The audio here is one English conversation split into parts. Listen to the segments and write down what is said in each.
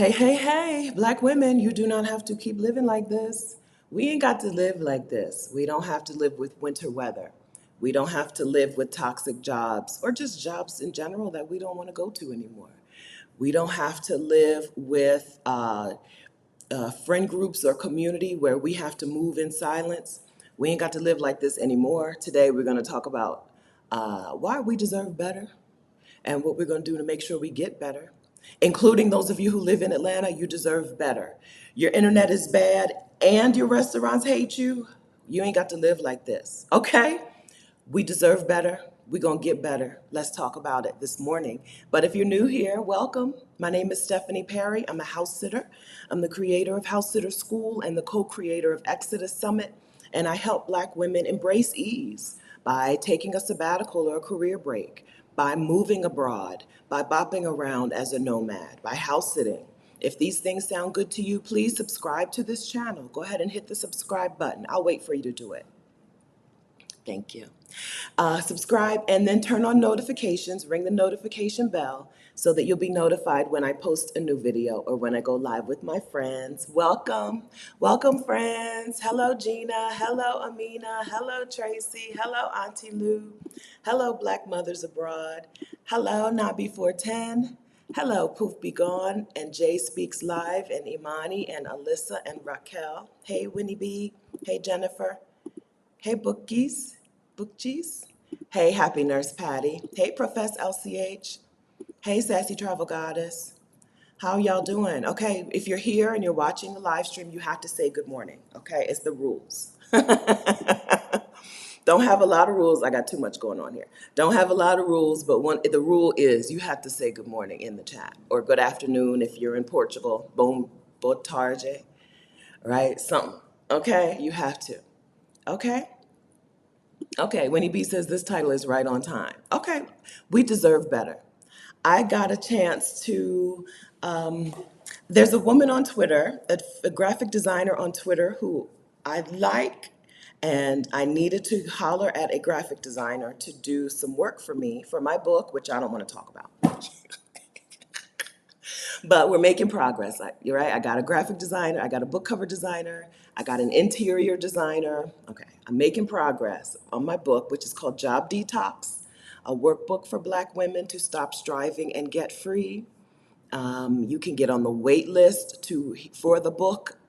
Hey, Black women, you do not have to keep living like this. We ain't got to live like this. We don't have to live with winter weather. We don't have to live with toxic jobs or just jobs in general that we don't want to go to anymore. We don't have to live with friend groups or community where we have to move in silence. We ain't got to live like this anymore. Today, we're going to talk about why we deserve better and what we're going to do to make sure we get better. Including those of you who live in Atlanta, you deserve better. Your internet is bad and your restaurants hate you. You ain't got to live like this, okay? We deserve better. We're going to get better. Let's talk about it this morning. But if you're new here, welcome. My name is Stephanie Perry. I'm a house sitter. I'm the creator of House Sitter School and the co-creator of Exodus Summit. And I help Black women embrace ease by taking a sabbatical or a career break, by moving abroad, by bopping around as a nomad, by house sitting. If these things sound good to you, please subscribe to this channel. Go ahead and hit the subscribe button. I'll wait for you to do it. Thank you. Subscribe and then turn on notifications, ring the notification bell so that you'll be notified when I post a new video or when I go live with my friends. Welcome friends. Hello Gina, hello Amina, hello Tracy, hello Auntie Lou, hello Black Mothers Abroad, hello Nabi 410, hello Poof Be Gone and Jay Speaks Live and Imani and Alyssa and Raquel. Hey Winnie B, hey Jennifer. Hey, Bookgies. Hey, Happy Nurse Patty. Hey, Profess LCH. Hey, Sassy Travel Goddess. How y'all doing? Okay, if you're here and you're watching the live stream, you have to say good morning. Okay, it's the rules. Don't have a lot of rules. I got too much going on here. Don't have a lot of rules, but the rule is you have to say good morning in the chat or good afternoon if you're in Portugal. Boa tarde, right? Something. Okay, you have to. Okay. Okay, Winnie B says this title is right on time. Okay, we deserve better. I got a chance to, um, there's a woman on Twitter, a graphic designer on Twitter who I like, and I needed to holler at a graphic designer to do some work for me for my book, which I don't want to talk about. But we're making progress. You're right. I got a graphic designer. I got a book cover designer. I got an interior designer. Okay. I'm making progress on my book, which is called Job Detox, a workbook for Black women to stop striving and get free. You can get on the wait list for the book.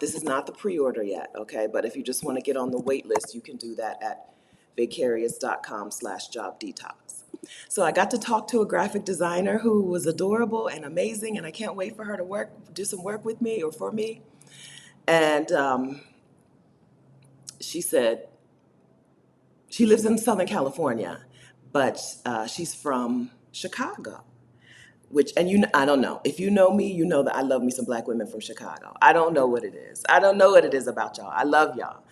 This is not the pre-order yet, okay? But if you just want to get on the wait list, you can do that at vicarious.com/job detox. So I got to talk to a graphic designer who was adorable and amazing, and I can't wait for her to do some work with me or for me. And she said she lives in Southern California, but she's from Chicago. I don't know. If you know me, you know that I love me some Black women from Chicago. I don't know what it is. I don't know what it is about y'all. I love y'all.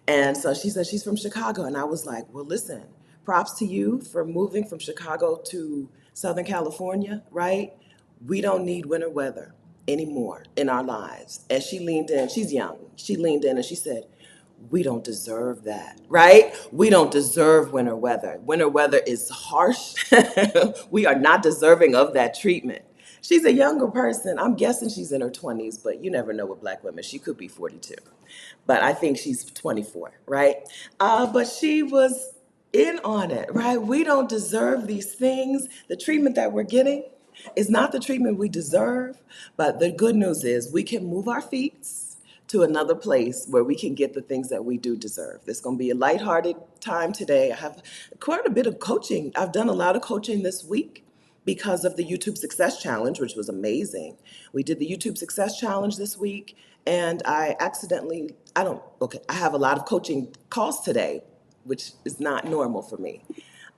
And so she said she's from Chicago. And I was like, well, listen, props to you for moving from Chicago to Southern California, right? We don't need winter weather anymore in our lives. And she leaned in, she's young. She leaned in and she said, we don't deserve that, right? We don't deserve winter weather. Winter weather is harsh. We are not deserving of that treatment. She's a younger person. I'm guessing she's in her 20s, but you never know with Black women. She could be 42, but I think she's 24, right? But she was in on it, right? We don't deserve these things. The treatment that we're getting is not the treatment we deserve, but the good news is we can move our feet to another place where we can get the things that we do deserve. There's going to be a lighthearted time today. I have quite a bit of coaching. I've done a lot of coaching this week because of the YouTube Success Challenge, which was amazing. We did the YouTube Success Challenge this week, and I have a lot of coaching calls today, which is not normal for me.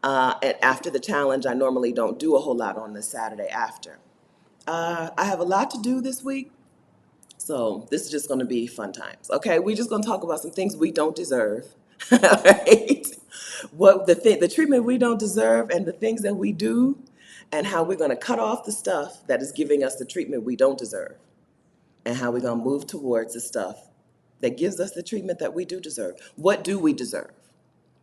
And after the challenge, I normally don't do a whole lot on the Saturday after. I have a lot to do this week. So this is just going to be fun times. Okay, we're just going to talk about some things we don't deserve. Right? The treatment we don't deserve and the things that we do, and how we're going to cut off the stuff that is giving us the treatment we don't deserve, and how we're going to move towards the stuff that gives us the treatment that we do deserve. What do we deserve?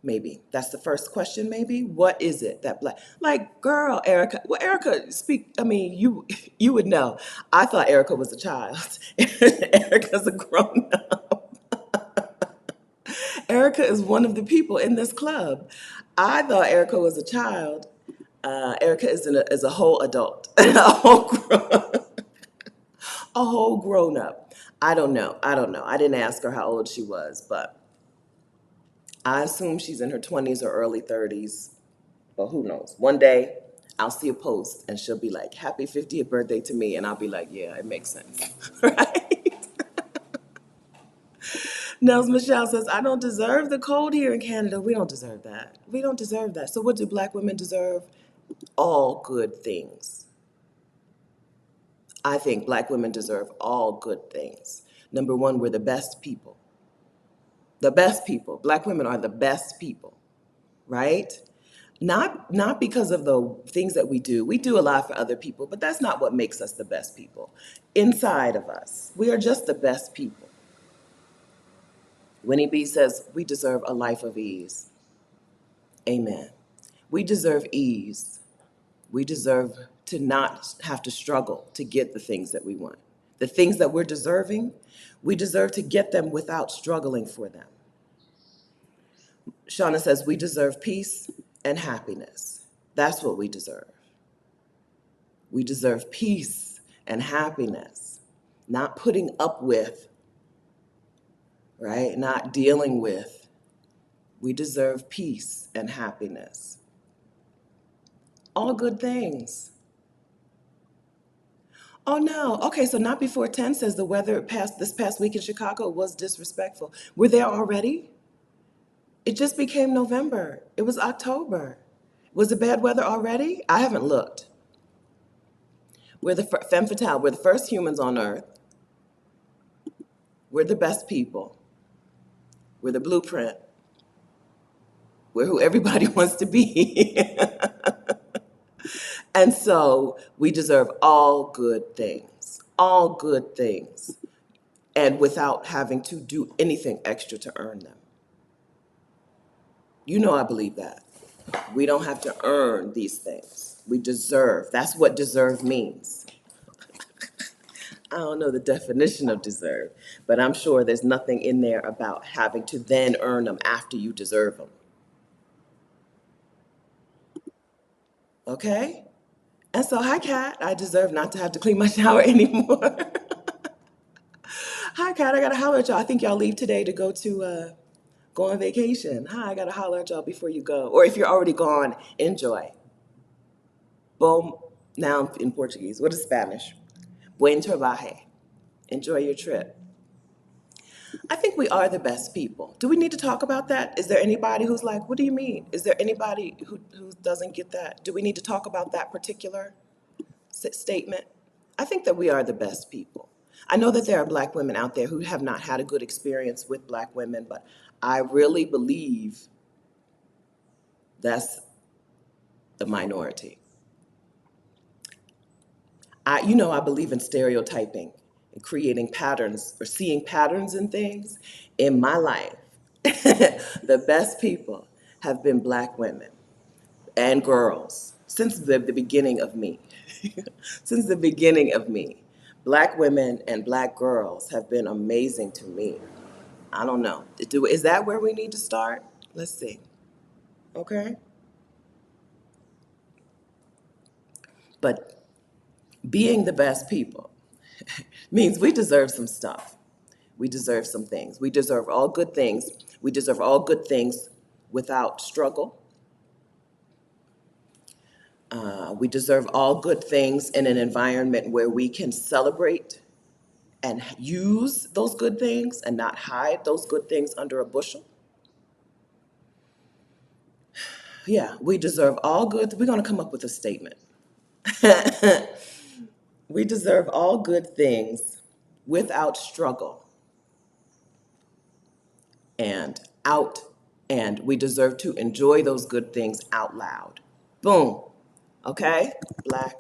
Maybe that's the first question. Maybe what is it that black, like, girl, Erica? Well, Erica, speak. I mean, you would know. I thought Erica was a child. Erica's a grown up. Erica is one of the people in this club. I thought Erica was a child. Erica is a whole adult, a whole grown up. I don't know. I don't know. I didn't ask her how old she was, but I assume she's in her 20s or early 30s. But who knows? One day I'll see a post and she'll be like, "Happy 50th birthday to me," and I'll be like, "Yeah, it makes sense." Right? Nels Michelle says, "I don't deserve the cold here in Canada." We don't deserve that. We don't deserve that. So what do black women deserve? All good things. I think black women deserve all good things. Number one, we're the best people. The best people. Black women are the best people, right? Not because of the things that we do. We do a lot for other people, but that's not what makes us the best people. Inside of us, we are just the best people. Winnie B says, we deserve a life of ease. Amen. We deserve ease. We deserve to not have to struggle to get the things that we want. The things that we're deserving, we deserve to get them without struggling for them. Shauna says, we deserve peace and happiness. That's what we deserve. We deserve peace and happiness, not putting up with, right? Not dealing with. We deserve peace and happiness. All good things. Oh no. Okay, so not before 10 says the weather this past week in Chicago was disrespectful. We're there already? It just became November. It was October. Was it bad weather already? I haven't looked. We're the femme fatale. We're the first humans on earth. We're the best people. We're the blueprint. We're who everybody wants to be. And so we deserve all good things, and without having to do anything extra to earn them. You know I believe that. We don't have to earn these things. We deserve. That's what deserve means. I don't know the definition of deserve, but I'm sure there's nothing in there about having to then earn them after you deserve them. Okay? And so, hi, Kat. I deserve not to have to clean my shower anymore. Hi, Kat. I got to holler at y'all. I think y'all leave today to go on vacation. Hi, I got to holler at y'all before you go. Or if you're already gone, enjoy. Bom, now in Portuguese. What is Spanish? Buen trabajo. Enjoy your trip. I think we are the best people. Do we need to talk about that? Is there anybody who's like, what do you mean? Is there anybody who doesn't get that? Do we need to talk about that particular statement? I think that we are the best people. I know that there are black women out there who have not had a good experience with black women, but I really believe that's the minority. I believe in stereotyping and creating patterns or seeing patterns in things. In my life, the best people have been black women and girls since the beginning of me. Since the beginning of me. Black women and black girls have been amazing to me. I don't know. Is that where we need to start? Let's see. Okay. But being the best people means we deserve some stuff. We deserve some things. We deserve all good things. We deserve all good things without struggle. We deserve all good things in an environment where we can celebrate and use those good things and not hide those good things under a bushel. Yeah, we deserve all good. We're going to come up with a statement. We deserve all good things without struggle and out, and we deserve to enjoy those good things out loud. Boom. Okay? Black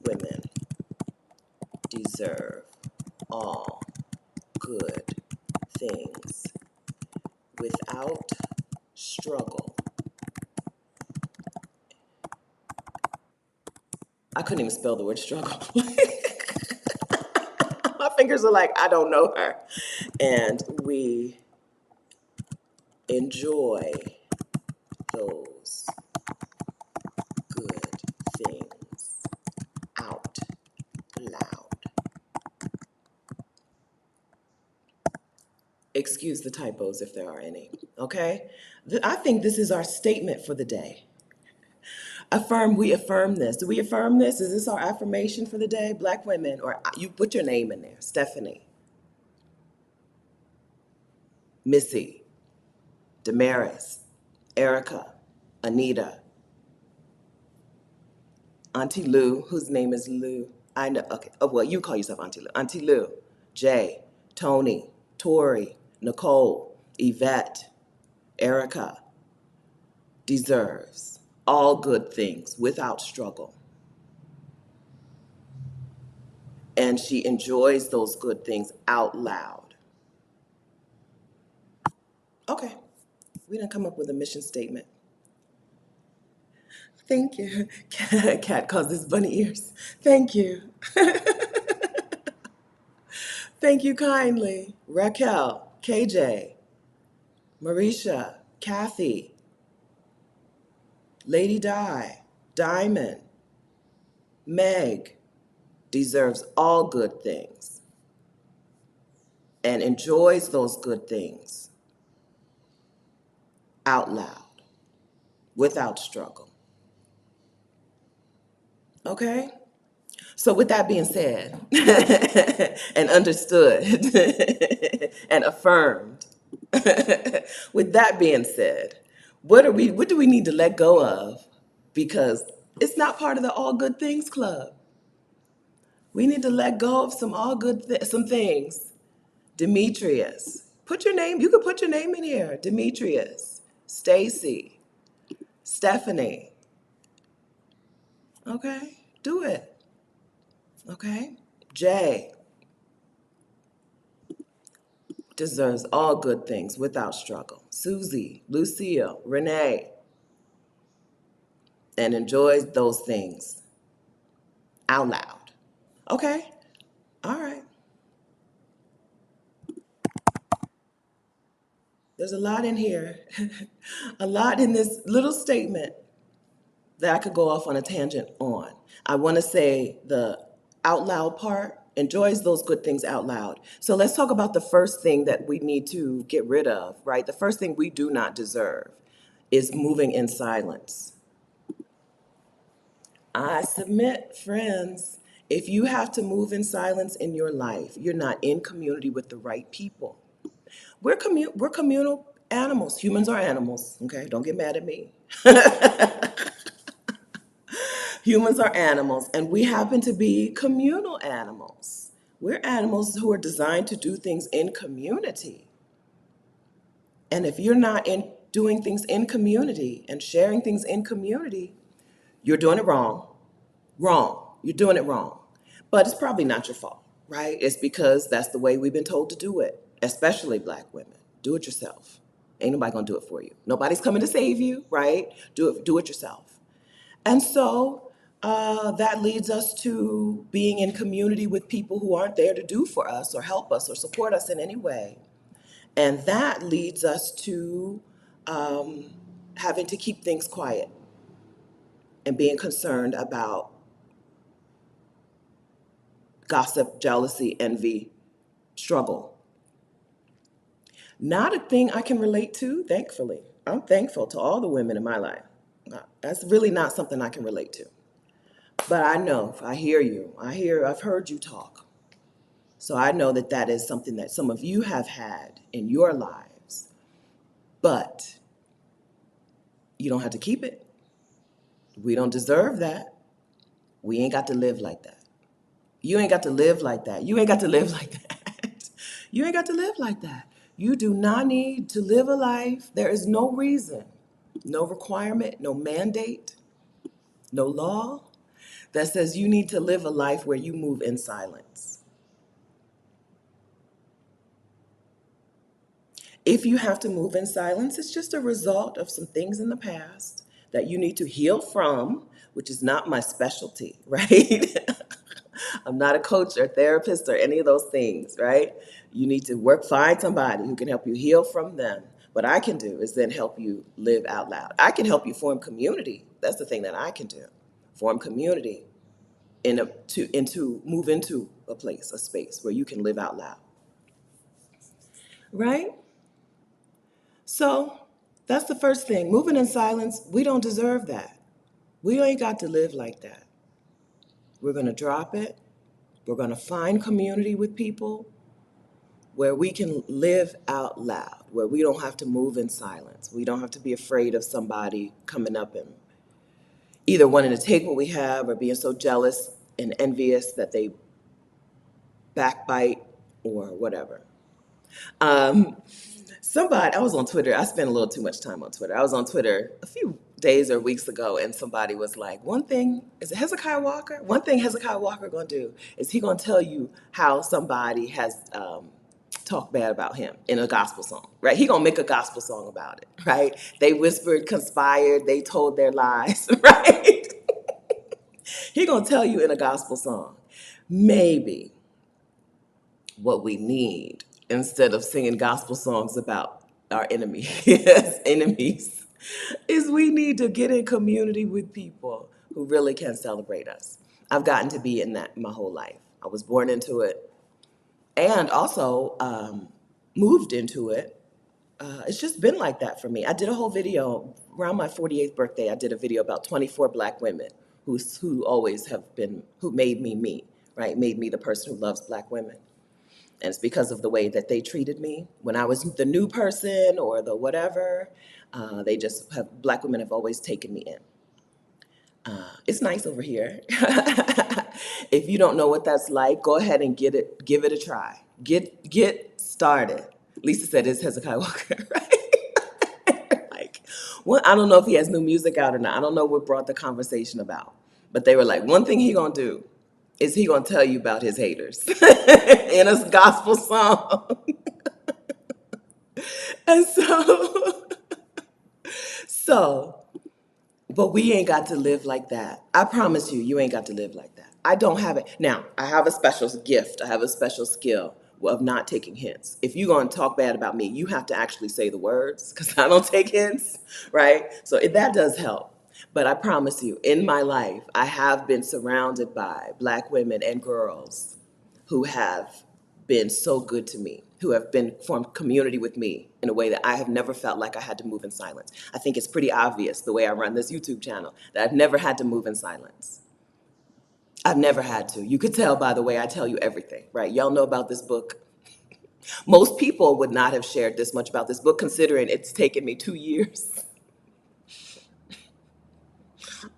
women deserve all good things without struggle couldn't even spell the word struggle. My fingers are like, I don't know her. And we enjoy those good things out loud. Excuse the typos if there are any, okay? I think this is our statement for the day. We affirm this. Do we affirm this? Is this our affirmation for the day? Black women, or you put your name in there. Stephanie, Missy, Damaris, Erica, Anita, Auntie Lou, whose name is Lou. I know, okay. Oh, well, you call yourself Auntie Lou. Auntie Lou, Jay, Tony, Tori, Nicole, Yvette, Erica deserves all good things without struggle. And she enjoys those good things out loud. Okay, we didn't come up with a mission statement. Thank you. Cat calls this bunny ears. Thank you. Thank you kindly. Raquel, KJ, Marisha, Kathy, Lady Di, Diamond, Meg deserves all good things and enjoys those good things out loud without struggle. Okay? So with that being said and understood and affirmed, with that being said, what do we need to let go of? Because it's not part of the all good things club. We need to let go of some things. Demetrius, you can put your name in here. Demetrius, Stacy, Stephanie. Okay? Do it. Okay? Jay deserves all good things without struggle. Susie, Lucille, Renee, and enjoys those things out loud. Okay? All right. There's a lot in here, a lot in this little statement that I could go off on a tangent on. I want to say the out loud part, enjoys those good things out loud. So let's talk about the first thing that we need to get rid of, right? The first thing we do not deserve is moving in silence. I submit, friends, if you have to move in silence in your life, you're not in community with the right people. We're communal animals. Humans are animals, okay? Don't get mad at me. Humans are animals, and we happen to be communal animals. We're animals who are designed to do things in community. And if you're not in doing things in community and sharing things in community, you're doing it wrong. Wrong. You're doing it wrong. But it's probably not your fault, right? It's because that's the way we've been told to do it, especially Black women. Do it yourself. Ain't nobody gonna do it for you. Nobody's coming to save you, right? Do it yourself. And so that leads us to being in community with people who aren't there to do for us or help us or support us in any way. And that leads us to having to keep things quiet and being concerned about gossip, jealousy, envy, struggle. Not a thing I can relate to, thankfully. I'm thankful to all the women in my life. That's really not something I can relate to. But I know, I hear you. I've heard you talk. So I know that that is something that some of you have had in your lives. But you don't have to keep it. We don't deserve that. We ain't got to live like that. You ain't got to live like that. You ain't got to live like that. You ain't got to live like that. You do not need to live a life. There is no reason, no requirement, no mandate, no law that says you need to live a life where you move in silence. If you have to move in silence, it's just a result of some things in the past that you need to heal from, which is not my specialty, right? I'm not a coach or therapist or any of those things, right? You need to find somebody who can help you heal from them. What I can do is then help you live out loud. I can help you form community. That's the thing that I can do. Form community move into a place, a space where you can live out loud. Right? So that's the first thing. Moving in silence, we don't deserve that. We ain't got to live like that. We're going to drop it. We're going to find community with people where we can live out loud, where we don't have to move in silence. We don't have to be afraid of somebody coming up and either wanting to take what we have or being so jealous and envious that they backbite or whatever. Um, I was on Twitter. I spent a little too much time on Twitter. I was on Twitter a few days or weeks ago, and somebody was like, is it Hezekiah Walker? One thing Hezekiah Walker going to do is he going to tell you how somebody has talked bad about him in a gospel song, right? He going to make a gospel song about it, right? They whispered, conspired, they told their lies, right? He going to tell you in a gospel song. Maybe what we need instead of singing gospel songs about our enemies, is we need to get in community with people who really can celebrate us. I've gotten to be in that my whole life. I was born into it and also moved into it. It's just been like that for me. I did a whole video around my 48th birthday. I did a video about 24 Black women who made me me, right? Made me the person who loves Black women. And it's because of the way that they treated me when I was the new person or the whatever. Black women have always taken me in. It's nice over here. If you don't know what that's like, go ahead and give it a try. Get started. Lisa said it's Hezekiah Walker, right? I don't know if he has new music out or not. I don't know what brought the conversation about. But they were like, one thing he gonna do is he gonna tell you about his haters in a gospel song. And but we ain't got to live like that. I promise you, you ain't got to live like that. I don't have it. Now, I have a special gift. I have a special skill of not taking hints. If you're going to talk bad about me, you have to actually say the words because I don't take hints, right? So that does help. But I promise you, in my life, I have been surrounded by Black women and girls who have been so good to me, who have formed community with me in a way that I have never felt like I had to move in silence. I think it's pretty obvious the way I run this YouTube channel that I've never had to move in silence. I've never had to. You could tell by the way I tell you everything, right? Y'all know about this book. Most people would not have shared this much about this book, considering it's taken me 2 years.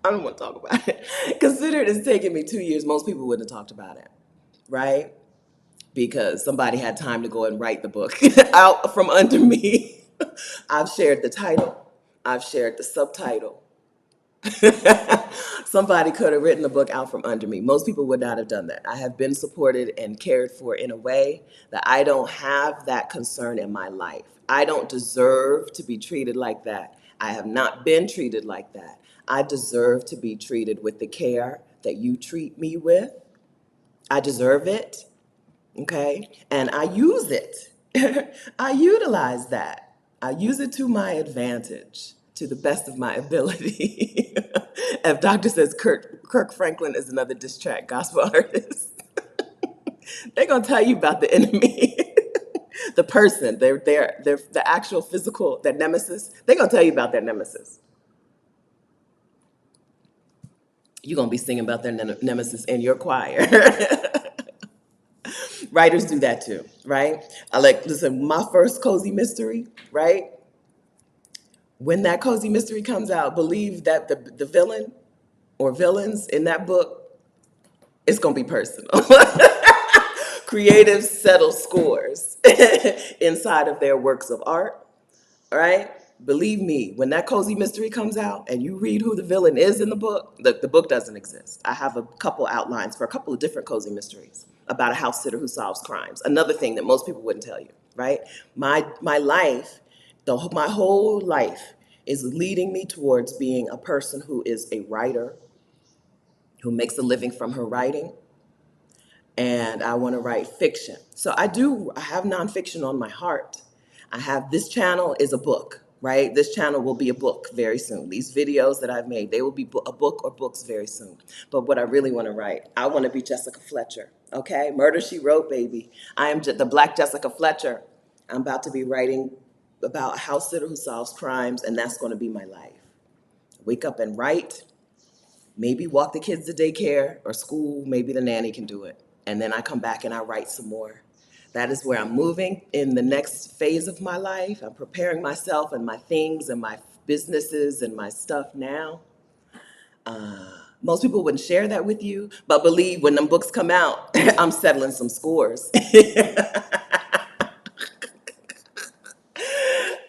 I don't want to talk about it. Considering it's taken me 2 years, most people wouldn't have talked about it, right? Because somebody had time to go and write the book out from under me. I've shared the title. I've shared the subtitle. Somebody could have written the book out from under me. Most people would not have done that. I have been supported and cared for in a way that I don't have that concern in my life. I don't deserve to be treated like that. I have not been treated like that. I deserve to be treated with the care that you treat me with. I deserve it. Okay? And I use it. I utilize that. I use it to my advantage, to the best of my ability. If Doctor says Kirk Franklin is another diss track gospel artist, they're going to tell you about the enemy. The person, the actual physical, their nemesis, they're going to tell you about their nemesis. You're going to be singing about their nemesis in your choir. Writers do that too, right? Listen, my first cozy mystery, right? When that cozy mystery comes out, believe that the villain or villains in that book, it's going to be personal. Creatives settle scores inside of their works of art, right? Believe me, when that cozy mystery comes out and you read who the villain is in the book, the book doesn't exist. I have a couple outlines for a couple of different cozy mysteries about a house sitter who solves crimes. Another thing that most people wouldn't tell you, right? My life, my whole life is leading me towards being a person who is a writer, who makes a living from her writing, and I want to write fiction. So I have nonfiction on my heart. This channel is a book, right? This channel will be a book very soon. These videos that I've made, they will be a book or books very soon. But what I really want to write, I want to be Jessica Fletcher, okay? Murder, She Wrote, baby. I am the Black Jessica Fletcher. I'm about to be writing about a house sitter who solves crimes, and that's going to be my life. Wake up and write, maybe walk the kids to daycare or school, maybe the nanny can do it. And then I come back and I write some more. That is where I'm moving in the next phase of my life. I'm preparing myself and my things and my businesses and my stuff now. Most people wouldn't share that with you, but believe when them books come out, I'm settling some scores.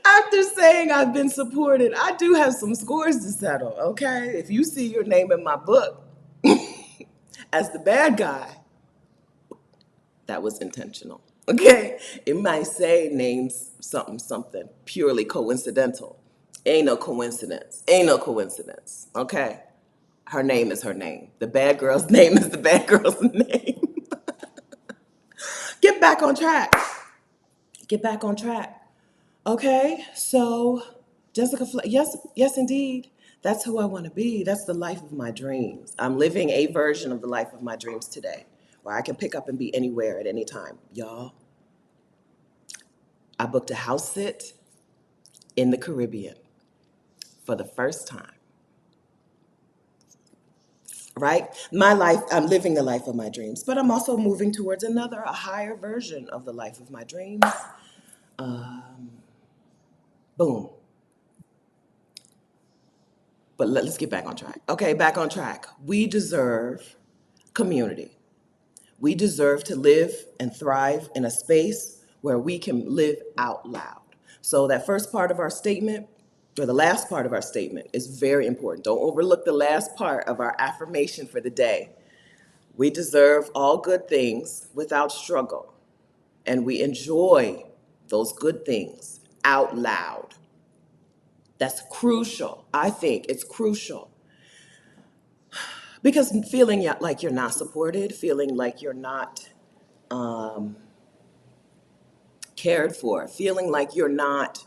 After saying I've been supported, I do have some scores to settle, okay? If you see your name in my book as the bad guy, that was intentional, okay? It might say names something, something purely coincidental. Ain't no coincidence. Ain't no coincidence, okay? Her name is her name. The bad girl's name is the bad girl's name. Get back on track. Get back on track. Okay, so yes, yes, indeed. That's who I want to be. That's the life of my dreams. I'm living a version of the life of my dreams today, where I can pick up and be anywhere at any time. Y'all, I booked a house sit in the Caribbean for the first time, right? My life, I'm living the life of my dreams, but I'm also moving towards a higher version of the life of my dreams. Boom. But let's get back on track. Okay, back on track. We deserve community. We deserve to live and thrive in a space where we can live out loud. So that first part of our statement, or the last part of our statement, is very important. Don't overlook the last part of our affirmation for the day. We deserve all good things without struggle, and we enjoy those good things out loud. That's crucial. I think it's crucial. Because feeling like you're not supported, feeling like you're not cared for, feeling like you're not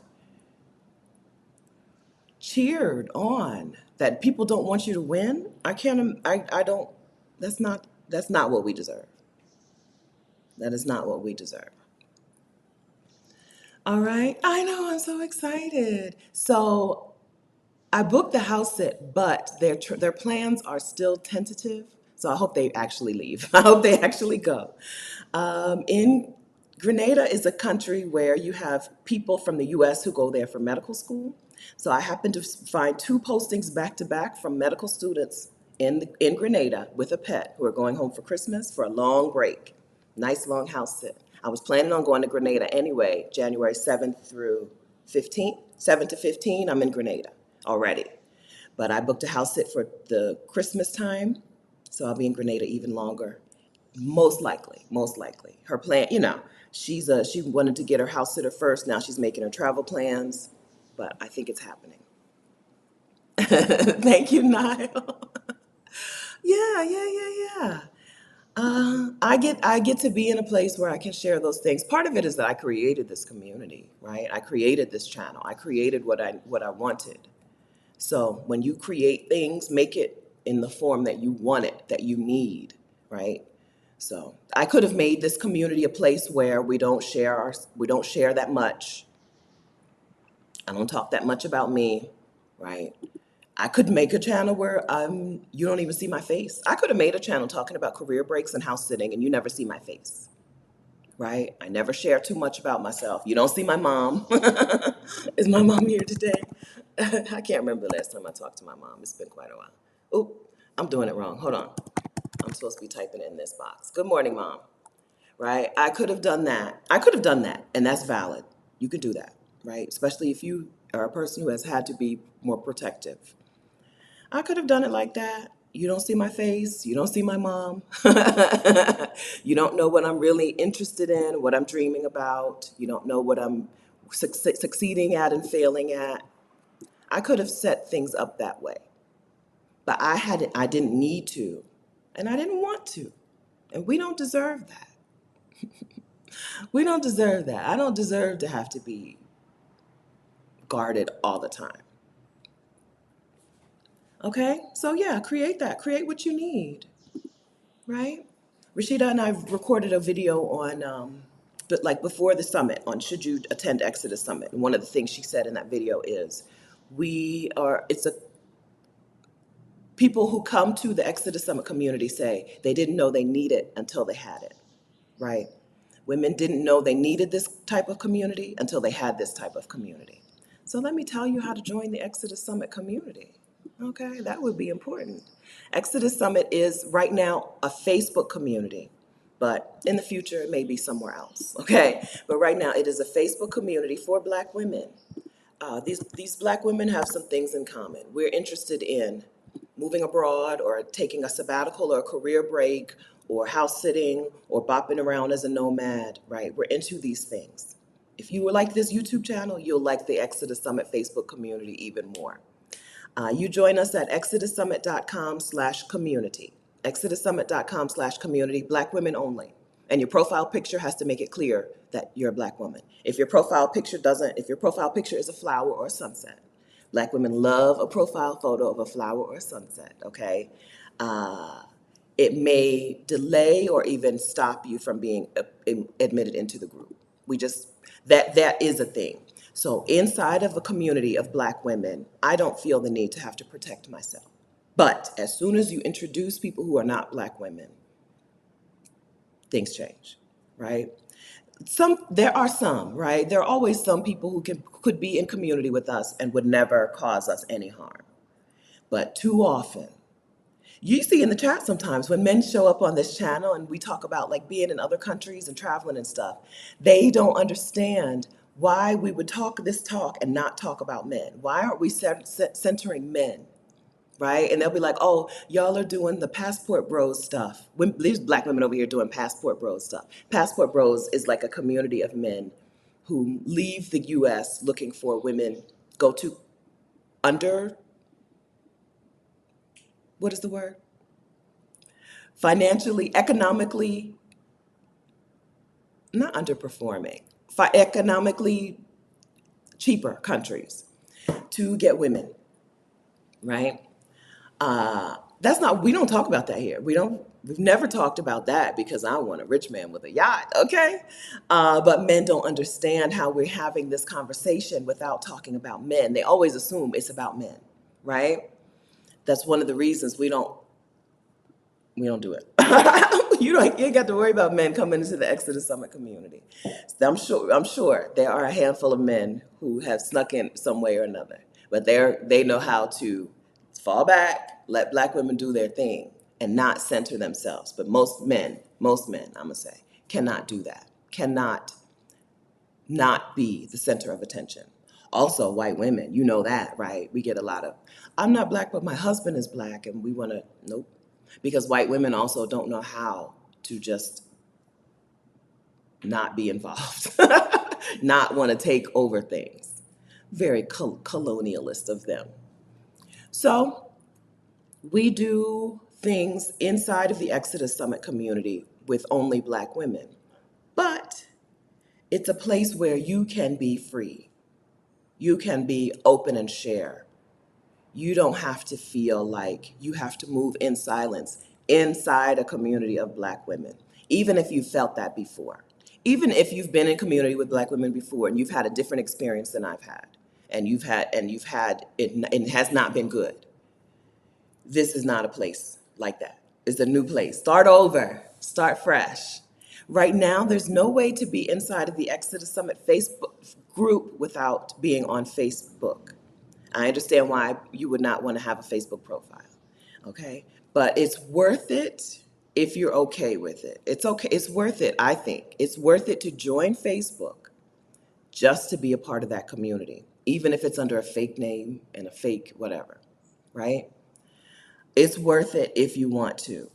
cheered on, that people don't want you to win, I don't, that's not what we deserve. That is not what we deserve. All right, I know, I'm so excited. So I booked the house sit, but their plans are still tentative. So I hope they actually leave. I hope they actually go. In Grenada is a country where you have people from the U.S. who go there for medical school. So I happened to find two postings back to back from medical students in Grenada with a pet who are going home for Christmas for a long break. Nice long house sit. I was planning on going to Grenada anyway, January 7th through 15th. 7th to 15, I'm in Grenada already. But I booked a house sit for the Christmas time, so I'll be in Grenada even longer. Most likely, most likely. Her plan, she wanted to get her house sitter first. Now she's making her travel plans, but I think it's happening. Thank you, Niall. Yeah, yeah, yeah, yeah. I get to be in a place where I can share those things. Part of it is that I created this community, right? I created this channel. I created what I wanted. So when you create things, make it in the form that you want it, that you need, right? So I could have made this community a place where we don't share that much. I don't talk that much about me, right? I could make a channel where you don't even see my face. I could have made a channel talking about career breaks and house sitting, and you never see my face, right? I never share too much about myself. You don't see my mom. Is my mom here today? I can't remember the last time I talked to my mom. It's been quite a while. Oh, I'm doing it wrong. Hold on. I'm supposed to be typing it in this box. Good morning, Mom. Right? I could have done that. And that's valid. You can do that, right? Especially if you are a person who has had to be more protective. I could have done it like that. You don't see my face. You don't see my mom. You don't know what I'm really interested in, what I'm dreaming about. You don't know what I'm succeeding at and failing at. I could have set things up that way, but I didn't need to. And I didn't want to. And we don't deserve that. We don't deserve that. I don't deserve to have to be guarded all the time. Okay? So, yeah, create that. Create what you need, right? Rashida and I recorded a video on, but like before the summit, on should you attend Exodus Summit. And one of the things she said in that video is, it's a people who come to the Exodus Summit community say they didn't know they need it until they had it, right? Women didn't know they needed this type of community until they had this type of community. So let me tell you how to join the Exodus Summit community. Okay, that would be important. Exodus Summit is right now a Facebook community, but in the future it may be somewhere else. Okay, but right now it is a Facebook community for Black women. These Black women have some things in common. We're interested in moving abroad or taking a sabbatical or a career break or house sitting or bopping around as a nomad, right? We're into these things. If you would like this YouTube channel, you'll like the Exodus Summit Facebook community even more. You join us at exodussummit.com/community. exodussummit.com/community, Black women only. And your profile picture has to make it clear that you're a Black woman. If your profile picture is a flower or a sunset, Black women love a profile photo of a flower or a sunset, okay? It may delay or even stop you from being admitted into the group. That is a thing. So inside of a community of Black women, I don't feel the need to have to protect myself. But as soon as you introduce people who are not Black women, things change, right? There are some, right? There are always some people who could be in community with us and would never cause us any harm. But too often, you see in the chat sometimes when men show up on this channel and we talk about like being in other countries and traveling and stuff, they don't understand why we would talk this talk and not talk about men. Why aren't we centering men, right? And they'll be like, oh, y'all are doing the passport bros stuff. These Black women over here doing passport bros stuff. Passport bros is like a community of men who leave the US looking for women, go to what is the word? Financially, economically, not underperforming, economically cheaper countries to get women, right? We don't talk about that here. We've never talked about that because I want a rich man with a yacht, okay? But men don't understand how we're having this conversation without talking about men. They always assume it's about men, right? That's one of the reasons we don't do it. You ain't got to worry about men coming into the Exodus Summit community. I'm sure there are a handful of men who have snuck in some way or another, but they know how to fall back, let Black women do their thing, and not center themselves. But most men, I'm gonna say, cannot do that. Cannot not be the center of attention. Also, white women, you know that, right? We get a lot of, I'm not Black, but my husband is Black, and we wanna, nope. Because white women also don't know how to just not be involved, not want to take over things. Very colonialist of them. So we do things inside of the Exodus Summit community with only Black women, but it's a place where you can be free. You can be open and share. You don't have to feel like you have to move in silence inside a community of Black women, even if you felt that before. Even if you've been in community with Black women before and you've had a different experience than I've had, and you've had it has not been good. This is not a place like that. It's a new place. Start over, start fresh. Right now, there's no way to be inside of the Exodus Summit Facebook group without being on Facebook. I understand why you would not want to have a Facebook profile, okay? But it's worth it if you're okay with it. It's okay, it's worth it, I think. It's worth it to join Facebook just to be a part of that community, even if it's under a fake name and a fake whatever, right? It's worth it if you want to.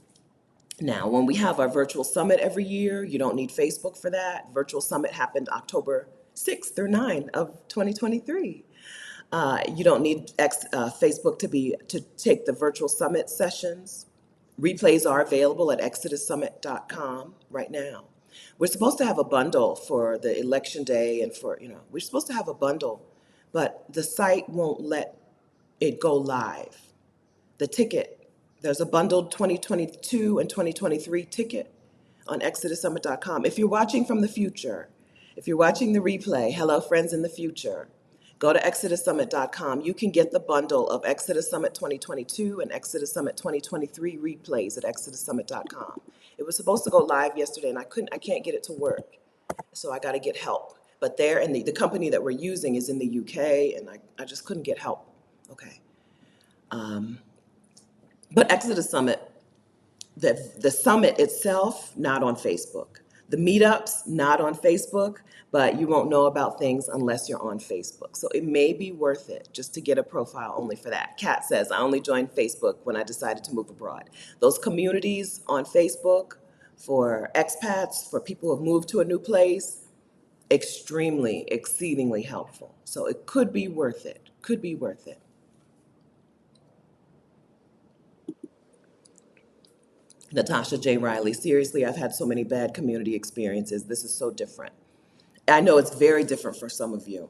Now, when we have our virtual summit every year, you don't need Facebook for that. Virtual summit happened October 6th through 9th of 2023. You don't need Facebook to take the virtual summit sessions. Replays are available at exodussummit.com right now. We're supposed to have a bundle for the election day and for, we're supposed to have a bundle, but the site won't let it go live. The ticket, there's a bundled 2022 and 2023 ticket on exodussummit.com. If you're watching from the future, if you're watching the replay, hello friends in the future, go to exodussummit.com. You can get the bundle of Exodus Summit 2022 and Exodus Summit 2023 replays at exodussummit.com. It was supposed to go live yesterday and I can't get it to work. So I got to get help. But there, and the company that we're using is in the UK, and I just couldn't get help. Okay. But Exodus Summit, the summit itself, not on Facebook. The meetups, not on Facebook, but you won't know about things unless you're on Facebook. So it may be worth it just to get a profile only for that. Kat says, I only joined Facebook when I decided to move abroad. Those communities on Facebook for expats, for people who have moved to a new place, extremely, exceedingly helpful. So it could be worth it, could be worth it. Natasha J. Riley, seriously, I've had so many bad community experiences. This is so different. I know it's very different for some of you.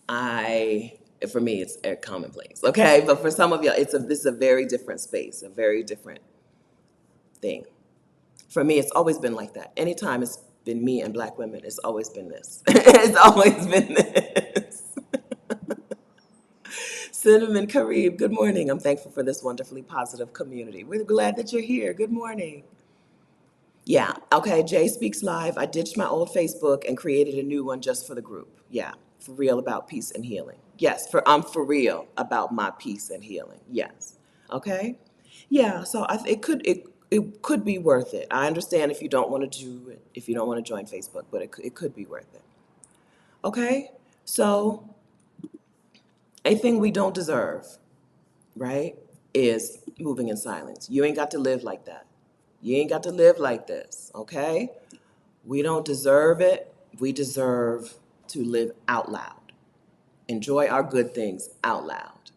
For me, it's a commonplace, okay? But for some of you, this is a very different space, a very different thing. For me, it's always been like that. Anytime it's been me and Black women, it's always been this. It's always been this. Cinnamon Kareem, good morning. I'm thankful for this wonderfully positive community. We're glad that you're here. Good morning. Yeah, okay, Jay Speaks Live. I ditched my old Facebook and created a new one just for the group. Yeah, for real about peace and healing. Yes, I'm for real about my peace and healing. Yes. Okay? Yeah, so it could be worth it. I understand if you don't want to do it, if you don't want to join Facebook, but it could be worth it. Okay? So a thing we don't deserve, right, is moving in silence. You ain't got to live like that. You ain't got to live like this, okay? We don't deserve it. We deserve to live out loud. Enjoy our good things out loud.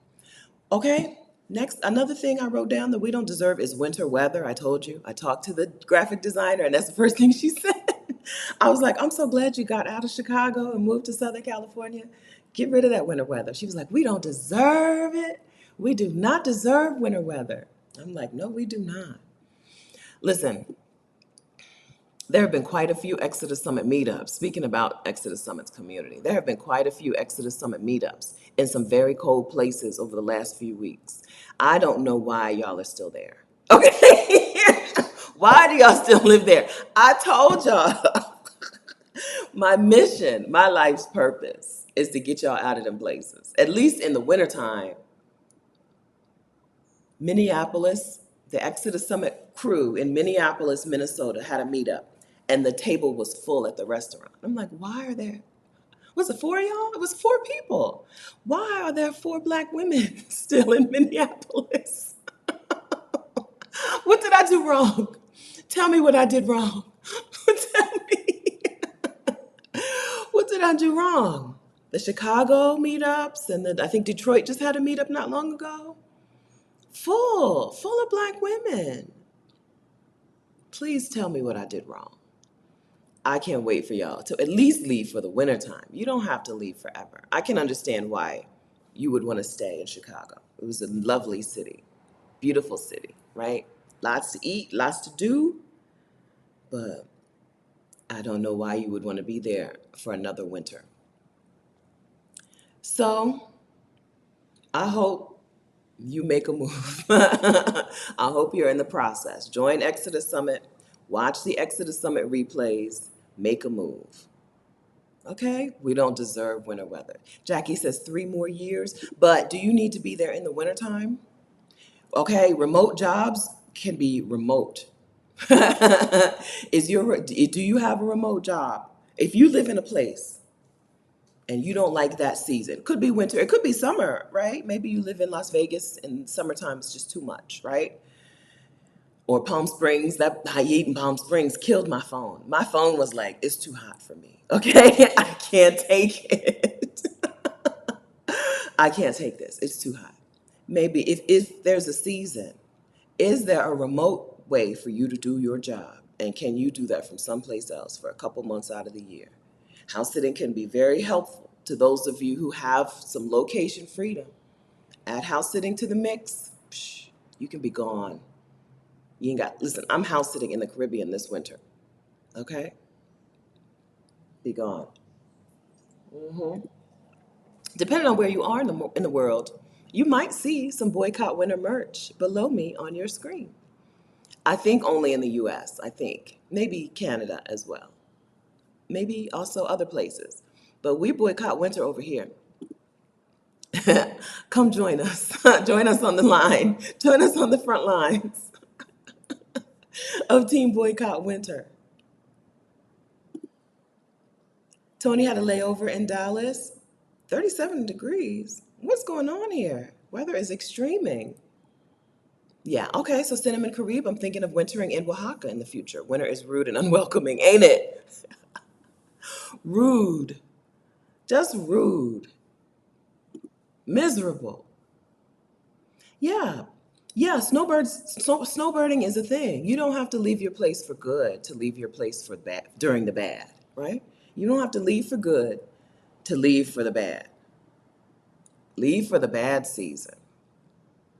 Okay, next, another thing I wrote down that we don't deserve is winter weather. I told you, I talked to the graphic designer and that's the first thing she said. I was like, I'm so glad you got out of Chicago and moved to Southern California. Get rid of that winter weather. She was like, we don't deserve it. We do not deserve winter weather. I'm like, no, we do not. Listen, there have been quite a few Exodus Summit meetups. Speaking about Exodus Summit's community, there have been quite a few Exodus Summit meetups in some very cold places over the last few weeks. I don't know why y'all are still there. Okay? Why do y'all still live there? I told y'all. My mission, my life's purpose is to get y'all out of them places. At least in the wintertime, Minneapolis, the Exodus Summit crew in Minneapolis, Minnesota had a meetup and the table was full at the restaurant. I'm like, why are there, was it 4 of y'all? It was 4 people. Why are there 4 Black women still in Minneapolis? What did I do wrong? Tell me what I did wrong. Tell me. What did I do wrong? The Chicago meetups and I think Detroit just had a meetup not long ago. Full of Black women. Please tell me what I did wrong. I can't wait for y'all to at least leave for the wintertime. You don't have to leave forever. I can understand why you would want to stay in Chicago. It was a lovely city, beautiful city, right? Lots to eat, lots to do, but I don't know why you would want to be there for another winter. So I hope you make a move. I hope you're in the process. Join Exodus Summit, watch the Exodus Summit replays, make a move. Okay? We don't deserve winter weather. Jackie says 3 more years, but do you need to be there in the wintertime? Okay, remote jobs can be remote. Do you have a remote job? If you live in a place and you don't like that season, it could be winter, it could be summer, right? Maybe you live in Las Vegas and summertime is just too much, right? Or Palm Springs, that heat in Palm Springs killed my phone. My phone was like, it's too hot for me, okay? I can't take it. I can't take this, it's too hot. Maybe if there's a season Is there a remote way for you to do your job? And can you do that from someplace else for a couple months out of the year? House sitting can be very helpful to those of you who have some location freedom. Add house sitting to the mix, you can be gone. You ain't got, listen, I'm house sitting in the Caribbean this winter, okay? Be gone. hmm Depending on where you are in the world, you might see some boycott winter merch below me on your screen. I think only in the US, I think. Maybe Canada as well. Maybe also other places. But we boycott winter over here. Come join us. Join us on the line. Join us on the front lines of Team Boycott Winter. Tony had a layover in Dallas. 37 degrees. What's going on here? Weather is extreming. Yeah, okay, so Cinnamon Carib, I'm thinking of wintering in Oaxaca in the future. Winter is rude and unwelcoming, ain't it? Rude. Just rude. Miserable. Yeah. Yeah, snowbirding is a thing. You don't have to leave your place for good to leave your place for bad during the bad, right? You don't have to leave for good to leave for the bad. Leave for the bad season,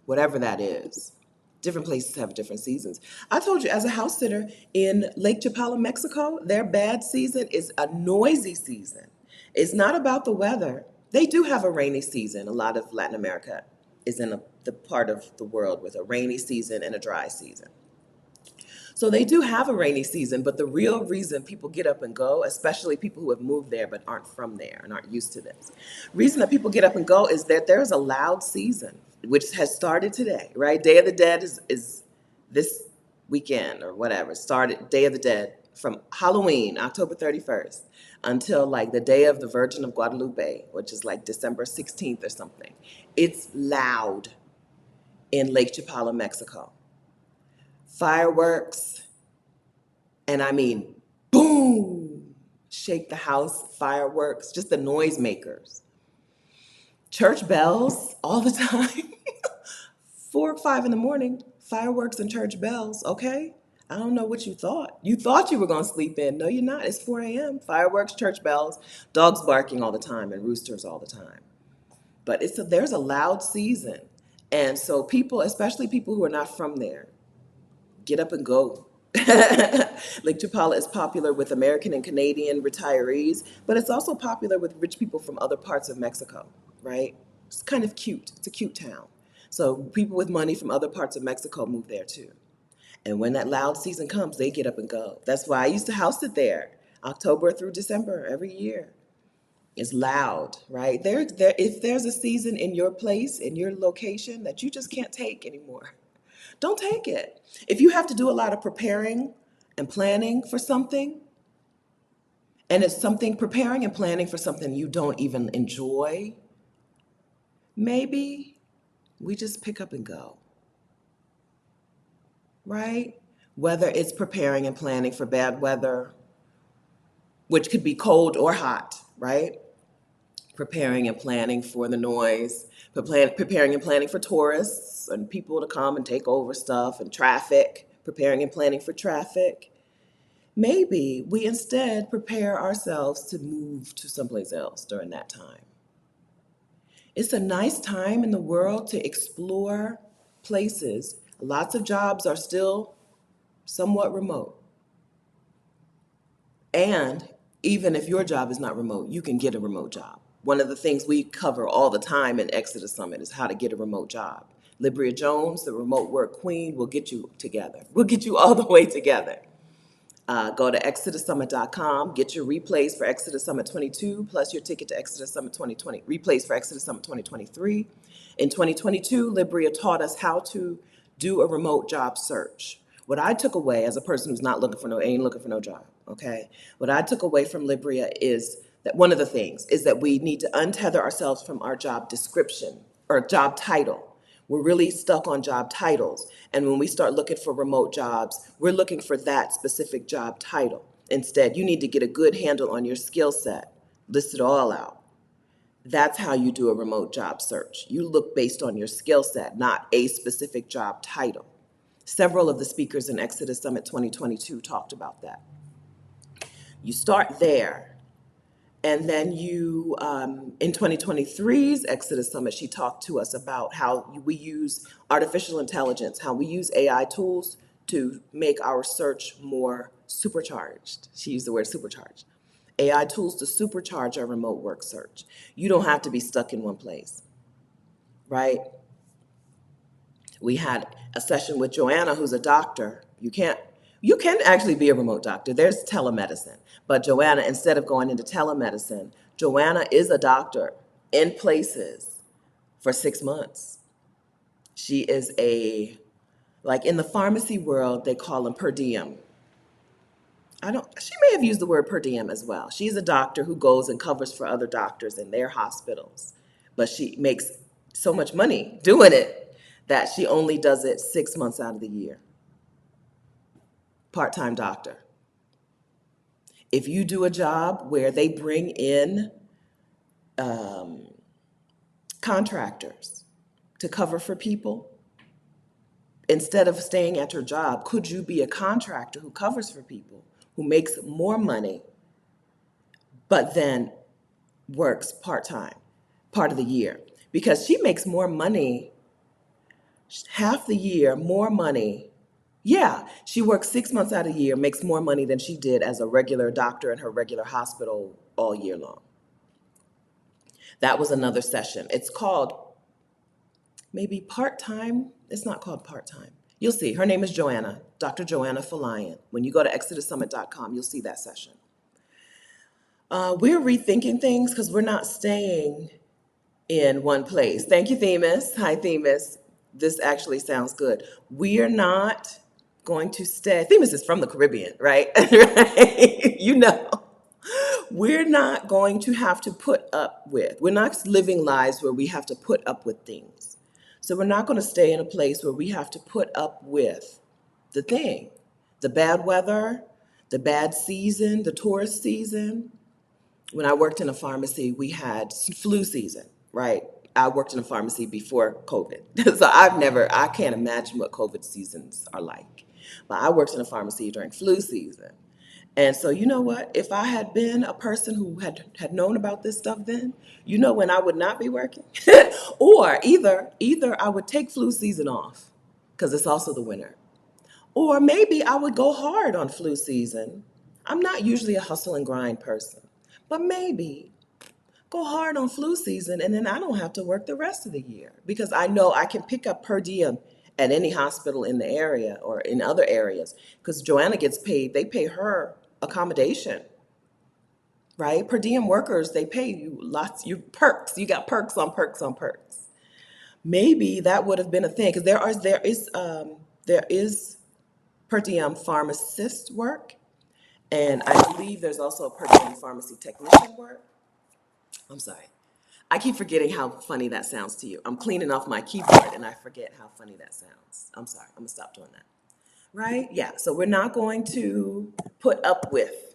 whatever that is. Different places have different seasons. I told you, as a house sitter in Lake Chapala, Mexico, their bad season is a noisy season. It's not about the weather. They do have a rainy season. A lot of Latin America is in the part of the world with a rainy season and a dry season. So they do have a rainy season, but the real reason people get up and go, especially people who have moved there but aren't from there and aren't used to this, reason that people get up and go is that there's a loud season, which has started today, right? Day of the Dead is this weekend or whatever. Started Day of the Dead from Halloween, October 31st, until like the Day of the Virgin of Guadalupe, which is like December 16th or something. It's loud in Lake Chapala, Mexico. Fireworks, and I mean, boom, shake the house, fireworks, just the noisemakers. Church bells all the time. 4 or 5 in the morning, fireworks and church bells, okay? I don't know what you thought. You thought you were going to sleep in. No, you're not. It's 4 a.m. Fireworks, church bells, dogs barking all the time, and roosters all the time. But there's a loud season. And so people, especially people who are not from there, get up and go. Lake Chapala is popular with American and Canadian retirees, but it's also popular with rich people from other parts of Mexico, right? It's kind of cute. It's a cute town. So people with money from other parts of Mexico move there too. And when that loud season comes, they get up and go. That's why I used to house it there, October through December every year. It's loud, right? If there's a season in your place, in your location that you just can't take anymore, don't take it. If you have to do a lot of preparing and planning for something, and it's something preparing and planning for something you don't even enjoy, maybe we just pick up and go, right? Whether it's preparing and planning for bad weather, which could be cold or hot, right? Preparing and planning for the noise, preparing and planning for tourists and people to come and take over stuff and traffic, preparing and planning for traffic. Maybe we instead prepare ourselves to move to someplace else during that time. It's a nice time in the world to explore places. Lots of jobs are still somewhat remote. And even if your job is not remote, you can get a remote job. One of the things we cover all the time in Exodus Summit is how to get a remote job. Libria Jones, the remote work queen, will get you together. We'll get you all the way together. Go to exodussummit.com, get your replays for Exodus Summit 22, plus your ticket to Exodus Summit 2020, replays for Exodus Summit 2023. In 2022, Libria taught us how to do a remote job search. What I took away as a person who's not ain't looking for no job, okay? What I took away from Libria is that one of the things is that we need to untether ourselves from our job description or job title. We're really stuck on job titles. And when we start looking for remote jobs, we're looking for that specific job title. Instead, you need to get a good handle on your skill set, list it all out. That's how you do a remote job search. You look based on your skill set, not a specific job title. Several of the speakers in Exodus Summit 2022 talked about that. You start there. And then in 2023's Exodus Summit, she talked to us about how we use artificial intelligence, how we use AI tools to make our search more supercharged. She used the word supercharged. AI tools to supercharge our remote work search. You don't have to be stuck in one place, right? We had a session with Joanna, who's a doctor. You can actually be a remote doctor. There's telemedicine. But Joanna, instead of going into telemedicine, Joanna is a doctor in places for 6 months. She is like in the pharmacy world, they call them per diem. She may have used the word per diem as well. She's a doctor who goes and covers for other doctors in their hospitals. But she makes so much money doing it that she only does it 6 months out of the year. Part-time doctor. If you do a job where they bring in contractors to cover for people, instead of staying at your job, could you be a contractor who covers for people, who makes more money, but then works part-time, part of the year? Because she makes more money, half the year, more money. Yeah, she works 6 months out of the year, makes more money than she did as a regular doctor in her regular hospital all year long. That was another session. It's called maybe part-time. It's not called part-time. You'll see. Her name is Joanna, Dr. Joanna Falayan. When you go to exodussummit.com, you'll see that session. We're rethinking things because we're not staying in one place. Thank you, Themis. Hi, Themis. This actually sounds good. We are not going to stay. Themis is from the Caribbean, right? Right? You know. We're not going to have to put up with, we're not living lives where we have to put up with things. So we're not going to stay in a place where we have to put up with the thing, the bad weather, the bad season, the tourist season. When I worked in a pharmacy, we had flu season, right? I worked in a pharmacy before COVID. So I can't imagine what COVID seasons are like. But I worked in a pharmacy during flu season. And so, you know what? If I had been a person who had known about this stuff then, you know when I would not be working? Or either I would take flu season off, because it's also the winter. Or maybe I would go hard on flu season. I'm not usually a hustle and grind person, but maybe go hard on flu season, and then I don't have to work the rest of the year because I know I can pick up per diem at any hospital in the area or in other areas, because Joanna gets paid, they pay her accommodation, right? Per diem workers, they pay you lots, you perks, you got perks on perks on perks. Maybe that would have been a thing, because there is per diem pharmacist work, and I believe there's also a per diem pharmacy technician work. I'm sorry. I keep forgetting how funny that sounds to you. I'm cleaning off my keyboard and I forget how funny that sounds. I'm sorry. I'm gonna stop doing that. Right? Yeah. So we're not going to put up with,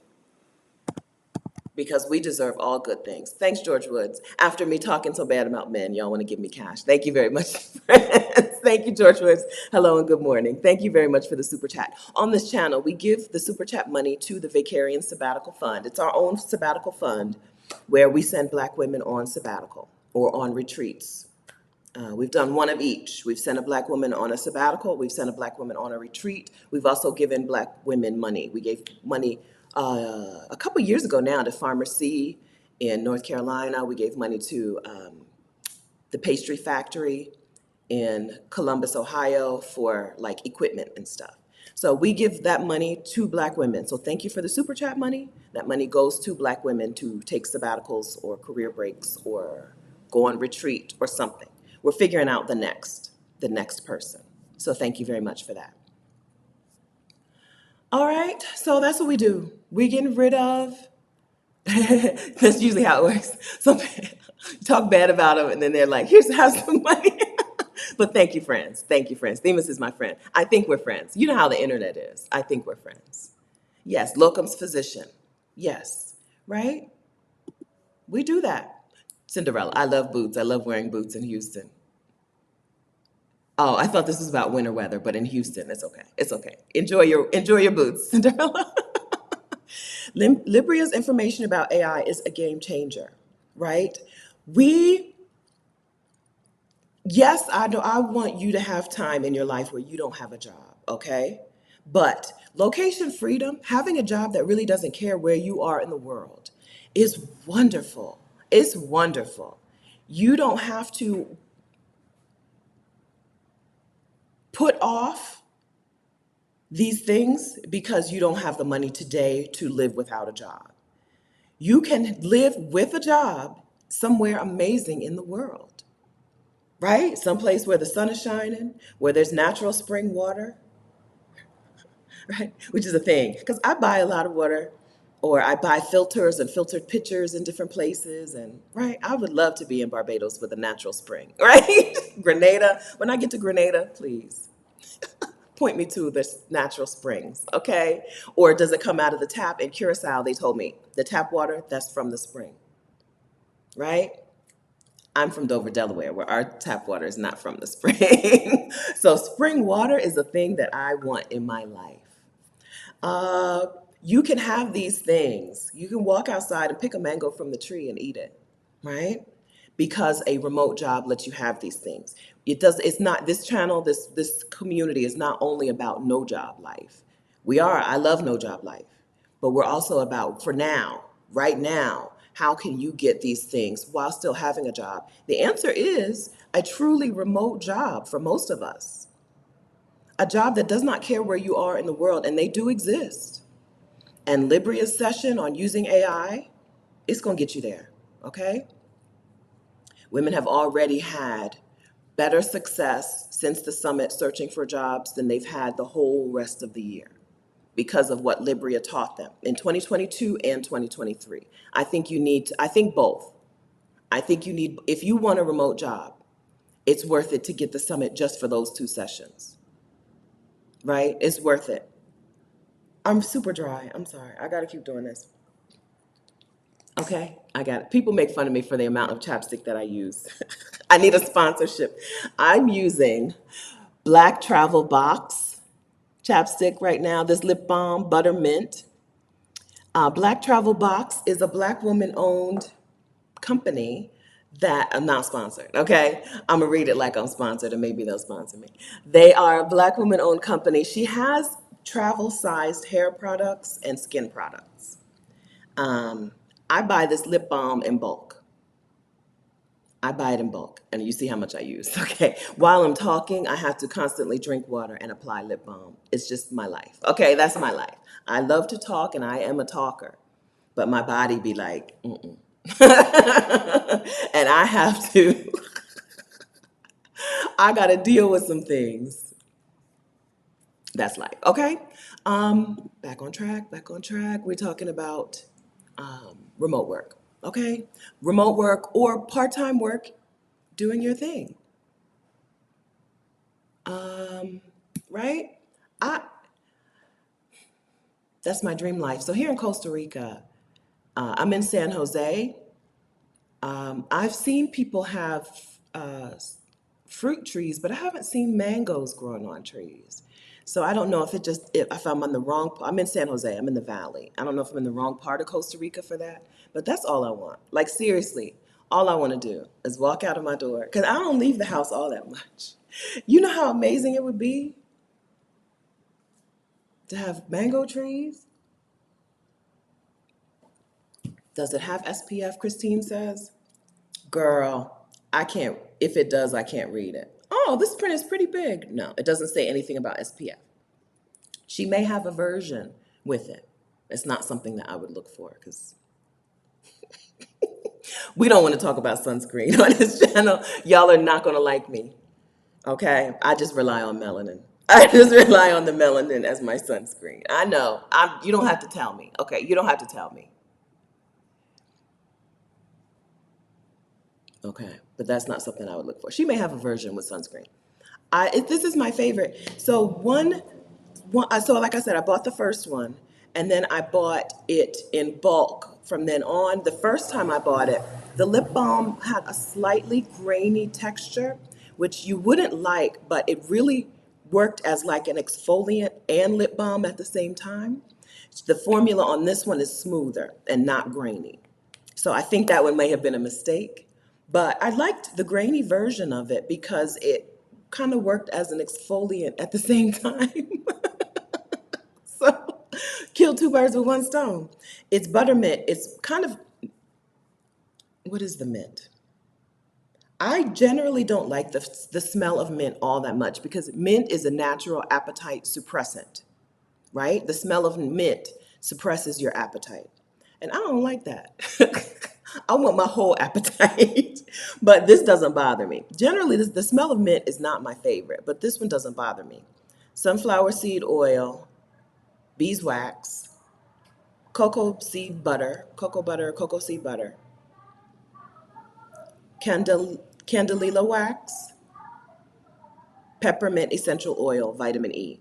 because we deserve all good things. Thanks, George Woods. After me talking so bad about men, y'all want to give me cash. Thank you very much, friends. Thank you, George Woods. Hello and good morning. Thank you very much for the super chat. On this channel, we give the super chat money to the Vicarian Sabbatical Fund. It's our own sabbatical fund where we send Black women on sabbatical or on retreats. We've done one of each. We've sent a Black woman on a sabbatical. We've sent a Black woman on a retreat. We've also given Black women money. We gave money a couple years ago now to Farmer C in North Carolina. We gave money to the pastry factory in Columbus, Ohio for like equipment and stuff. So we give that money to Black women. So thank you for the super chat money. That money goes to Black women to take sabbaticals or career breaks or go on retreat or something. We're figuring out the next person. So thank you very much for that. All right, so that's what we do. We're getting rid of, that's usually how it works. Some talk bad about them and then they're like, here's some money. But thank you, friends. Thank you, friends. Themis is my friend. I think we're friends. You know how the internet is. I think we're friends. Yes, locum's physician. Yes, right? We do that. Cinderella, I love boots. I love wearing boots in Houston. Oh, I thought this was about winter weather, but in Houston, it's okay. It's okay. Enjoy your boots, Cinderella. Libria's information about AI is a game changer, right? We Yes, I know. I want you to have time in your life where you don't have a job, okay? But location freedom, having a job that really doesn't care where you are in the world, is wonderful. It's wonderful. You don't have to put off these things because you don't have the money today to live without a job. You can live with a job somewhere amazing in the world, right? Someplace where the sun is shining, where there's natural spring water, right? Which is a thing. Because I buy a lot of water, or I buy filters and filtered pitchers in different places. And, right, I would love to be in Barbados with a natural spring, right? Grenada. When I get to Grenada, please point me to the natural springs, okay? Or does it come out of the tap? In Curacao, they told me the tap water, that's from the spring, right? I'm from Dover, Delaware, where our tap water is not from the spring. So spring water is a thing that I want in my life. Uh, you can have these things. You can walk outside and pick a mango from the tree and eat it, right? Because a remote job lets you have these things. It's not this channel, this community is not only about no job life. I love no job life, but we're also about for now, right now, how can you get these things while still having a job? The answer is a truly remote job for most of us. A job that does not care where you are in the world, and they do exist. And Libria's session on using AI, it's going to get you there, okay? Women have already had better success since the summit searching for jobs than they've had the whole rest of the year because of what Libria taught them in 2022 and 2023. I think both. I think you need, if you want a remote job, it's worth it to get the summit just for those 2 sessions, right? It's worth it. I'm super dry. I'm sorry. I got to keep doing this. Okay, I got it. People make fun of me for the amount of chapstick that I use. I need a sponsorship. I'm using Black Travel Box chapstick right now, this lip balm, buttermint. Black Travel Box is a Black woman owned company that I'm not sponsored, okay? I'm gonna read it like I'm sponsored and maybe they'll sponsor me. They are a Black woman owned company. She has travel sized hair products and skin products. Um, I buy this lip balm in bulk. I buy it in bulk, and you see how much I use. Okay. While I'm talking, I have to constantly drink water and apply lip balm. It's just my life. Okay, that's my life. I love to talk, and I am a talker, but my body be like, mm-mm. And I have to, I got to deal with some things. That's life. Okay. Back on track, back on track. We're talking about remote work. Okay. Remote work or part time work doing your thing. Um, right? I That's my dream life. So here in Costa Rica, I'm in San Jose. I've seen people have fruit trees, but I haven't seen mangoes growing on trees. So I don't know if I'm on the wrong. I'm in San Jose. I'm in the valley. I don't know if I'm in the wrong part of Costa Rica for that, but that's all I want. Like seriously, all I want to do is walk out of my door because I don't leave the house all that much. You know how amazing it would be to have mango trees? Does it have SPF, Christine says? Girl, I can't, if it does, I can't read it. Oh, this print is pretty big. No, it doesn't say anything about SPF. She may have a version with it. It's not something that I would look for because we don't want to talk about sunscreen on this channel. Y'all are not going to like me. Okay? I just rely on melanin. I just rely on the melanin as my sunscreen. I know. You don't have to tell me. Okay? You don't have to tell me. Okay, but that's not something I would look for. She may have a version with sunscreen. This is my favorite. So like I said, I bought the first one, and then I bought it in bulk. From then on, the first time I bought it, the lip balm had a slightly grainy texture, which you wouldn't like, but it really worked as like an exfoliant and lip balm at the same time. The formula on this one is smoother and not grainy. So I think that one may have been a mistake, but I liked the grainy version of it because it kind of worked as an exfoliant at the same time. So kill two birds with one stone. It's buttermint. It's kind of, what is the mint? I generally don't like the smell of mint all that much because mint is a natural appetite suppressant, right? The smell of mint suppresses your appetite. And I don't like that. I want my whole appetite, but this doesn't bother me. Generally, the smell of mint is not my favorite, but this one doesn't bother me. Sunflower seed oil, beeswax, cocoa butter, cocoa seed butter, candelilla wax, peppermint essential oil, vitamin E.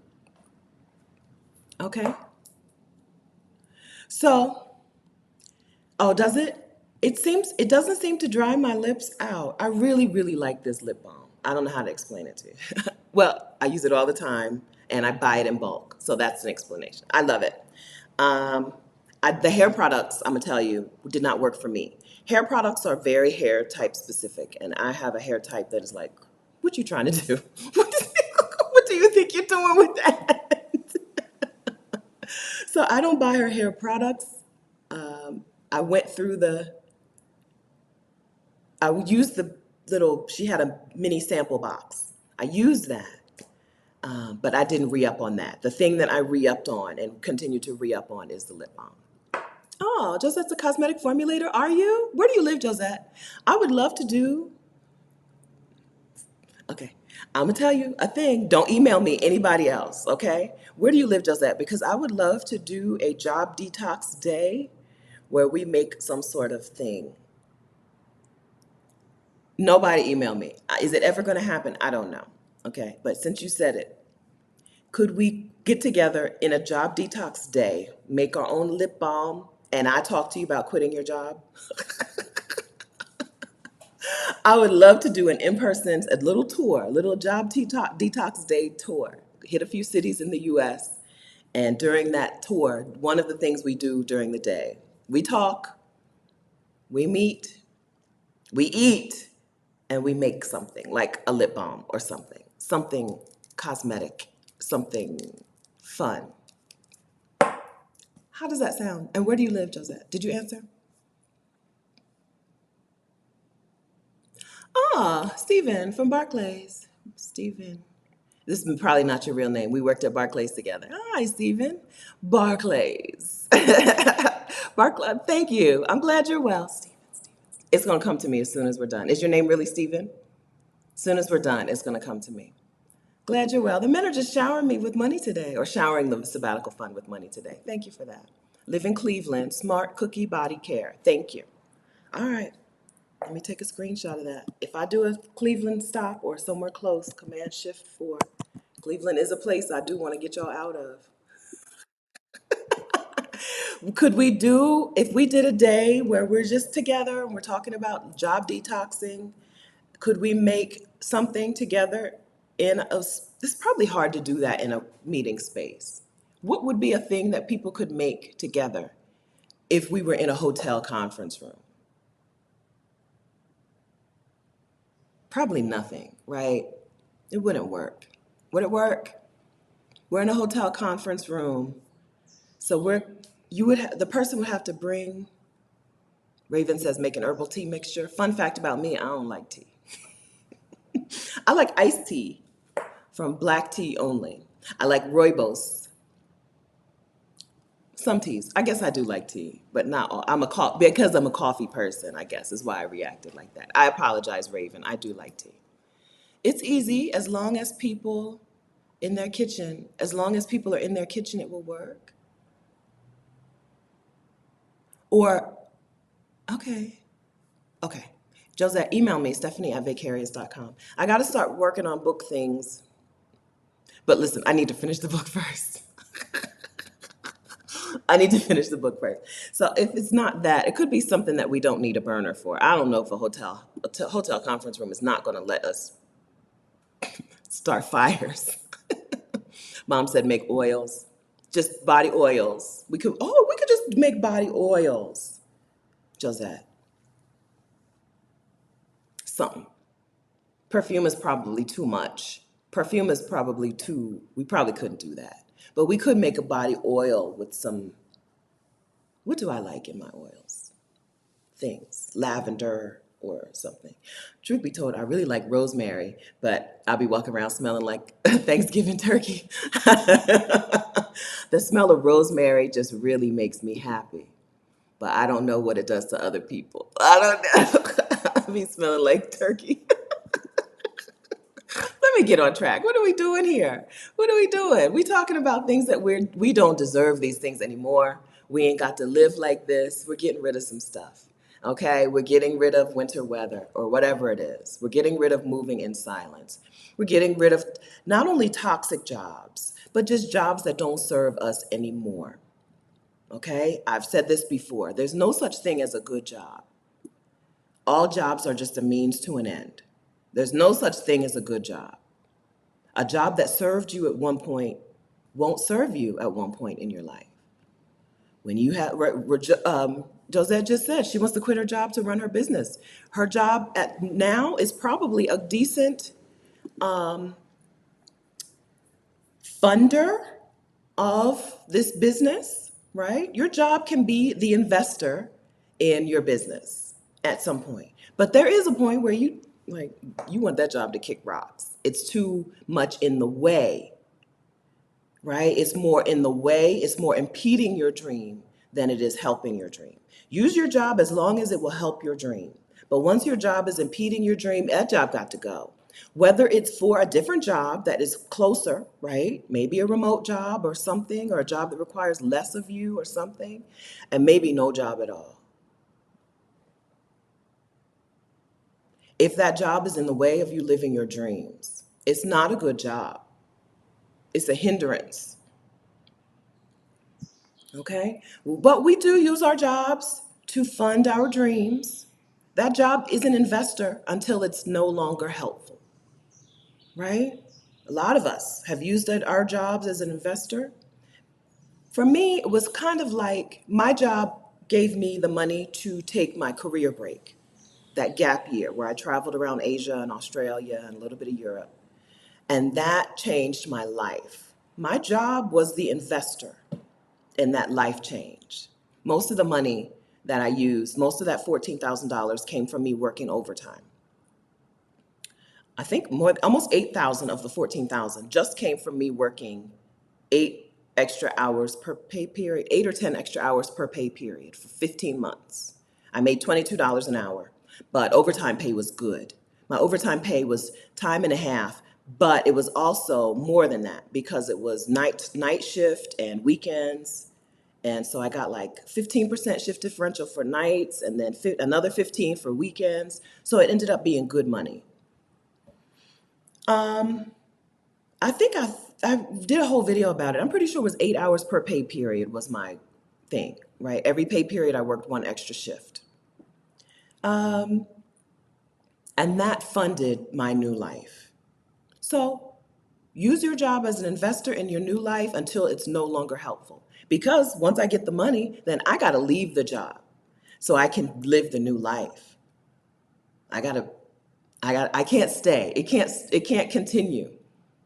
Okay. So, oh, does it? It doesn't seem to dry my lips out. I really, really like this lip balm. I don't know how to explain it to you. Well, I use it all the time and I buy it in bulk. So that's an explanation. I love it. Um, the hair products, I'm gonna tell you, did not work for me. Hair products are very hair type specific, and I have a hair type that is like, what you trying to do? What do you think you're doing with that? So I don't buy her hair products. I went through I used the she had a mini sample box. I used that, but I didn't re-up on that. The thing that I re-upped on and continue to re-up on is the lip balm. Oh, Josette's a cosmetic formulator, are you? Where do you live, Josette? I would love to do, okay, I'm gonna tell you a thing. Don't email me anybody else, okay? Where do you live, Josette? Because I would love to do a job detox day where we make some sort of thing. Nobody email me. Is it ever gonna happen? I don't know, okay? But since you said it, could we get together in a job detox day, make our own lip balm, and I talk to you about quitting your job? I would love to do an in-person, a little tour, a little job detox day tour. Hit a few cities in the US. And during that tour, one of the things we do during the day, we talk, we meet, we eat, and we make something like a lip balm or something cosmetic, something fun. How does that sound? And where do you live, Josette? Did you answer? Ah, Stephen from Barclays. Stephen. This is probably not your real name. We worked at Barclays together. Hi, Stephen. Barclays. Barclays, thank you. I'm glad you're well. Stephen. It's going to come to me as soon as we're done. Is your name really Stephen? As soon as we're done, it's going to come to me. Glad you're well. The men are just showering me with money today, or showering the sabbatical fund with money today. Thank you for that. Live in Cleveland, smart cookie body care. Thank you. All right. Let me take a screenshot of that. If I do a Cleveland stop or somewhere close, Command Shift 4. Cleveland is a place I do want to get y'all out of. Could we do, if we did a day where we're just together and we're talking about job detoxing, could we make something together it's probably hard to do that in a meeting space. What would be a thing that people could make together if we were in a hotel conference room? Probably nothing, right? It wouldn't work. Would it work? We're in a hotel conference room. So the person would have to bring, Raven says, make an herbal tea mixture. Fun fact about me, I don't like tea. I like iced tea from black tea only. I like rooibos. Some teas. I guess I do like tea, but not all. Because I'm a coffee person, I guess is why I reacted like that. I apologize, Raven. I do like tea. It's easy as long as people as long as people are in their kitchen, it will work. Or, okay, okay. Josette, email me, Stephanie@vicarious.com. I got to start working on book things. But listen, I need to finish the book first. I need to finish the book first. So if it's not that, it could be something that we don't need a burner for. I don't know if a hotel conference room is not going to let us start fires. Mom said make oils, just body oils. We could just make body oils. Josette, something. Perfume is probably too much. Perfume is probably too, we probably couldn't do that. But we could make a body oil with some, what do I like in my oils? Things, lavender or something. Truth be told, I really like rosemary, but I'll be walking around smelling like Thanksgiving turkey. The smell of rosemary just really makes me happy, but I don't know what it does to other people. I don't know. I be smelling like turkey. Let me get on track. What are we doing here? What are we doing? We talking about things that we don't deserve these things anymore. We ain't got to live like this. We're getting rid of some stuff. Okay? We're getting rid of winter weather or whatever it is. We're getting rid of moving in silence. We're getting rid of not only toxic jobs, but just jobs that don't serve us anymore. Okay? I've said this before. There's no such thing as a good job. All jobs are just a means to an end. There's no such thing as a good job. A job that served you at one point won't serve you at one point in your life. When you have, Josette just said she wants to quit her job to run her business. Her job at now is probably a decent funder of this business, right? Your job can be the investor in your business at some point. But there is a point where you want that job to kick rocks. It's too much in the way, right? It's more in the way, it's more impeding your dream than it is helping your dream. Use your job as long as it will help your dream. But once your job is impeding your dream, that job got to go. Whether it's for a different job that is closer, right? Maybe a remote job or something, or a job that requires less of you or something, and maybe no job at all. If that job is in the way of you living your dreams, it's not a good job. It's a hindrance. Okay? But we do use our jobs to fund our dreams. That job is an investor until it's no longer helpful, right? A lot of us have used our jobs as an investor. For me, it was kind of like my job gave me the money to take my career break, that gap year where I traveled around Asia and Australia and a little bit of Europe. And that changed my life. My job was the investor in that life change. Most of the money that I used, most of that $14,000 came from me working overtime. I think almost 8,000 of the 14,000 just came from me working 8 or 10 extra hours per pay period for 15 months. I made $22 an hour, but overtime pay was good. My overtime pay was time and a half, but it was also more than that because it was night shift and weekends. And so I got like 15% shift differential for nights and then another 15 for weekends. So it ended up being good money. I think I did a whole video about it. I'm pretty sure it was 8 hours per pay period was my thing, right? Every pay period I worked one extra shift. And that funded my new life. So use your job as an investor in your new life until it's no longer helpful. Because once I get the money, then I got to leave the job so I can live the new life. I can't stay. It can't continue.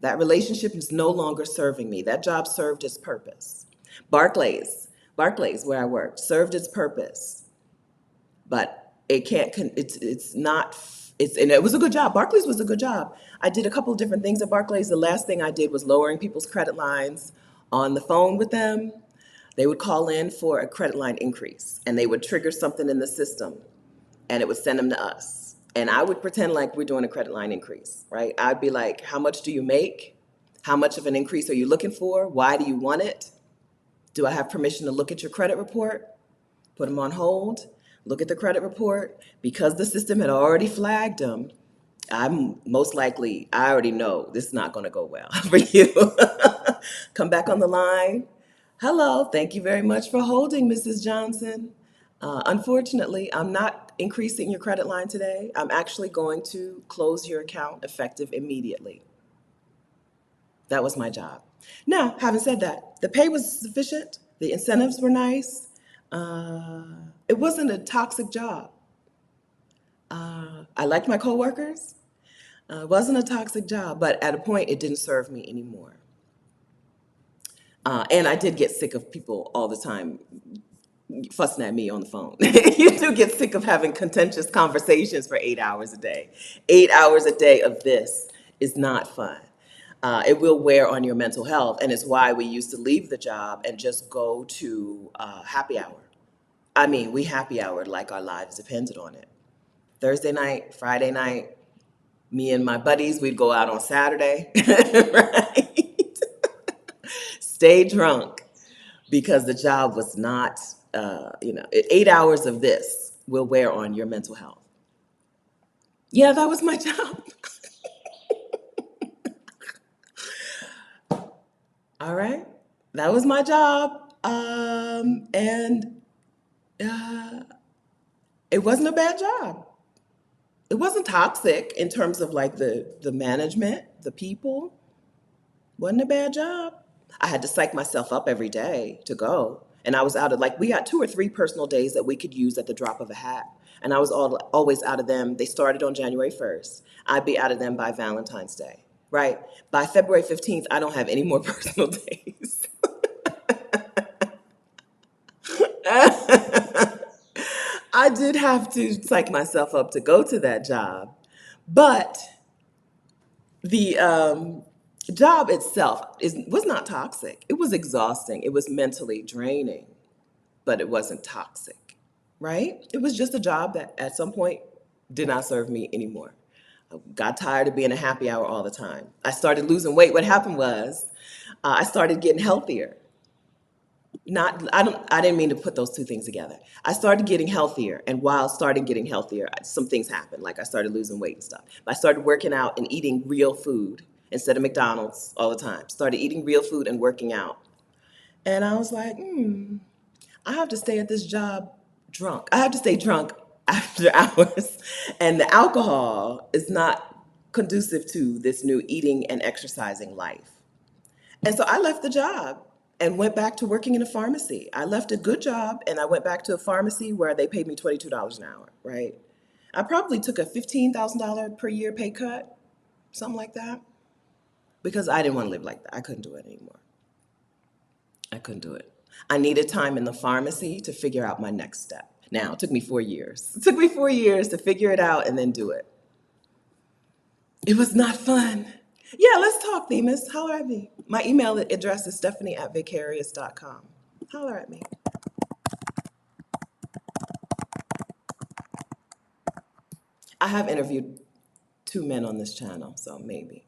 That relationship is no longer serving me. That job served its purpose. Barclays, where I worked, served its purpose. But it can't, it's not, and it was a good job. Barclays was a good job. I did a couple of different things at Barclays. The last thing I did was lowering people's credit lines on the phone with them. They would call in for a credit line increase and they would trigger something in the system and it would send them to us. And I would pretend like we're doing a credit line increase, right? I'd be like, how much do you make? How much of an increase are you looking for? Why do you want it? Do I have permission to look at your credit report? Put them on hold, look at the credit report. Because the system had already flagged them, I'm most likely, I already know this is not going to go well for you. Come back on the line. Hello, thank you very much for holding, Mrs. Johnson. Unfortunately, I'm not increasing your credit line today. I'm actually going to close your account effective immediately. That was my job. Now, having said that, the pay was sufficient. The incentives were nice. Uh, it wasn't a toxic job. I liked my coworkers. It wasn't a toxic job, but at a point, it didn't serve me anymore. And I did get sick of people all the time fussing at me on the phone. You do get sick of having contentious conversations for 8 hours a day. 8 hours a day of this is not fun. It will wear on your mental health, and it's why we used to leave the job and just go to happy hour. I mean, we happy hour like our lives depended on it. Thursday night, Friday night, me and my buddies, we'd go out on Saturday, right? Stay drunk because the job was not, 8 hours of this will wear on your mental health. Yeah, that was my job. All right. That was my job. And uh, it wasn't a bad job. It wasn't toxic in terms of like the management, the people. Wasn't a bad job. I had to psych myself up every day to go. And I was out of like we had 2 or 3 personal days that we could use at the drop of a hat. And I was always out of them. They started on January 1st. I'd be out of them by Valentine's Day, right? By February 15th, I don't have any more personal days. I did have to psych myself up to go to that job. But the job itself was not toxic. It was exhausting. It was mentally draining, but it wasn't toxic, right? It was just a job that at some point did not serve me anymore. I got tired of being a happy hour all the time. I started losing weight. What happened was I started getting healthier. I didn't mean to put those two things together. I started getting healthier, and while starting getting healthier, some things happened. Like I started losing weight and stuff. But I started working out and eating real food instead of McDonald's all the time. Started eating real food and working out. And I was like, I have to stay at this job drunk. I have to stay drunk after hours. And the alcohol is not conducive to this new eating and exercising life. And so I left the job and went back to working in a pharmacy. I left a good job and I went back to a pharmacy where they paid me $22 an hour, right? I probably took a $15,000 per year pay cut, something like that, because I didn't want to live like that. I couldn't do it anymore. I couldn't do it. I needed time in the pharmacy to figure out my next step. Now, it took me 4 years. It took me 4 years to figure it out and then do it. It was not fun. Yeah, let's talk, Themis. Holler at me. My email address is stephanie@vicarious.com. Holler at me. I have interviewed 2 men on this channel, so maybe.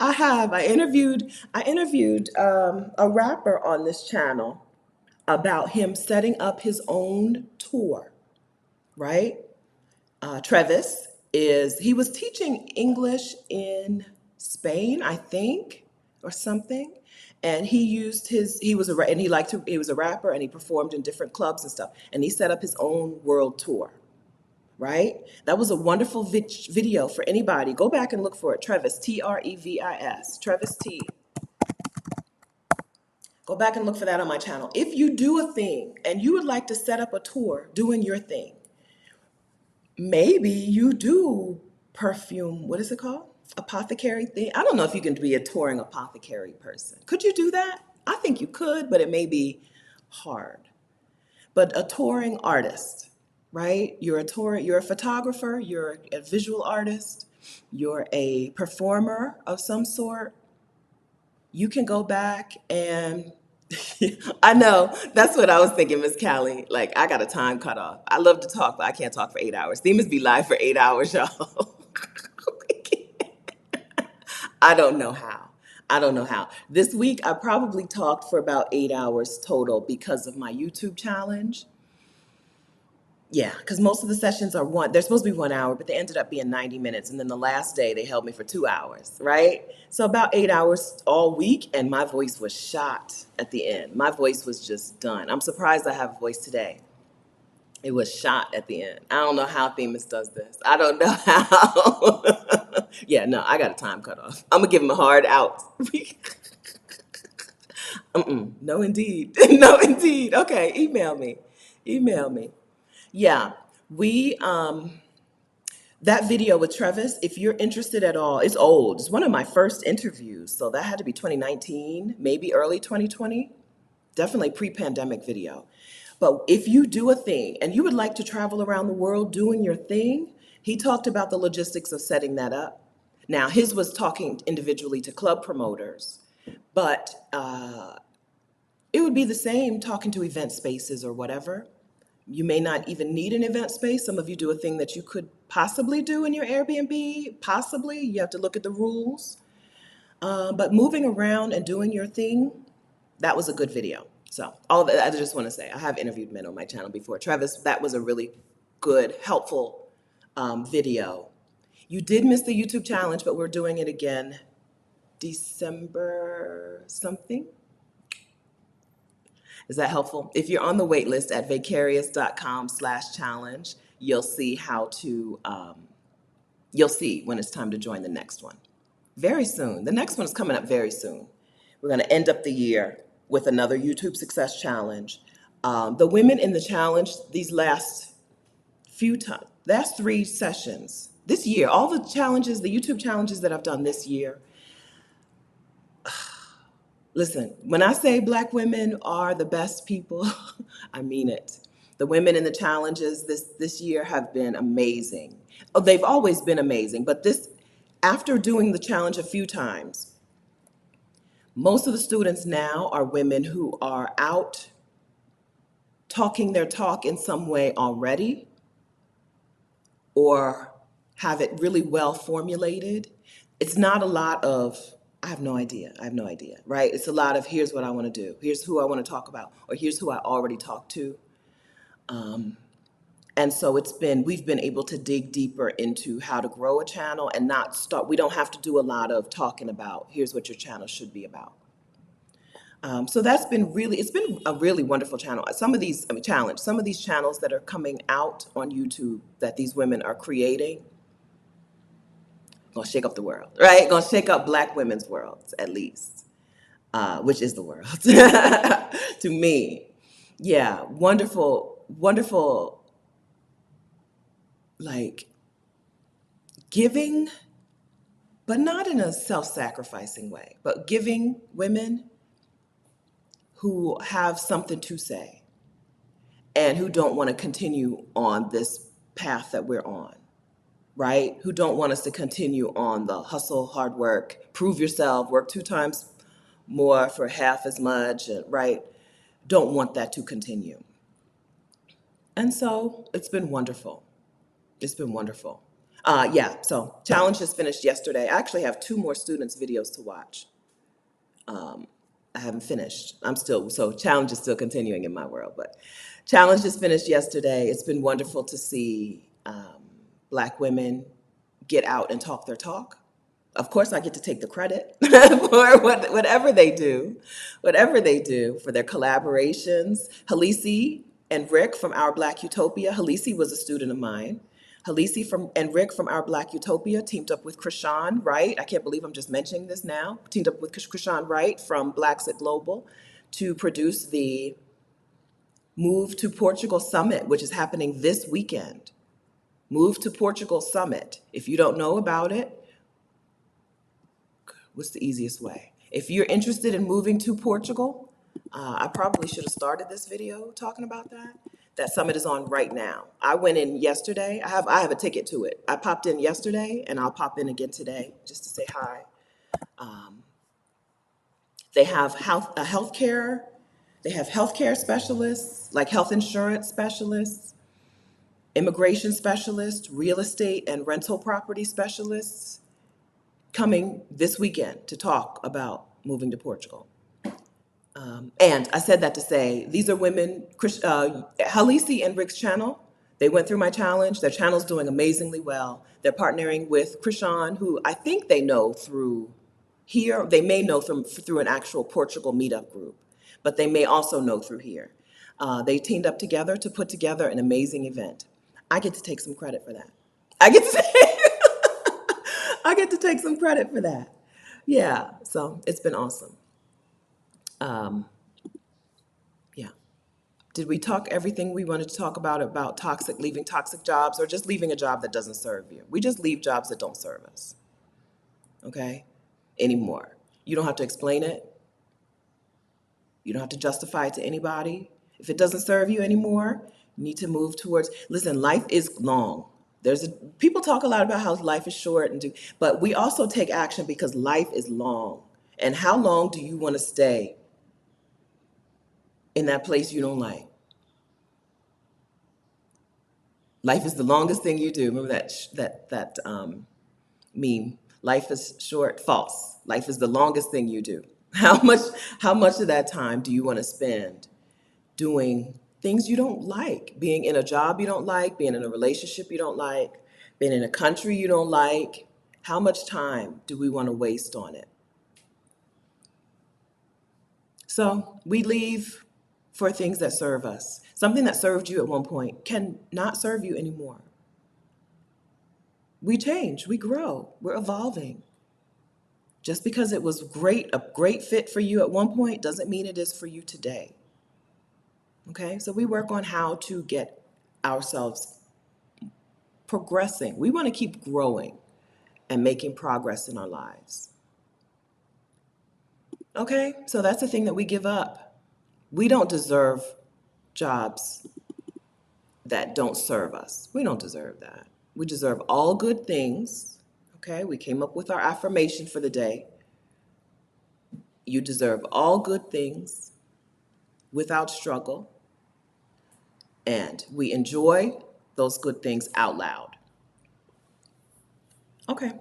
I have. I interviewed a rapper on this channel about him setting up his own tour, right? Travis he was teaching English in Spain, I think, or something. And he was he was a rapper and he performed in different clubs and stuff. And he set up his own world tour, right? That was a wonderful video for anybody. Go back and look for it. Trevis, Trevis, Trevis T. Go back and look for that on my channel. If you do a thing and you would like to set up a tour doing your thing, maybe you do perfume, what is it called? Apothecary thing. I don't know if you can be a touring apothecary person. Could you do that? I think you could, but it may be hard. But a touring artist, right? You're a photographer, you're a visual artist, you're a performer of some sort. You can go back and I know that's what I was thinking, Miss Callie. Like I got a time cut off. I love to talk, but I can't talk for 8 hours. Themis be live for 8 hours, y'all. I don't know how. I don't know how. This week I probably talked for about 8 hours total because of my YouTube challenge. Yeah, because most of the sessions are they're supposed to be 1 hour, but they ended up being 90 minutes. And then the last day they held me for 2 hours, right? So about 8 hours all week, and my voice was shot at the end. My voice was just done. I'm surprised I have a voice today. It was shot at the end. I don't know how Themis does this. I don't know how. Yeah, no, I got a time cutoff. I'm gonna give him a hard out. No, indeed. No, indeed. Okay, email me. Email me. Yeah, we that video with Travis, if you're interested at all, it's old. It's one of my first interviews, so that had to be 2019, maybe early 2020. Definitely pre-pandemic video. But if you do a thing and you would like to travel around the world doing your thing, he talked about the logistics of setting that up. Now, his was talking individually to club promoters, but it would be the same talking to event spaces or whatever. You may not even need an event space. Some of you do a thing that you could possibly do in your Airbnb, possibly. You have to look at the rules. But moving around and doing your thing, that was a good video. So all that, I just want to say, I have interviewed men on my channel before. Travis, that was a really good, helpful video. You did miss the YouTube challenge, but we're doing it again December something. Is that helpful? If you're on the wait list at vicarious.com/challenge, you'll see how to, you'll see when it's time to join the next one. Very soon. The next one is coming up very soon. We're going to end up the year with another YouTube Success Challenge. The women in the challenge, these last last 3 sessions, this year, all the challenges, the YouTube challenges that I've done this year, listen, when I say Black women are the best people, I mean it. The women in the challenges this year have been amazing. Oh, they've always been amazing, but after doing the challenge a few times, most of the students now are women who are out talking their talk in some way already, or have it really well formulated. It's not a lot of, I have no idea, right? It's a lot of, here's what I want to do, here's who I want to talk about, or here's who I already talked to. And so we've been able to dig deeper into how to grow a channel and we don't have to do a lot of talking about, here's what your channel should be about. So it's been a really wonderful channel. Some of these channels that are coming out on YouTube that these women are creating, gonna shake up the world, right? Gonna shake up Black women's worlds, at least, which is the world to me. Yeah, wonderful, wonderful, like giving, but not in a self-sacrificing way, but giving women who have something to say and who don't want to continue on this path that we're on, right? Who don't want us to continue on the hustle, hard work, prove yourself, work 2 times more for half as much, right? Don't want that to continue. And so it's been wonderful. It's been wonderful. Yeah, so challenge just finished yesterday. I actually have 2 more students' videos to watch. I haven't finished. So challenge is still continuing in my world, but challenge just finished yesterday. It's been wonderful to see Black women get out and talk their talk. Of course, I get to take the credit for whatever they do for their collaborations. Halisi and Rick from Our Black Utopia. Halisi was a student of mine. Halisi and Rick from Our Black Utopia teamed up with Krishan Wright. I can't believe I'm just mentioning this now. Teamed up with Krishan Wright from Blacks at Global to produce the Move to Portugal Summit, which is happening this weekend. Move to Portugal Summit. If you don't know about it, what's the easiest way? If you're interested in moving to Portugal, I probably should have started this video talking about that. That summit is on right now. I went in yesterday. I have a ticket to it. I popped in yesterday, and I'll pop in again today just to say hi. They have healthcare. They have healthcare specialists, like health insurance specialists, immigration specialists, real estate and rental property specialists coming this weekend to talk about moving to Portugal. And I said that to say, these are women, Halisi and Rick's channel, they went through my challenge. Their channel's doing amazingly well. They're partnering with Krishan, who I think they know through here. They may know through an actual Portugal meetup group, but they may also know through here. They teamed up together to put together an amazing event. I get to take some credit for that. I get to say, I get to take some credit for that. Yeah, so it's been awesome. Um, yeah. Did we talk everything we wanted to talk about toxic, leaving toxic jobs, or just leaving a job that doesn't serve you? We just leave jobs that don't serve us, okay? Anymore. You don't have to explain it. You don't have to justify it to anybody. If it doesn't serve you anymore, you need to move towards, listen, life is long. People talk a lot about how life is short but we also take action because life is long. And how long do you want to stay in that place you don't like? Life is the longest thing you do. Remember that meme? Life is short. False. Life is the longest thing you do. How much of that time do you want to spend doing things you don't like? Being in a job you don't like, being in a relationship you don't like, being in a country you don't like. How much time do we want to waste on it? So we leave for things that serve us. Something that served you at one point can not serve you anymore. We change, we grow, we're evolving. Just because it was a great fit for you at one point doesn't mean it is for you today. Okay, so we work on how to get ourselves progressing. We want to keep growing and making progress in our lives. Okay, so that's the thing that we give up. We don't deserve jobs that don't serve us. We don't deserve that. We deserve all good things. Okay, we came up with our affirmation for the day. You deserve all good things without struggle, and we enjoy those good things out loud. Okay.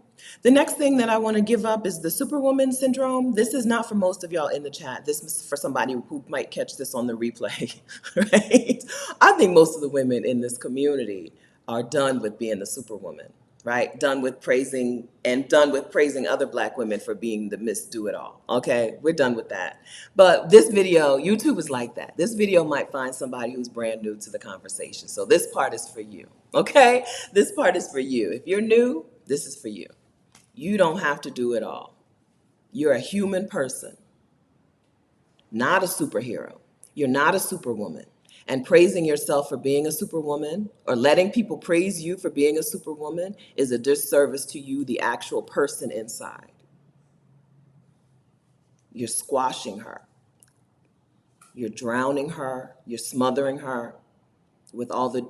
The next thing that I want to give up is the Superwoman syndrome. This is not for most of y'all in the chat. This is for somebody who might catch this on the replay, right? I think most of the women in this community are done with being the Superwoman, right? Done with praising other Black women for being the Miss Do It All. Okay, we're done with that. But this video, YouTube is like that. This video might find somebody who's brand new to the conversation. So this part is for you. Okay, this part is for you. If you're new, this is for you. You don't have to do it all. You're a human person, not a superhero. You're not a superwoman. And praising yourself for being a superwoman or letting people praise you for being a superwoman is a disservice to you, the actual person inside. You're squashing her. You're drowning her. You're smothering her with all the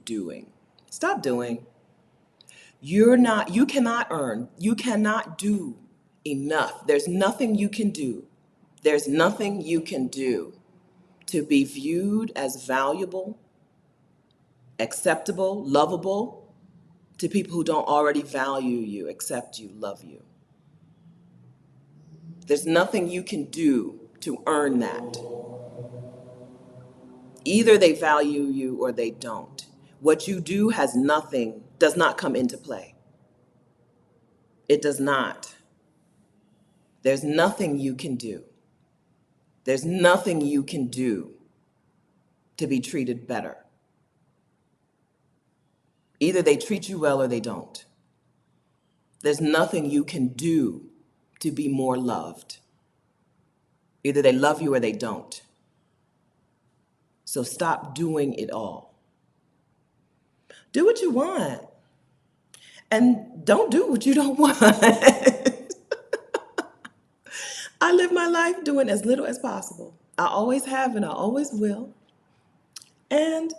doing. Stop doing. You cannot do enough. There's nothing you can do. There's nothing you can do to be viewed as valuable, acceptable, lovable to people who don't already value you, accept you, love you. There's nothing you can do to earn that. Either they value you or they don't. What you do does not come into play. It does not. There's nothing you can do. There's nothing you can do to be treated better. Either they treat you well or they don't. There's nothing you can do to be more loved. Either they love you or they don't. So stop doing it all. Do what you want. And don't do what you don't want. I live my life doing as little as possible. I always have and I always will. And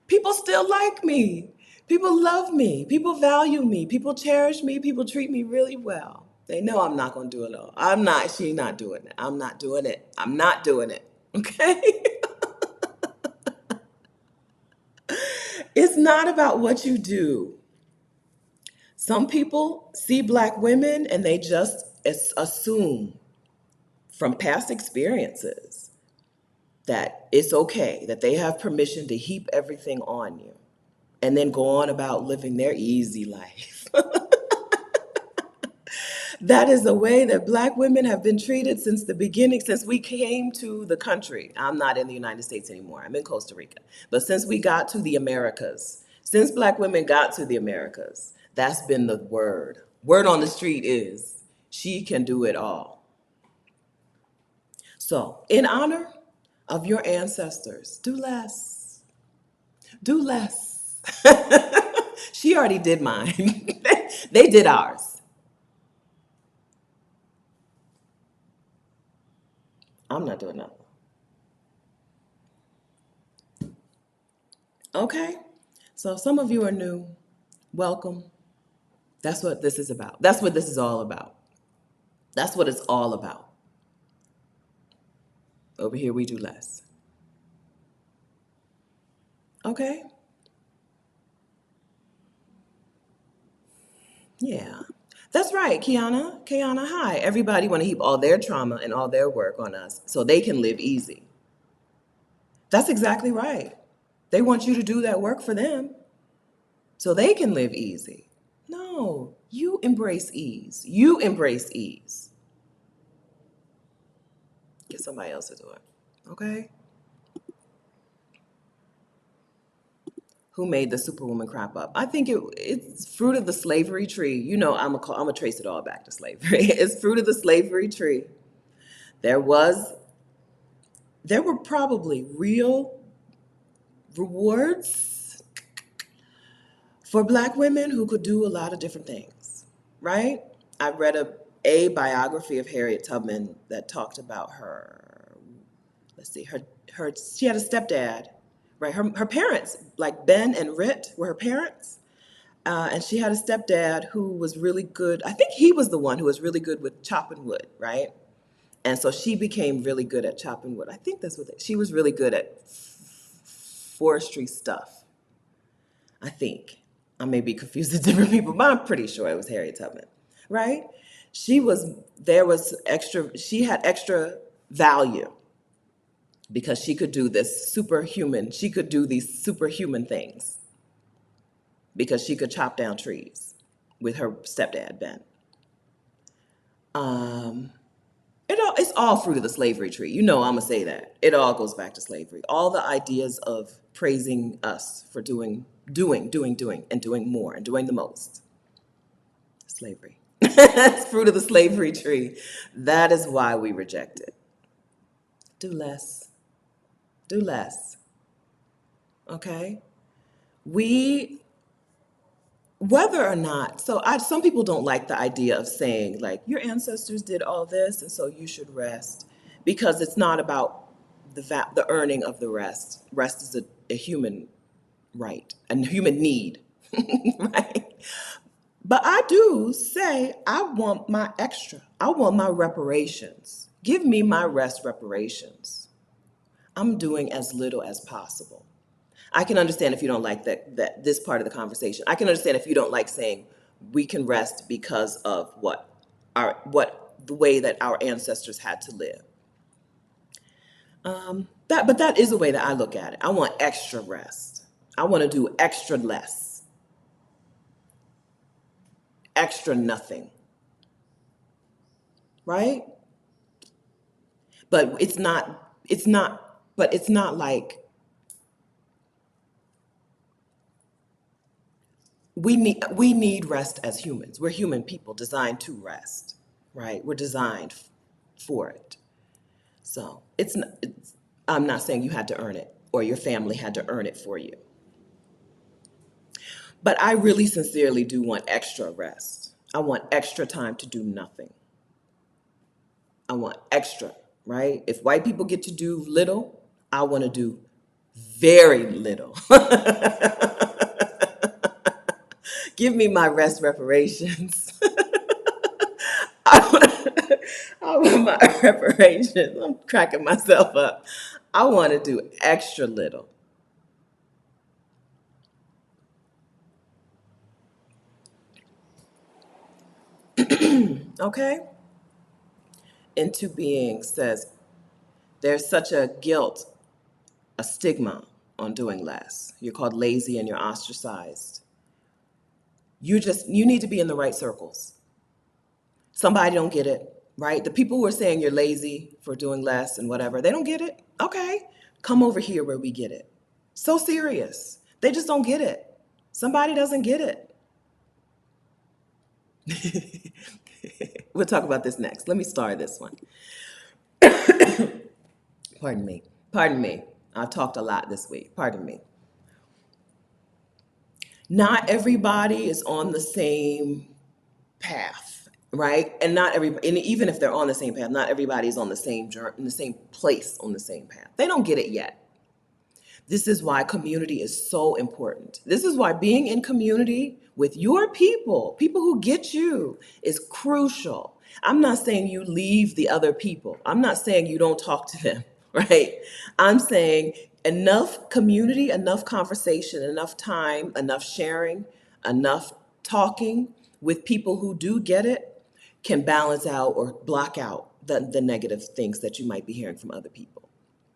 people still like me. People love me. People value me. People cherish me. People treat me really well. They know I'm not going to do it all. She's not doing it. I'm not doing it. I'm not doing it. Okay? It's not about what you do. Some people see Black women and they just assume from past experiences that it's okay, that they have permission to heap everything on you and then go on about living their easy life. That is the way that Black women have been treated since the beginning, since we came to the country. I'm not in the United States anymore. I'm in Costa Rica. But since we got to the Americas, since Black women got to the Americas, That's been the word. Word on the street is she can do it all. So, in honor of your ancestors, do less. Do less. She already did mine. They did ours. I'm not doing nothing. Okay? So, some of you are new. Welcome. That's what this is about. That's what this is all about. That's what it's all about. Over here, we do less. Okay? Yeah. That's right, Kiana. Kiana, hi. Everybody want to heap all their trauma and all their work on us so they can live easy. That's exactly right. They want you to do that work for them so they can live easy. No, you embrace ease. You embrace ease. Get somebody else to do it. Okay? Who made the Superwoman crop up? I think it's fruit of the slavery tree. You know, I'm gonna trace it all back to slavery. It's fruit of the slavery tree. There were probably real rewards for Black women who could do a lot of different things, right? I read a biography of Harriet Tubman that talked about her. Let's see, her she had a stepdad, right? Her parents, like Ben and Rit, were her parents. And she had a stepdad who was really good. I think he was the one who was really good with chopping wood, right? And so she became really good at chopping wood. I think that's what she was really good at forestry stuff. I think. I may be confused with different people, but I'm pretty sure it was Harriet Tubman, right? She had extra value because she could do she could do these superhuman things because she could chop down trees with her stepdad, Ben. It's all fruit of the slavery tree. You know I'm gonna say that. It all goes back to slavery. All the ideas of praising us for doing, and doing more, and doing the most. Slavery. It's fruit of the slavery tree. That is why we reject it. Do less. Do less. Okay? We Whether or not, some people don't like the idea of saying, like, your ancestors did all this, and so you should rest, because it's not about the earning of the rest. Rest is a human right, a human need, right? But I do say, I want my extra. I want my reparations. Give me my rest reparations. I'm doing as little as possible. I can understand if you don't like that this part of the conversation. I can understand if you don't like saying we can rest because of what the way that our ancestors had to live. But that is the way that I look at it. I want extra rest. I want to do extra less, extra nothing, right? But it's not like we need rest as humans. We're human people designed to rest, right? We're designed for it. So I'm not saying you had to earn it or your family had to earn it for you. But I really sincerely do want extra rest. I want extra time to do nothing. I want extra, right? If white people get to do little, I want to do very little. Give me my rest reparations. I want my reparations. I'm cracking myself up. I want to do extra little. Okay? Into Being says there's such a guilt, a stigma on doing less. You're called lazy and you're ostracized. You need to be in the right circles. Somebody don't get it, right? The people who are saying you're lazy for doing less and whatever, they don't get it. Okay, come over here where we get it. So serious. They just don't get it. Somebody doesn't get it. We'll talk about this next. Let me star this one. Pardon me. Pardon me. I've talked a lot this week. Pardon me. Not everybody is on the same path, right? And not everybody, and even if they're on the same path, not everybody is on the same journey, in the same place on the same path. They don't get it yet. This is why community is so important. This is why being in community with your people, people who get you, is crucial. I'm not saying you leave the other people. I'm not saying you don't talk to them, right? I'm saying enough community, enough conversation, enough time, enough sharing, enough talking with people who do get it can balance out or block out the negative things that you might be hearing from other people.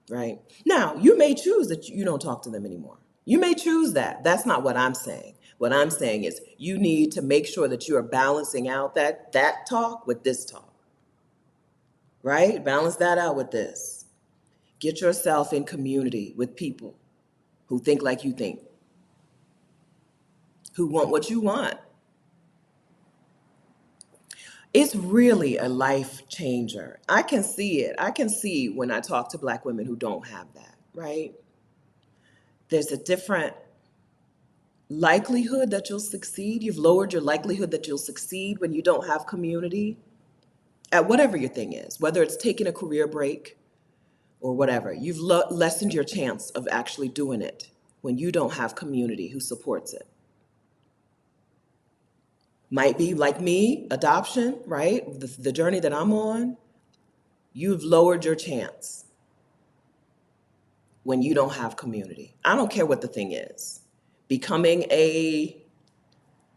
Right? Now, you may choose that you don't talk to them anymore. You may choose that. That's not what I'm saying. What I'm saying is you need to make sure that you are balancing out that talk with this talk. Right? Balance that out with this. Get yourself in community with people who think like you think, who want what you want. It's really a life changer. I can see it. I can see when I talk to Black women who don't have that, right? There's a different likelihood that you'll succeed. You've lowered your likelihood that you'll succeed when you don't have community at whatever your thing is, whether it's taking a career break or whatever. You've lessened your chance of actually doing it when you don't have community who supports it. Might be like me, adoption, right? The journey that I'm on, you've lowered your chance when you don't have community. I don't care what the thing is. Becoming a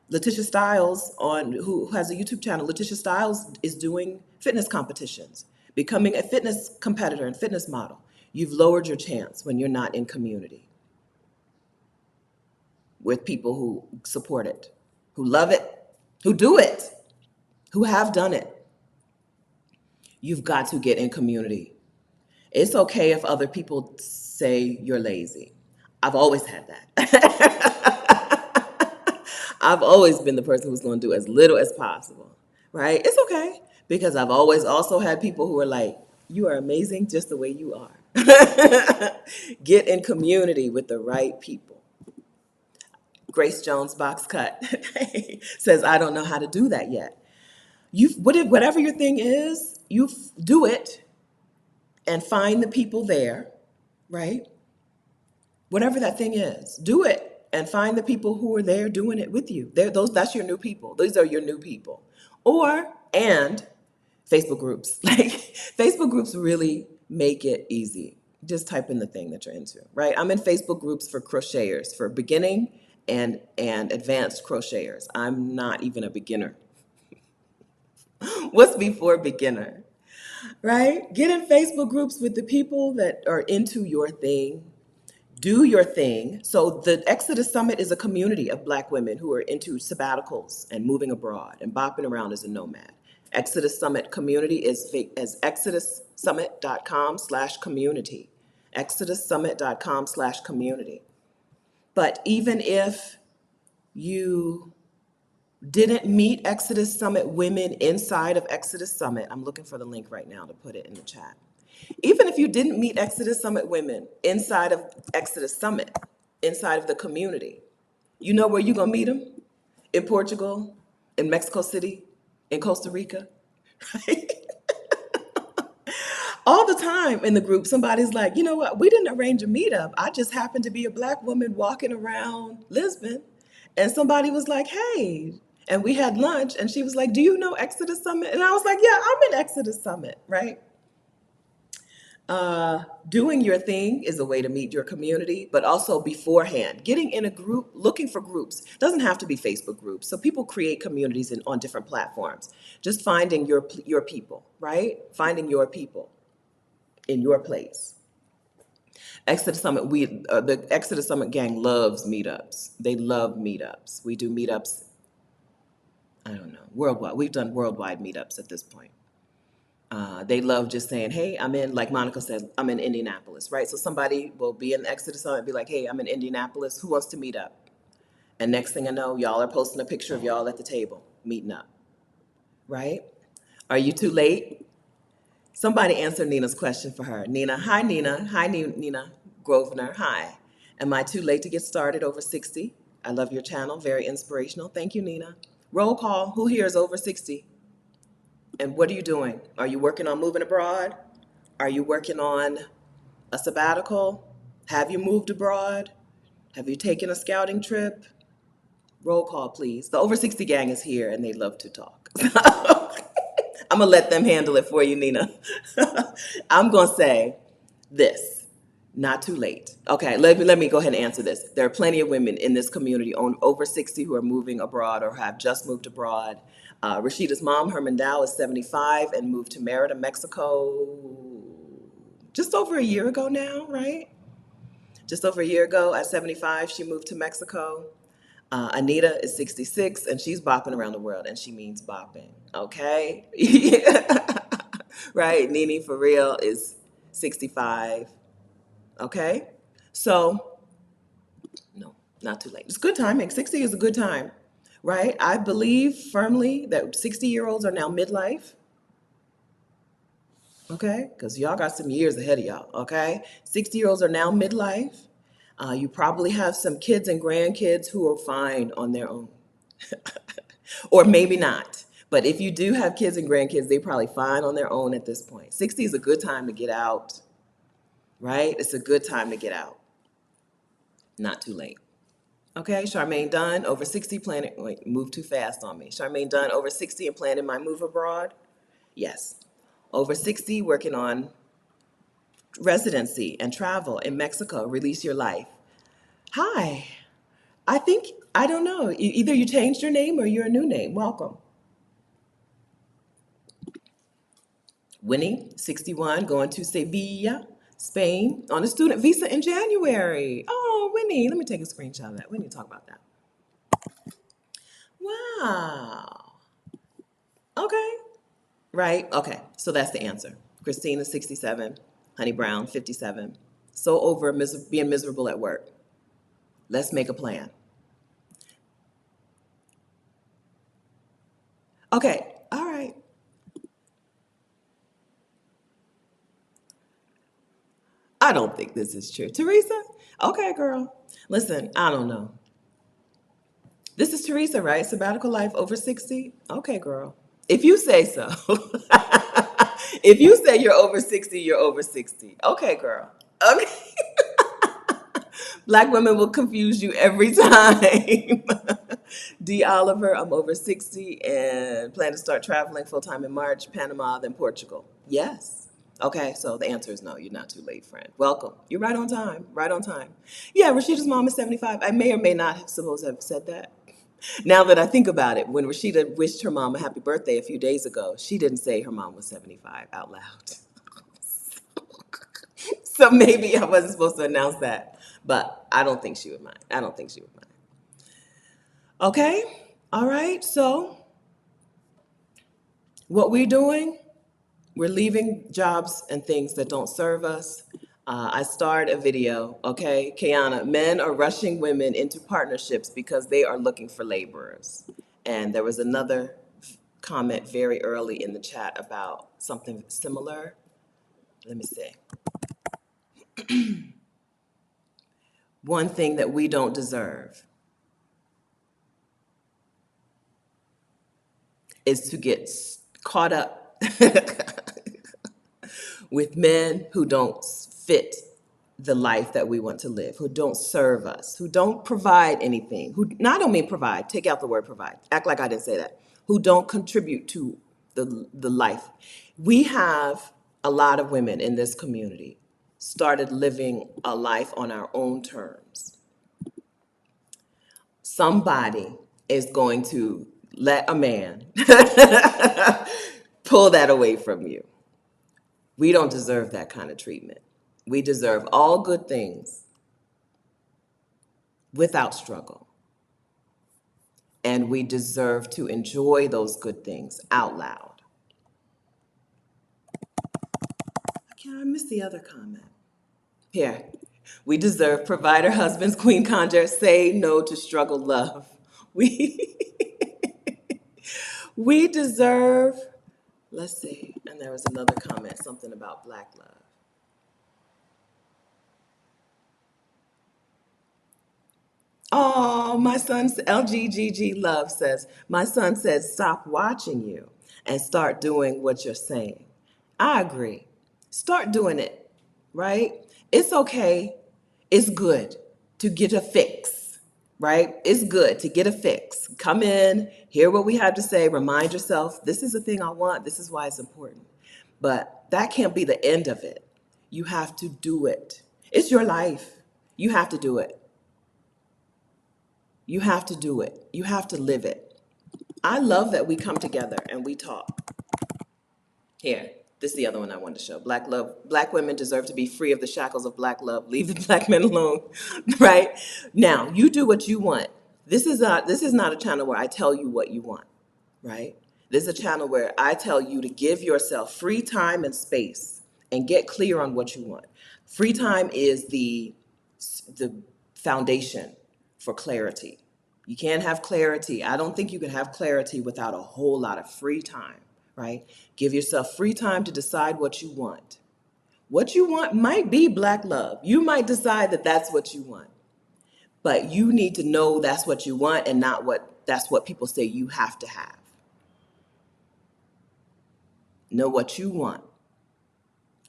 Letitia Stiles who has a YouTube channel. Letitia Stiles is doing fitness competitions, becoming a fitness competitor and fitness model. You've lowered your chance when you're not in community with people who support it, who love it, who do it, who have done it. You've got to get in community. It's okay if other people say you're lazy. I've always had that. I've always been the person who's going to do as little as possible, right? It's okay because I've always also had people who are like, you are amazing just the way you are. Get in community with the right people. Grace Jones box cut says, I don't know how to do that yet. Whatever your thing is, you do it and find the people there, right? Whatever that thing is, do it and find the people who are there doing it with you. That's your new people. These are your new people. And Facebook groups. Like Facebook groups really make it easy. Just type in the thing that you're into, right? I'm in Facebook groups for crocheters, for beginning and advanced crocheters. I'm not even a beginner. What's before beginner, right? Get in Facebook groups with the people that are into your thing. Do your thing. So the Exodus Summit is a community of Black women who are into sabbaticals and moving abroad and bopping around as a nomad. Exodus Summit community is exodussummit.com/community. exodussummit.com/community. But even if you didn't meet Exodus Summit women inside of Exodus Summit, I'm looking for the link right now to put it in the chat. Even if you didn't meet Exodus Summit women inside of Exodus Summit, inside of the community, you know where you're going to meet them? In Portugal, in Mexico City, in Costa Rica, right? All the time in the group, somebody's like, you know what? We didn't arrange a meetup. I just happened to be a Black woman walking around Lisbon. And somebody was like, hey. And we had lunch. And she was like, do you know Exodus Summit? And I was like, yeah, I'm in Exodus Summit, right? Doing your thing is a way to meet your community, but also beforehand, getting in a group, looking for groups. Doesn't have to be Facebook groups. So people create communities on different platforms. Just finding your people, right? Finding your people in your place. Exodus Summit, the Exodus Summit gang loves meetups. They love meetups. We do meetups, I don't know, worldwide. We've done worldwide meetups at this point. They love just saying, hey, I'm in, like Monica says, I'm in Indianapolis, right? So somebody will be in the Exodus Summit and be like, hey, I'm in Indianapolis. Who wants to meet up? And next thing I know, y'all are posting a picture of y'all at the table, meeting up. right? Are you too late? Somebody answer Nina's question for her. Nina, hi Nina. Hi Nina Grosvenor. Hi. Am I too late to get started over 60? I love your channel. Very inspirational. Thank you, Nina. Roll call. Who here is over 60? And what are you doing? Are you working on moving abroad? Are you working on a sabbatical? Have you moved abroad? Have you taken a scouting trip? Roll call, please. The over 60 gang is here and they love to talk. I'm going to let them handle it for you, Nina. I'm going to say this. Not too late. Okay, let me go ahead and answer this. There are plenty of women in this community over 60 who are moving abroad or have just moved abroad. Rashida's mom, Herman Dow, is 75 and moved to Merida, Mexico just over a year ago now, right? Just over a year ago at 75, she moved to Mexico. Anita is 66 and she's bopping around the world, and she means bopping, okay? Right? Nene for real is 65, okay? So, no, not too late. It's good timing. 60 is a good time, right? I believe firmly that 60-year-olds are now midlife, okay? Because y'all got some years ahead of y'all, okay? 60-year-olds are now midlife. You probably have some kids and grandkids who are fine on their own. Or maybe not. But if you do have kids and grandkids, they're probably fine on their own at this point. 60 is a good time to get out, right? It's a good time to get out. Not too late. Okay, Charmaine Dunn, over 60, planning, wait, move too fast on me. Charmaine Dunn, over 60 and planning my move abroad? Yes. Over 60, working on residency and travel in Mexico, release your life. Hi. I don't know, either you changed your name or you're a new name. Welcome. Winnie, 61, going to Sevilla, Spain, on a student visa in January. Oh, Winnie, let me take a screenshot of that. We need to talk about that. Wow. Okay. Right? Okay. So that's the answer. Christina, 67. Honey Brown, 57. So over being miserable at work. Let's make a plan. Okay. All right. I don't think this is true. Teresa? Okay, girl. Listen, I don't know. This is Teresa, right? Sabbatical life over 60? Okay, girl. If you say so. If you say you're over 60, you're over 60. Okay, girl. Okay. Black women will confuse you every time. D. Oliver, I'm over 60 and plan to start traveling full-time in March, Panama, then Portugal. Yes. Okay, so the answer is no, you're not too late, friend. Welcome. You're right on time, right on time. Yeah, Rashida's mom is 75. I may or may not have supposed to have said that. Now that I think about it, when Rashida wished her mom a happy birthday a few days ago, she didn't say her mom was 75 out loud. So maybe I wasn't supposed to announce that, but I don't think she would mind. I don't think she would mind. Okay, all right, so what we're doing, we're leaving jobs and things that don't serve us. I starred a video, okay, Kiana, men are rushing women into partnerships because they are looking for laborers. And there was another comment very early in the chat about something similar. Let me see. One thing that we don't deserve is to get caught up with men who don't fit the life that we want to live, who don't serve us, who don't provide anything, who, no, I don't mean provide, take out the word provide, act like I didn't say that, who don't contribute to the life. We have a lot of women in this community started living a life on our own terms. Somebody is going to let a man pull that away from you. We don't deserve that kind of treatment. We deserve all good things without struggle. And we deserve to enjoy those good things out loud. I missed the other comment. Here. We deserve provider husbands, queen conjure, say no to struggle love. We deserve, let's see, and there was another comment, something about Black love. Oh, my son's LGGG Love says, my son says, stop watching you and start doing what you're saying. I agree. Start doing it, right? It's okay. It's good to get a fix, right? It's good to get a fix. Come in, hear what we have to say, remind yourself, this is the thing I want, this is why it's important. But that can't be the end of it. You have to do it. It's your life. You have to do it. You have to do it. You have to live it. I love that we come together and we talk. Here, this is the other one I wanted to show. Black love. Black women deserve to be free of the shackles of black love. Leave the black men alone. Right? Now, you do what you want. This is not a channel where I tell you what you want, right? This is a channel where I tell you to give yourself free time and space and get clear on what you want. Free time is the foundation for clarity. You can't have clarity. I don't think you can have clarity without a whole lot of free time, right? Give yourself free time to decide what you want. What you want might be black love. You might decide that that's what you want, but you need to know that's what you want and not that's what people say you have to have. Know what you want.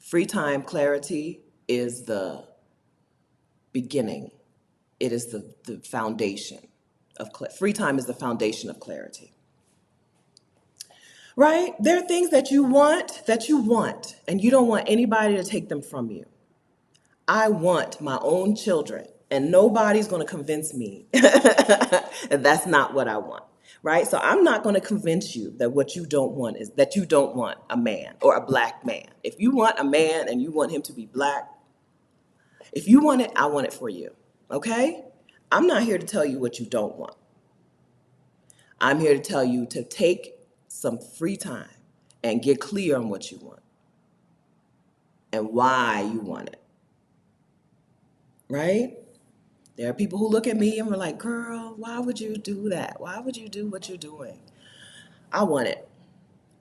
Free time clarity is the beginning. It is the foundation of free time is the foundation of clarity. Right? There are things that you want, and you don't want anybody to take them from you. I want my own children, and nobody's going to convince me that that's not what I want. Right? So I'm not going to convince you that what you don't want is that you don't want a man or a black man. If you want a man and you want him to be black, if you want it, I want it for you. Okay? I'm not here to tell you what you don't want. I'm here to tell you to take some free time and get clear on what you want and why you want it. Right? There are people who look at me and were like, girl, why would you do that? Why would you do what you're doing? I want it.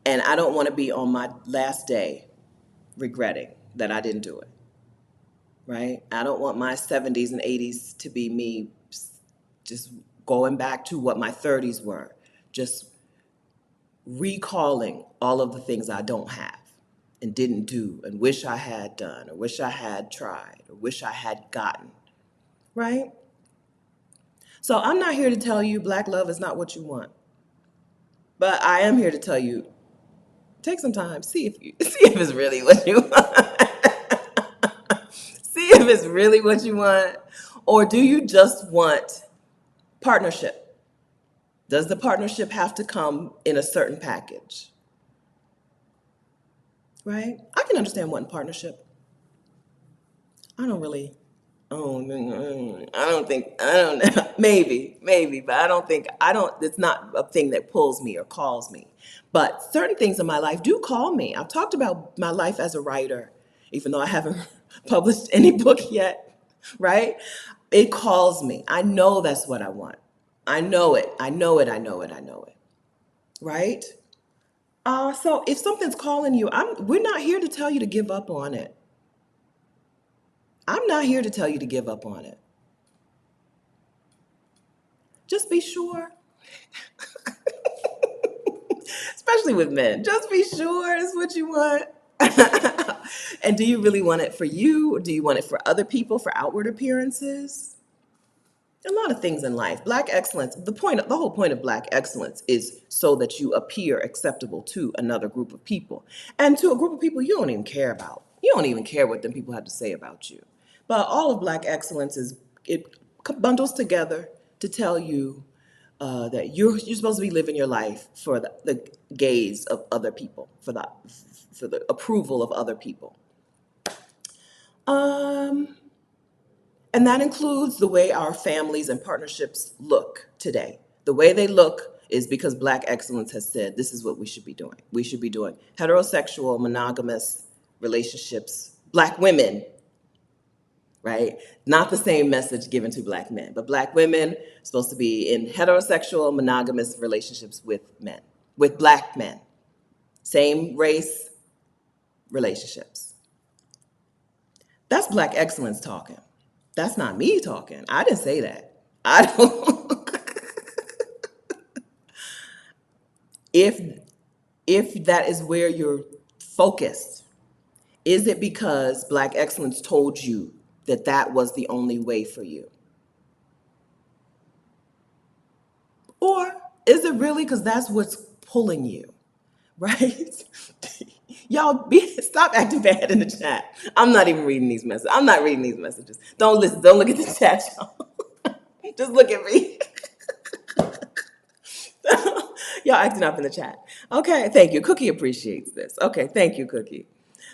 And I don't want to be on my last day regretting that I didn't do it. Right? I don't want my 70s and 80s to be me just going back to what my 30s were, just recalling all of the things I don't have and didn't do and wish I had done or wish I had tried or wish I had gotten, right? So I'm not here to tell you black love is not what you want, but I am here to tell you, take some time, see if it's really what you want. See if it's really what you want, or do you just want partnership? Does the partnership have to come in a certain package? Right? I can understand wanting partnership. I don't really, I don't know, maybe, but it's not a thing that pulls me or calls me. But certain things in my life do call me. I've talked about my life as a writer, even though I haven't published any book yet, right? It calls me. I know that's what I want. I know it, right? So if something's calling you, we're not here to tell you to give up on it. I'm not here to tell you to give up on it. Just be sure, especially with men, just be sure it's what you want. And do you really want it for you, or do you want it for other people, for outward appearances? A lot of things in life. Black excellence, the whole point of black excellence is so that you appear acceptable to another group of people and to a group of people you don't even care about. You don't even care what them people have to say about you. But all of black excellence it bundles together to tell you that you're supposed to be living your life for the gaze of other people, for the approval of other people. And that includes the way our families and partnerships look today. The way they look is because Black excellence has said this is what we should be doing. We should be doing heterosexual, monogamous relationships, Black women, right? Not the same message given to Black men, but Black women are supposed to be in heterosexual, monogamous relationships with men, with black men, same race relationships. That's black excellence talking. That's not me talking. I didn't say that. I don't. if if that is where you're focused, is it because black excellence told you that that was the only way for you? Or is it really because that's what's pulling you, right? Y'all stop acting bad in the chat. I'm not even reading these messages. I'm not reading these messages. Don't listen. Don't look at the chat, y'all. Just look at me. Y'all acting up in the chat. Okay, thank you. Cookie appreciates this. Okay, thank you, Cookie.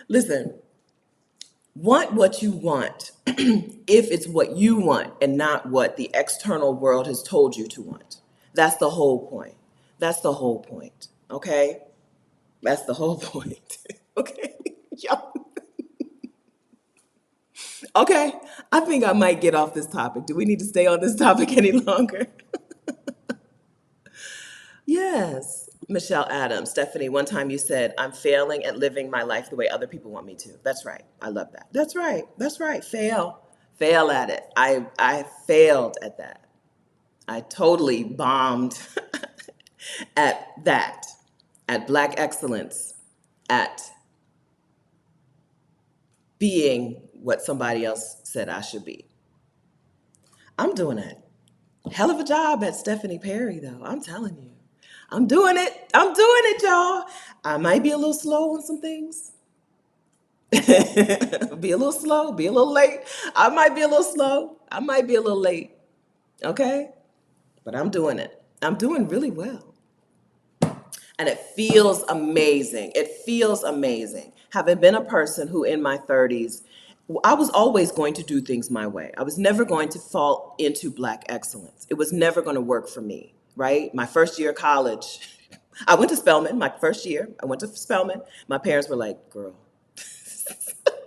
Listen, want what you want if it's what you want and not what the external world has told you to want. That's the whole point. That's the whole point. Okay? That's the whole point. Okay? Y'all. Okay, I think I might get off this topic. Do we need to stay on this topic any longer? Yes. Michelle Adams, Stephanie, one time you said, I'm failing at living my life the way other people want me to. That's right. I love that. That's right. That's right. Fail. Fail at it. I failed at that. I totally bombed at that, at black excellence, at being what somebody else said I should be. I'm doing it. Hell of a job at Stephanie Perry, though. I'm telling you. I'm doing it. I'm doing it, y'all. I might be a little slow on some things. Be a little slow, be a little late. I might be a little slow. I might be a little late. Okay? But I'm doing it. I'm doing really well. And it feels amazing. It feels amazing. Having been a person who in my 30s, I was always going to do things my way. I was never going to fall into black excellence. It was never going to work for me, right? My first year of college, I went to Spelman, my first year. I went to Spelman. My parents were like, girl,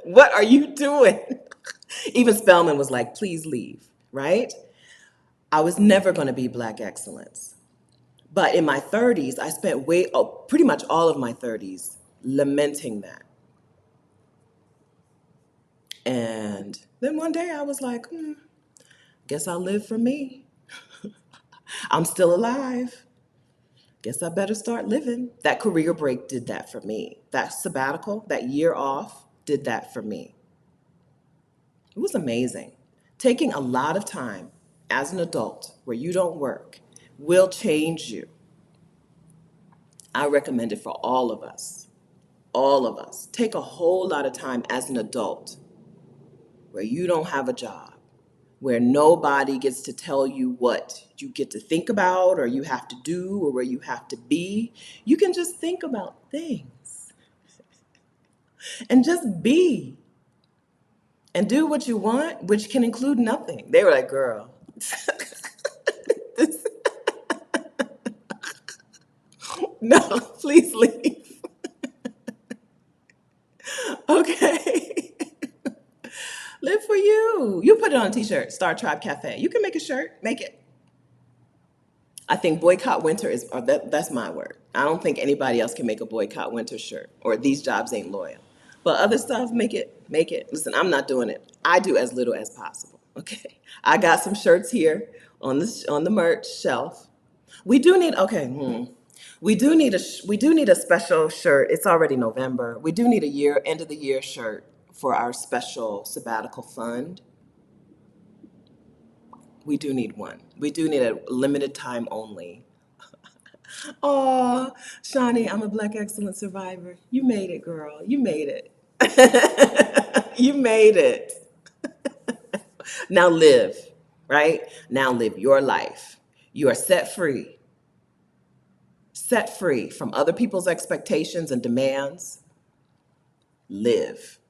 what are you doing? Even Spelman was like, please leave, right? I was never going to be black excellence. But in my 30s, I spent pretty much all of my 30s lamenting that. And then one day I was like, guess I'll live for me. I'm still alive. Guess I better start living. That career break did that for me. That sabbatical, that year off, did that for me. It was amazing. Taking a lot of time as an adult where you don't work will change you. I recommend it for all of us. All of us. Take a whole lot of time as an adult where you don't have a job, where nobody gets to tell you what you get to think about or you have to do or where you have to be. You can just think about things and just be and do what you want, which can include nothing. They were like, girl, no, please leave. Okay. Live for you. You put it on a t-shirt, Star Tribe Cafe. You can make a shirt, make it. I think boycott winter is, or that's my word. I don't think anybody else can make a boycott winter shirt or these jobs ain't loyal. But other stuff, make it, make it. Listen, I'm not doing it. I do as little as possible, okay? I got some shirts here on the merch shelf. We do need, okay, we do need a special shirt. It's already November. We do need a end of the year shirt for our special sabbatical fund. We do need one. We do need a limited time only. Oh, Shawnee, I'm a Black Excellence survivor. You made it, girl. You made it. You made it. Now live, right? Now live your life. You are set free. Set free from other people's expectations and demands. Live.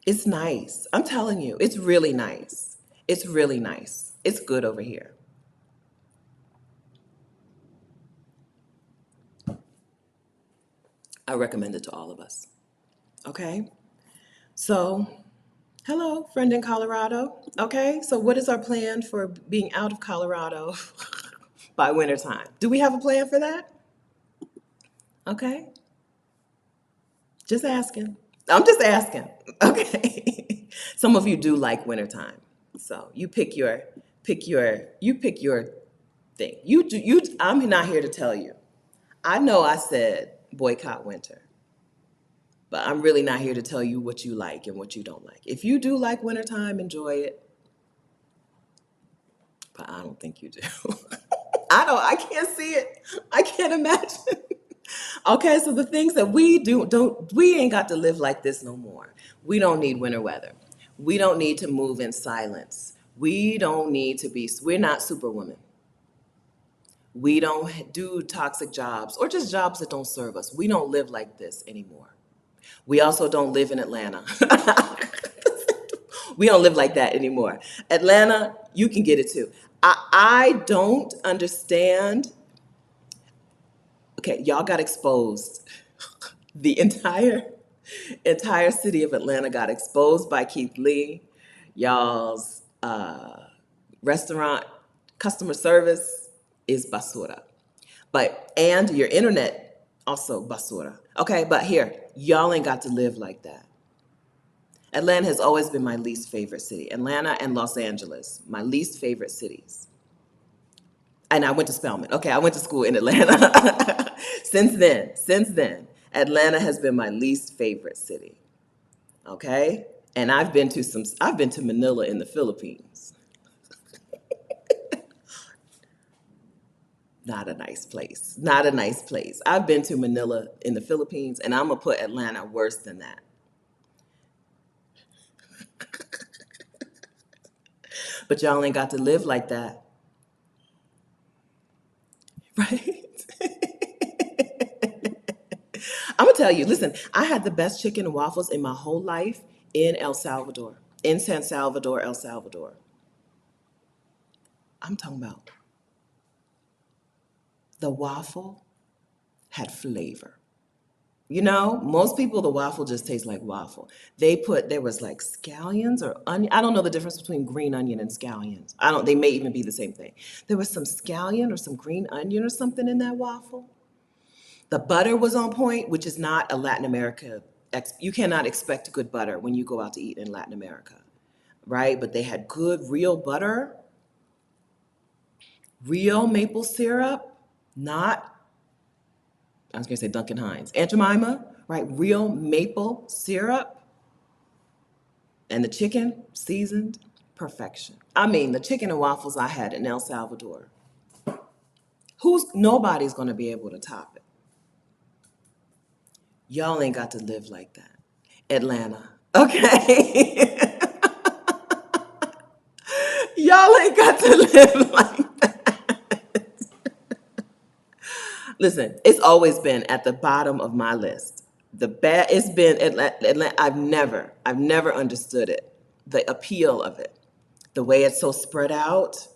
It's nice. I'm telling you, it's really nice. It's really nice. It's good over here. I recommend it to all of us. Okay? So, hello, friend in Colorado. Okay, so what is our plan for being out of Colorado by wintertime? Do we have a plan for that? Okay, just asking. I'm just asking. Okay. Some of you do like wintertime. So you pick your thing. I'm not here to tell you. I know I said boycott winter, but I'm really not here to tell you what you like and what you don't like. If you do like wintertime, enjoy it. But I don't think you do. I can't see it. I can't imagine. Okay, so the things that we we ain't got to live like this no more. We don't need winter weather. We don't need to move in silence. We don't need to be, we're not Superwoman. We don't do toxic jobs or just jobs that don't serve us. We don't live like this anymore. We also don't live in Atlanta. We don't live like that anymore. Atlanta, you can get it too. I don't understand. Okay, y'all got exposed. The entire city of Atlanta got exposed by Keith Lee. Y'all's restaurant customer service is basura. And your internet also basura. Okay, but here, y'all ain't got to live like that. Atlanta has always been my least favorite city. Atlanta and Los Angeles, my least favorite cities. And I went to Spelman. Okay, I went to school in Atlanta. Since then, Atlanta has been my least favorite city. Okay? And I've been to Manila in the Philippines. Not a nice place. Not a nice place. I've been to Manila in the Philippines, and I'm gonna put Atlanta worse than that. But y'all ain't got to live like that. Right? I'm gonna tell you, listen, I had the best chicken and waffles in my whole life in El Salvador, in San Salvador, El Salvador. I'm talking about the waffle had flavor. You know, most people, the waffle just tastes like waffle. There was like scallions or onion. I don't know the difference between green onion and scallions. They may even be the same thing. There was some scallion or some green onion or something in that waffle. The butter was on point, which is not a Latin America. You cannot expect good butter when you go out to eat in Latin America, right? But they had good, real butter, real maple syrup, not, I was gonna say Duncan Hines, Aunt Jemima, right? Real maple syrup, and the chicken seasoned perfection. I mean, the chicken and waffles I had in El Salvador, nobody's gonna be able to top it. Y'all ain't got to live like that. Atlanta, okay? Y'all ain't got to live like that. Listen, it's always been at the bottom of my list. It's been Atlanta. I've never understood it. The appeal of it, the way it's so spread out,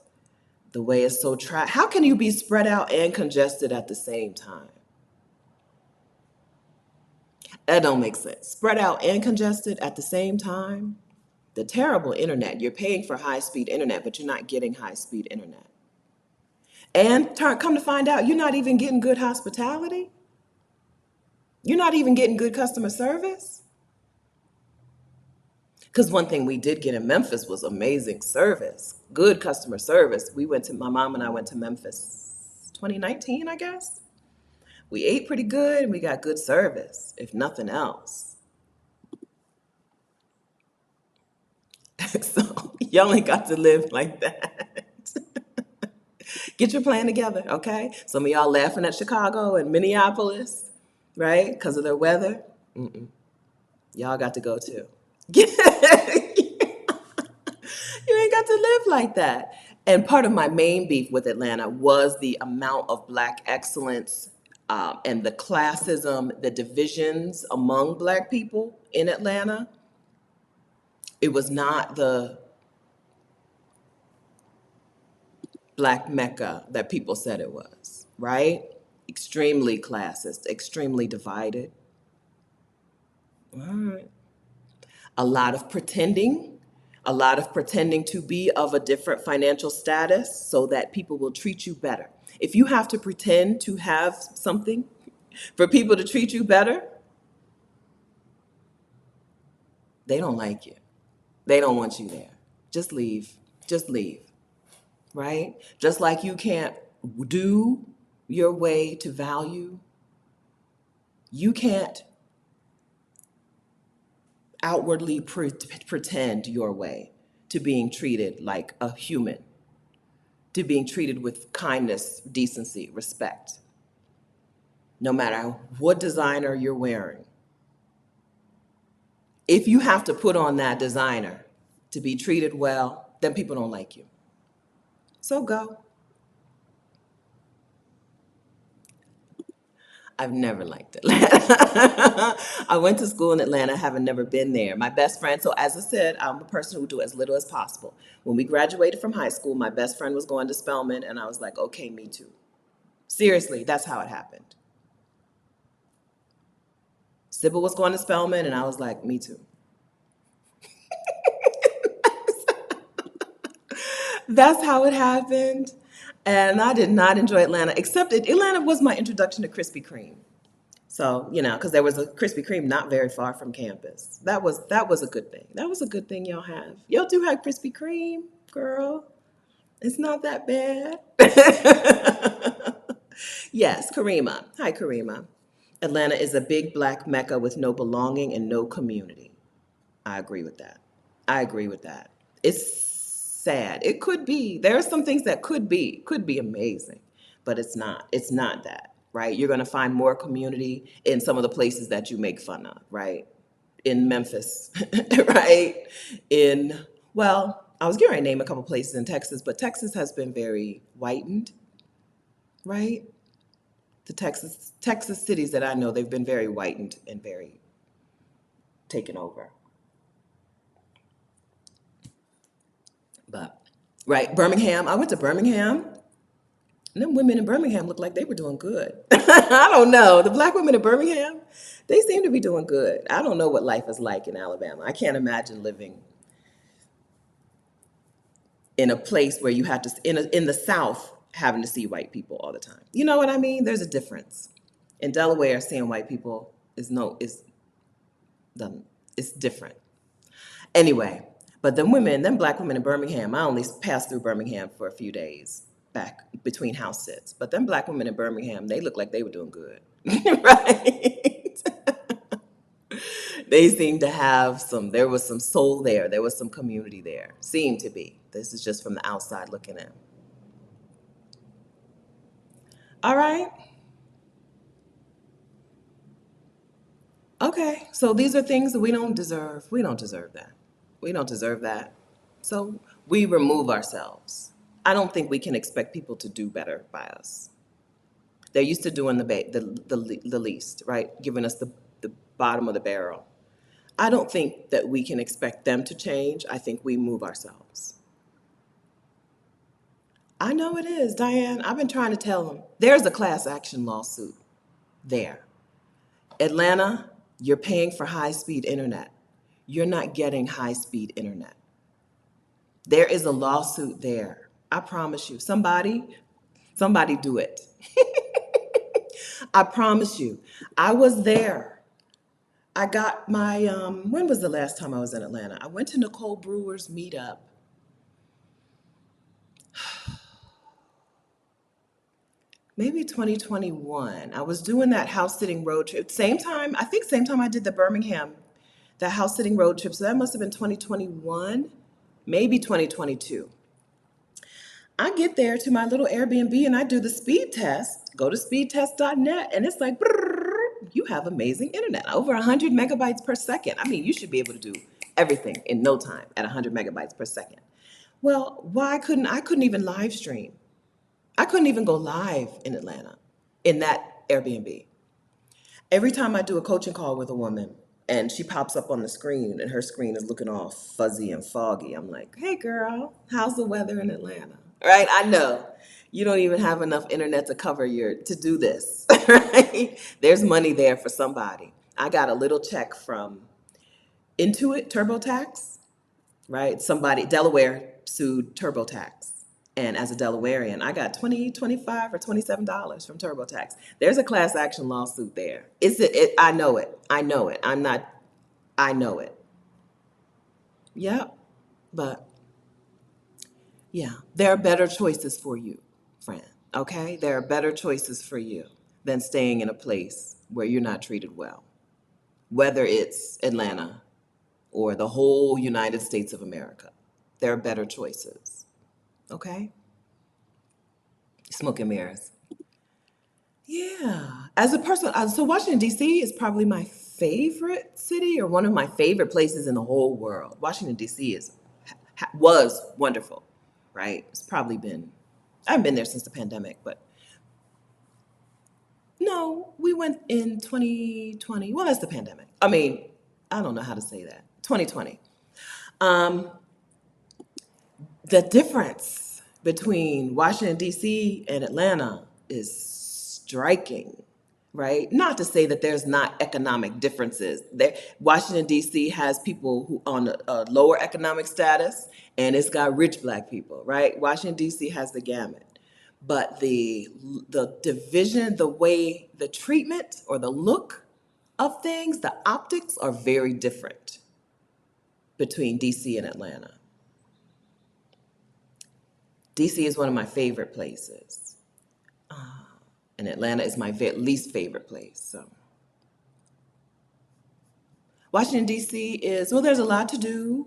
the way it's so how can you be spread out and congested at the same time? That don't make sense. Spread out and congested at the same time. The terrible internet. You're paying for high-speed internet, but you're not getting high-speed internet. And come to find out, you're not even getting good hospitality. You're not even getting good customer service. Because one thing we did get in Memphis was amazing service, good customer service. My mom and I went to Memphis 2019, I guess. We ate pretty good and we got good service, if nothing else. So y'all ain't got to live like that. Get your plan together, okay? Some of y'all laughing at Chicago and Minneapolis, right? Because of their weather. Y'all got to go too. You ain't got to live like that. And part of my main beef with Atlanta was the amount of Black excellence and the classism, the divisions among Black people in Atlanta. It was not the Black Mecca that people said it was, right? Extremely classist, extremely divided. All right. A lot of pretending to be of a different financial status so that people will treat you better. If you have to pretend to have something, For people to treat you better, they don't like you. They don't want you there. Just leave. Just leave. Right? Just like you can't do your way to value, you can't outwardly pretend your way to being treated like a human, to being treated with kindness, decency, respect, no matter what designer you're wearing. If you have to put on that designer to be treated well, then people don't like you. So go. I've never liked Atlanta. I went to school in Atlanta, having never been there. My best friend, so as I said, I'm a person who do as little as possible. When we graduated from high school, my best friend was going to Spelman, and I was like, okay, me too. Seriously, that's how it happened. Sybil was going to Spelman, and I was like, me too. That's how it happened. And I did not enjoy Atlanta, except Atlanta was my introduction to Krispy Kreme. So, because there was a Krispy Kreme not very far from campus. That was a good thing. That was a good thing y'all have. Y'all do have Krispy Kreme, girl. It's not that bad. Yes, Karima. Hi, Karima. Atlanta is a big black mecca with no belonging and no community. I agree with that. I agree with that. It's sad. It could be. There are some things that could be amazing, but it's not. It's not that, right? You're going to find more community in some of the places that you make fun of, right? In Memphis, right? Well, I was going to name a couple places in Texas, but Texas has been very whitened, right? The Texas cities that I know, they've been very whitened and very taken over. But right, Birmingham. I went to Birmingham, and them women in Birmingham looked like they were doing good. I don't know. The black women in Birmingham, they seem to be doing good. I don't know what life is like in Alabama. I can't imagine living in a place where you have to in the South having to see white people all the time. You know what I mean? There's a difference. In Delaware, seeing white people is different. Anyway, but them black women in Birmingham, I only passed through Birmingham for a few days back between house sits. But them black women in Birmingham, they looked like they were doing good. Right? They seemed to have there was some soul there. There was some community there. Seemed to be. This is just from the outside looking in. All right. Okay. So these are things that we don't deserve. We don't deserve that. We don't deserve that. So we remove ourselves. I don't think we can expect people to do better by us. They're used to doing the least, right? Giving us the bottom of the barrel. I don't think that we can expect them to change. I think we move ourselves. I know it is, Diane. I've been trying to tell them. There's a class action lawsuit there. Atlanta, you're paying for high-speed internet. You're not getting high-speed internet. There is a lawsuit there. I promise you. Somebody do it. I promise you. I was there. I got my, when was the last time I was in Atlanta? I went to Nicole Brewer's meetup. Maybe 2021. I was doing that house sitting road trip. Same time I did the Birmingham, that house sitting road trip. So that must have been 2021, maybe 2022. I get there to my little Airbnb and I do the speed test. Go to speedtest.net and it's like, you have amazing internet, over 100 megabytes per second. I mean, you should be able to do everything in no time at 100 megabytes per second. Well, I couldn't even live stream. I couldn't even go live in Atlanta in that Airbnb. Every time I do a coaching call with a woman and she pops up on the screen and her screen is looking all fuzzy and foggy, I'm like, hey girl, how's the weather in Atlanta? Right? I know you don't even have enough internet to to do this, right? There's money there for somebody. I got a little check from Intuit TurboTax, right? Delaware sued TurboTax And as a Delawarean, I got 20, 25, or $27 from TurboTax. There's a class action lawsuit there. I know it. I know it. I know it. Yep. But yeah, there are better choices for you, friend. Okay? There are better choices for you than staying in a place where you're not treated well, whether it's Atlanta or the whole United States of America. There are better choices. Okay? Smoke and mirrors. Yeah. As a person, so Washington, D.C. is probably my favorite city or one of my favorite places in the whole world. Washington, D.C. Was wonderful, right? I haven't been there since the pandemic, but no, we went in 2020. Well, that's the pandemic. I mean, I don't know how to say that. 2020. Um, the difference between Washington, D.C. and Atlanta is striking, right? Not to say that there's not economic differences. Washington, D.C. has people who on a lower economic status, and it's got rich Black people, right? Washington, D.C. has the gamut. But the division, the way, the treatment or the look of things, the optics are very different between DC and Atlanta. DC is one of my favorite places, and Atlanta is my least favorite place. So Washington DC is, well, there's a lot to do.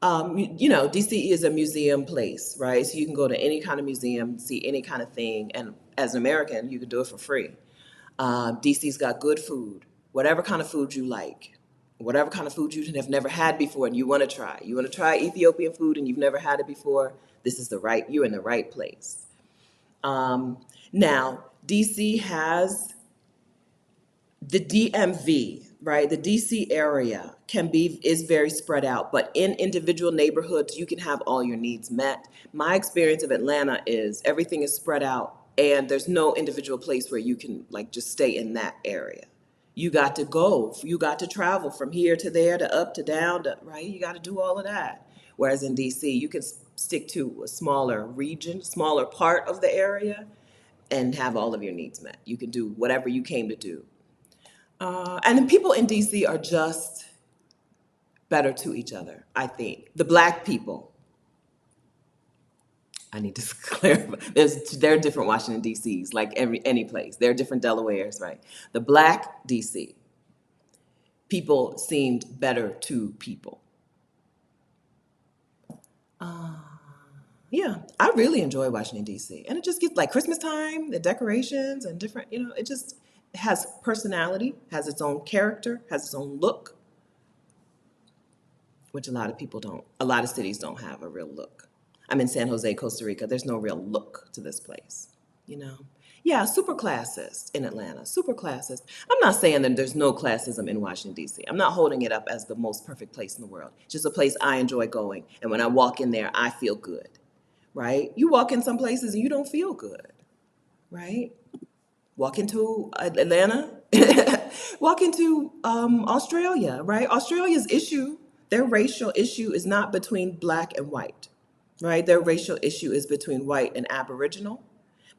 DC is a museum place, right? So you can go to any kind of museum, see any kind of thing, and as an American, you can do it for free. DC's got good food, whatever kind of food you like, whatever kind of food you have never had before and you want to try. You want to try Ethiopian food and you've never had it before, you're in the right place. Now, DC has the DMV, right? The DC area is very spread out, but in individual neighborhoods, you can have all your needs met. My experience of Atlanta is everything is spread out and there's no individual place where you can like just stay in that area. You got to go, you got to travel from here to there to up to down to, right? You got to do all of that. Whereas in DC, you can stick to a smaller region, smaller part of the area and have all of your needs met. You can do whatever you came to do. And the people in DC are just better to each other, I think. The Black people, I need to clarify, there are different Washington DCs, like any place. There are different Delawares, right? The Black DC people seemed better to people. Yeah, I really enjoy Washington DC, and it just gets like Christmas time, the decorations and different, it just has personality, has its own character, has its own look, which a lot of people don't. A lot of cities don't have a real look. I'm in San Jose, Costa Rica. There's no real look to this place, you know. Yeah, super classist in Atlanta, super classist. I'm not saying that there's no classism in Washington, D.C. I'm not holding it up as the most perfect place in the world. It's just a place I enjoy going. And when I walk in there, I feel good, right? You walk in some places and you don't feel good, right? Walk into Atlanta, walk into Australia, right? Their racial issue is not between Black and white, right? Their racial issue is between white and Aboriginal.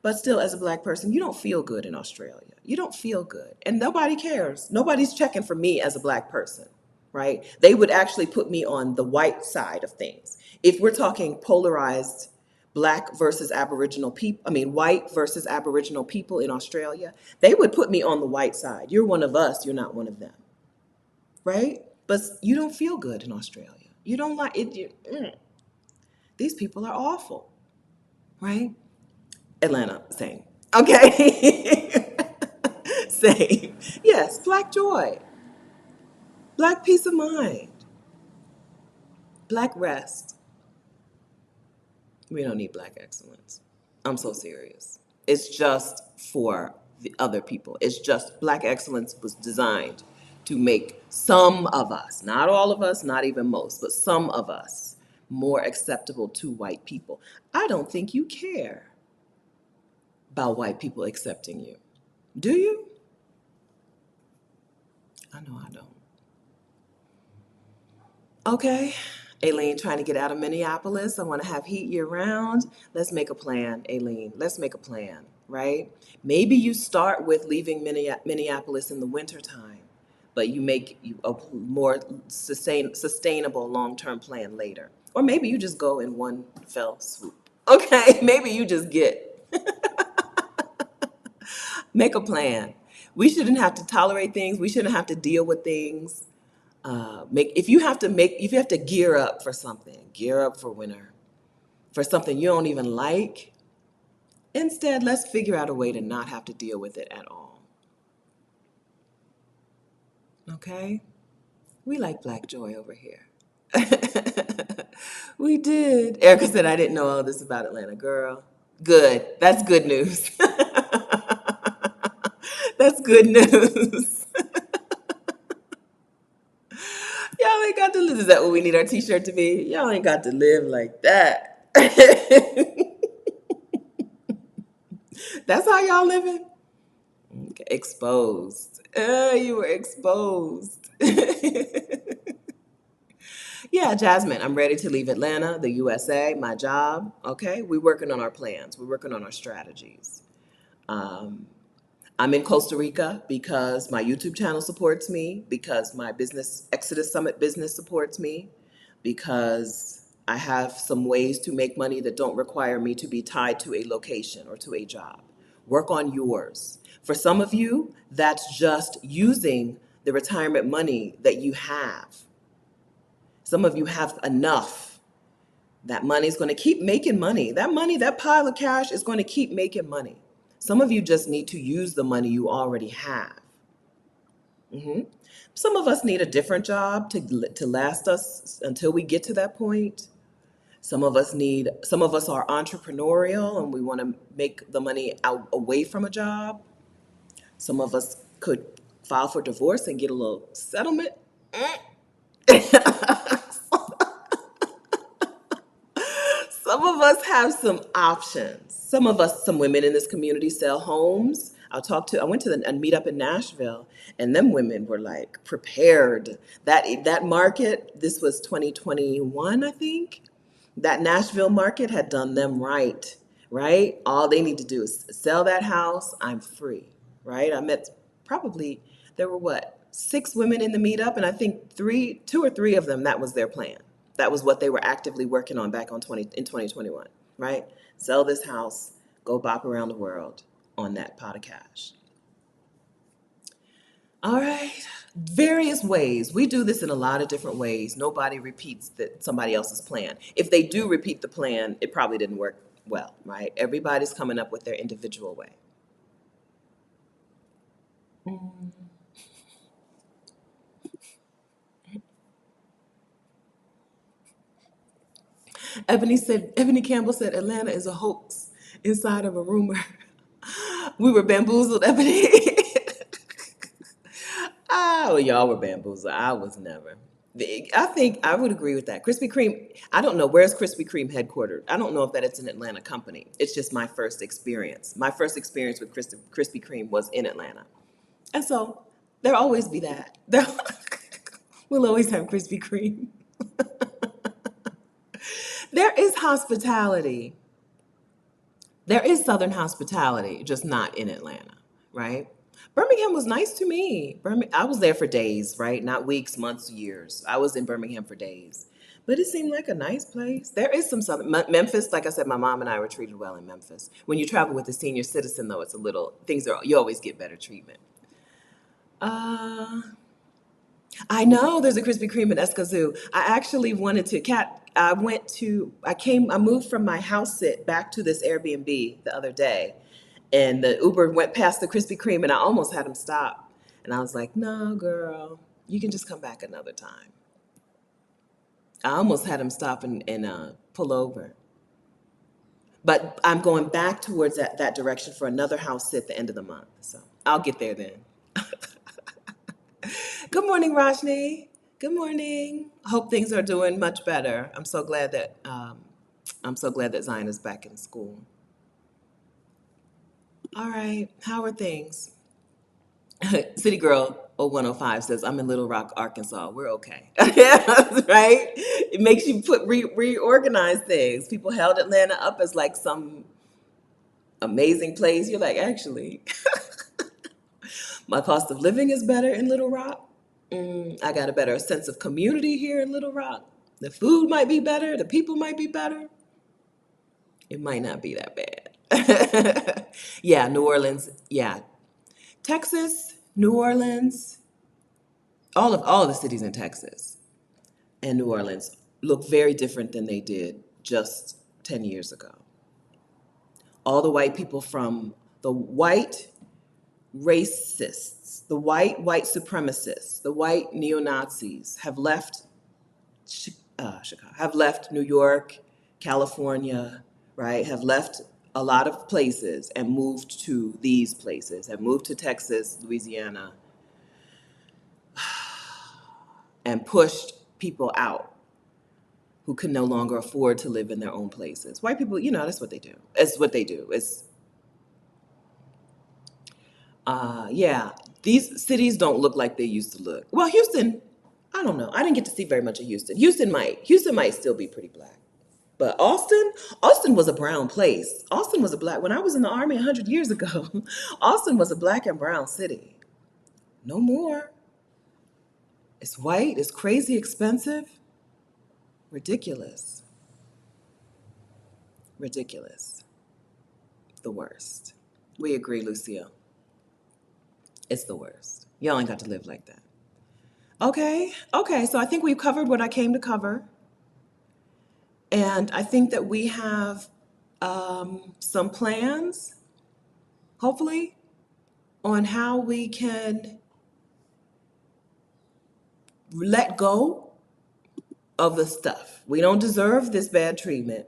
But still, as a Black person, you don't feel good in Australia. You don't feel good. And nobody cares. Nobody's checking for me as a Black person, right? They would actually put me on the white side of things. If we're talking polarized Black versus Aboriginal people, white versus Aboriginal people in Australia, they would put me on the white side. You're one of us, you're not one of them, right? But you don't feel good in Australia. You don't like it. These people are awful, right? Atlanta, same. Okay. Same. Yes, Black joy, Black peace of mind, Black rest. We don't need Black excellence. I'm so serious. It's just for the other people. It's just Black excellence was designed to make some of us, not all of us, not even most, but some of us more acceptable to white people. I don't think you care about white people accepting you. Do you? I know I don't. Okay. Aileen trying to get out of Minneapolis. I want to have heat year round. Let's make a plan, Aileen. Let's make a plan, right? Maybe you start with leaving Minneapolis in the wintertime, but you make a more sustainable long-term plan later. Or maybe you just go in one fell swoop. Okay, maybe you just make a plan. We shouldn't have to tolerate things. We shouldn't have to deal with things. If you have to gear up for something, gear up for winter, for something you don't even like. Instead, let's figure out a way to not have to deal with it at all. Okay? We like Black Joy over here. We did. Erica said, I didn't know all this about Atlanta. Girl, good. That's good news. That's good news. Y'all ain't got to live. Is that what we need our t-shirt to be? Y'all ain't got to live like that. That's how y'all living? Okay, exposed. You were exposed. Yeah, Jasmine, I'm ready to leave Atlanta, the USA, my job. Okay, we're working on our plans. We're working on our strategies. Um, I'm in Costa Rica because my YouTube channel supports me, because my business, Exodus Summit business supports me, because I have some ways to make money that don't require me to be tied to a location or to a job. Work on yours. For some of you, that's just using the retirement money that you have. Some of you have enough. That money is going to keep making money. That money, that pile of cash is going to keep making money. Some of you just need to use the money you already have. Mhm. Some of us need a different job to last us until we get to that point. Some of us are entrepreneurial and we want to make the money out away from a job. Some of us could file for divorce and get a little settlement. Some of us have some options. Some women in this community sell homes. I went to a meetup in Nashville, and them women were like prepared. That market, this was 2021, I think. That Nashville market had done them right, right? All they need to do is sell that house. I'm free, right? I met probably, there were what, 6 women in the meetup, and I think two or three of them, that was their plan. That was what they were actively working on back in 2021, right? Sell this house, go bop around the world on that pot of cash. All right. Various ways. We do this in a lot of different ways. Nobody repeats somebody else's plan. If they do repeat the plan, it probably didn't work well, right? Everybody's coming up with their individual way. Ebony Campbell said Atlanta is a hoax inside of a rumor. We were bamboozled, Ebony. Oh, y'all were bamboozled. I was never. I think I would agree with that. Krispy Kreme, I don't know, where's Krispy Kreme headquartered? I don't know if that it's an Atlanta company. It's just my first experience. My first experience with Krispy Kreme was in Atlanta. And so there'll always be that. We'll always have Krispy Kreme. There is hospitality. There is Southern hospitality, just not in Atlanta, right? Birmingham was nice to me. I was there for days, right? Not weeks, months, years. I was in Birmingham for days. But it seemed like a nice place. There is some Southern, Memphis, like I said, my mom and I were treated well in Memphis. When you travel with a senior citizen, though, you always get better treatment. Uh, I know there's a Krispy Kreme in Escazú. I actually wanted to, I moved from my house sit back to this Airbnb the other day, and the Uber went past the Krispy Kreme, and I almost had him stop. And I was like, no, girl, you can just come back another time. I almost had him stop and pull over. But I'm going back towards that direction for another house sit at the end of the month. So I'll get there then. Good morning, Rajni. Good morning. Hope things are doing much better. I'm so glad that Zion is back in school. All right, how are things? City Girl 0105 says, I'm in Little Rock, Arkansas. We're okay. Right? It makes you reorganize things. People held Atlanta up as like some amazing place. You're like, actually, my cost of living is better in Little Rock. I got a better sense of community here in Little Rock. The food might be better. The people might be better. It might not be that bad. Yeah, New Orleans. Yeah. Texas, New Orleans, all of the cities in Texas and New Orleans look very different than they did just 10 years ago. All the white people from the white racists, the white supremacists, the white neo-Nazis have left Chicago, have left New York, California, right? Have left a lot of places and moved to these places, have moved to Texas, Louisiana, and pushed people out who can no longer afford to live in their own places. White people, that's what they do. It's what they do. Yeah, these cities don't look like they used to look. Well, Houston, I don't know. I didn't get to see very much of Houston. Houston might still be pretty black. But Austin was a brown place. Austin was a black, when I was in the Army 100 years ago, Austin was a black and brown city. No more. It's white, it's crazy expensive. Ridiculous. Ridiculous. The worst. We agree, Lucille. It's the worst. Y'all ain't got to live like that. Okay, so I think we've covered what I came to cover. And I think that we have some plans, hopefully, on how we can let go of the stuff. We don't deserve this bad treatment.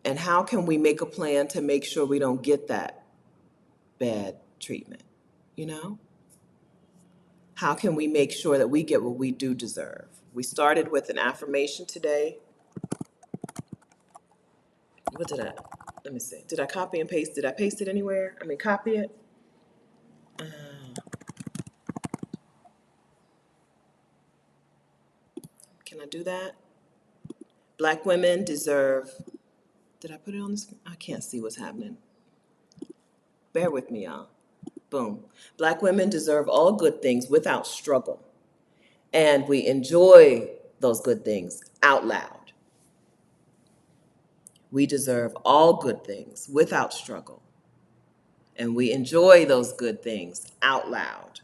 And how can we make a plan to make sure we don't get that bad treatment? You know? How can we make sure that we get what we do deserve? We started with an affirmation today. Let me see. Did I copy and paste? Did I paste it anywhere? Copy it. Can I do that? Black women deserve, did I put it on the screen? I can't see what's happening. Bear with me, y'all. Boom. Black women deserve all good things without struggle. And we enjoy those good things out loud. We deserve all good things without struggle. And we enjoy those good things out loud.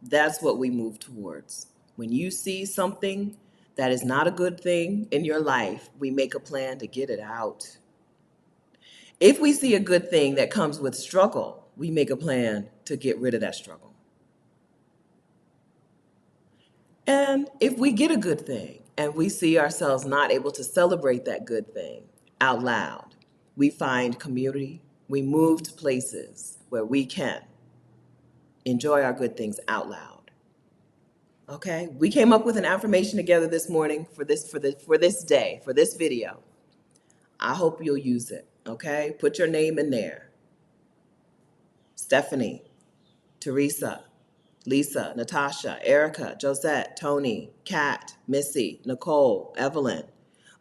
That's what we move towards. When you see something that is not a good thing in your life, we make a plan to get it out. If we see a good thing that comes with struggle, we make a plan to get rid of that struggle. And if we get a good thing and we see ourselves not able to celebrate that good thing out loud, we find community, we move to places where we can enjoy our good things out loud. Okay? We came up with an affirmation together this morning for this day, for this video. I hope you'll use it. Okay? Put your name in there. Stephanie, Teresa, Lisa, Natasha, Erica, Josette, Tony, Kat, Missy, Nicole, Evelyn,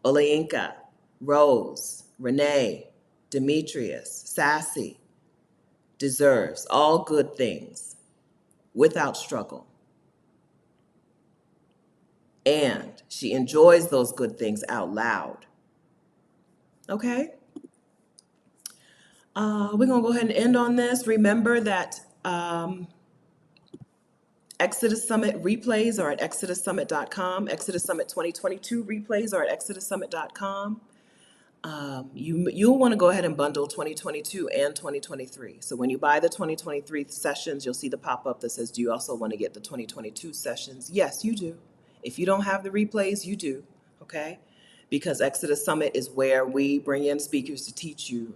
Olayinka, Rose, Renee, Demetrius, Sassy, deserves all good things without struggle. And she enjoys those good things out loud. Okay? We're going to go ahead and end on this. Remember that Exodus Summit replays are at exodussummit.com. Exodus Summit 2022 replays are at exodussummit.com. You'll want to go ahead and bundle 2022 and 2023. So when you buy the 2023 sessions, you'll see the pop-up that says, do you also want to get the 2022 sessions? Yes, you do. If you don't have the replays, you do, okay? Because Exodus Summit is where we bring in speakers to teach you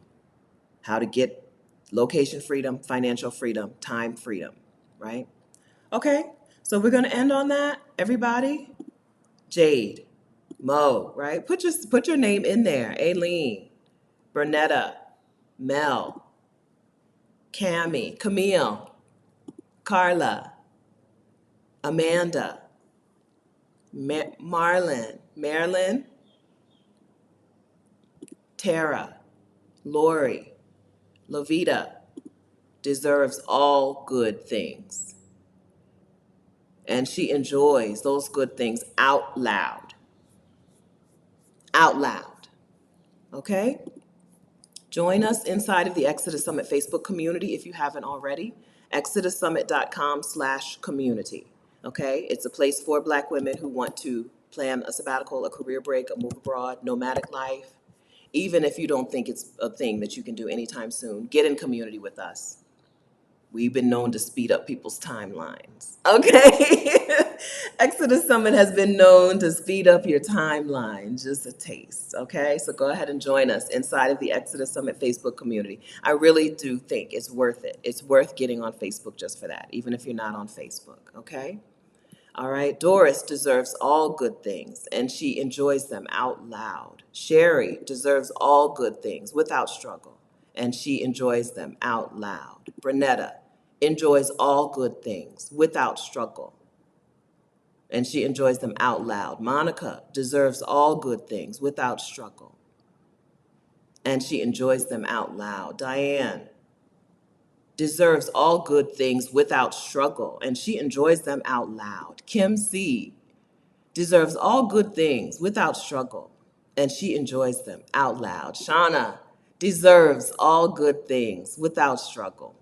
how to get location freedom, financial freedom, time freedom, right? Okay, so we're going to end on that. Everybody, Jade, Mo, right? Put your name in there. Aileen, Bernetta, Mel, Camille, Carla, Amanda, Marlon, Marilyn, Tara, Lori, Lovita deserves all good things. And she enjoys those good things out loud. Out loud. Okay? Join us inside of the Exodus Summit Facebook community if you haven't already. ExodusSummit.com/community. Okay? It's a place for Black women who want to plan a sabbatical, a career break, a move abroad, nomadic life. Even if you don't think it's a thing that you can do anytime soon, get in community with us. We've been known to speed up people's timelines. Okay? Exodus Summit has been known to speed up your timeline, just a taste. Okay? So go ahead and join us inside of the Exodus Summit Facebook community. I really do think it's worth it. It's worth getting on Facebook just for that, even if you're not on Facebook. Okay? All right, Doris deserves all good things, and she enjoys them out loud. Sherry deserves all good things without struggle, and she enjoys them out loud. Brenetta enjoys all good things without struggle, and she enjoys them out loud. Monica deserves all good things without struggle, and she enjoys them out loud. Diane deserves all good things without struggle, and she enjoys them out loud. Kim C deserves all good things without struggle, and she enjoys them out loud. Shauna deserves all good things without struggle,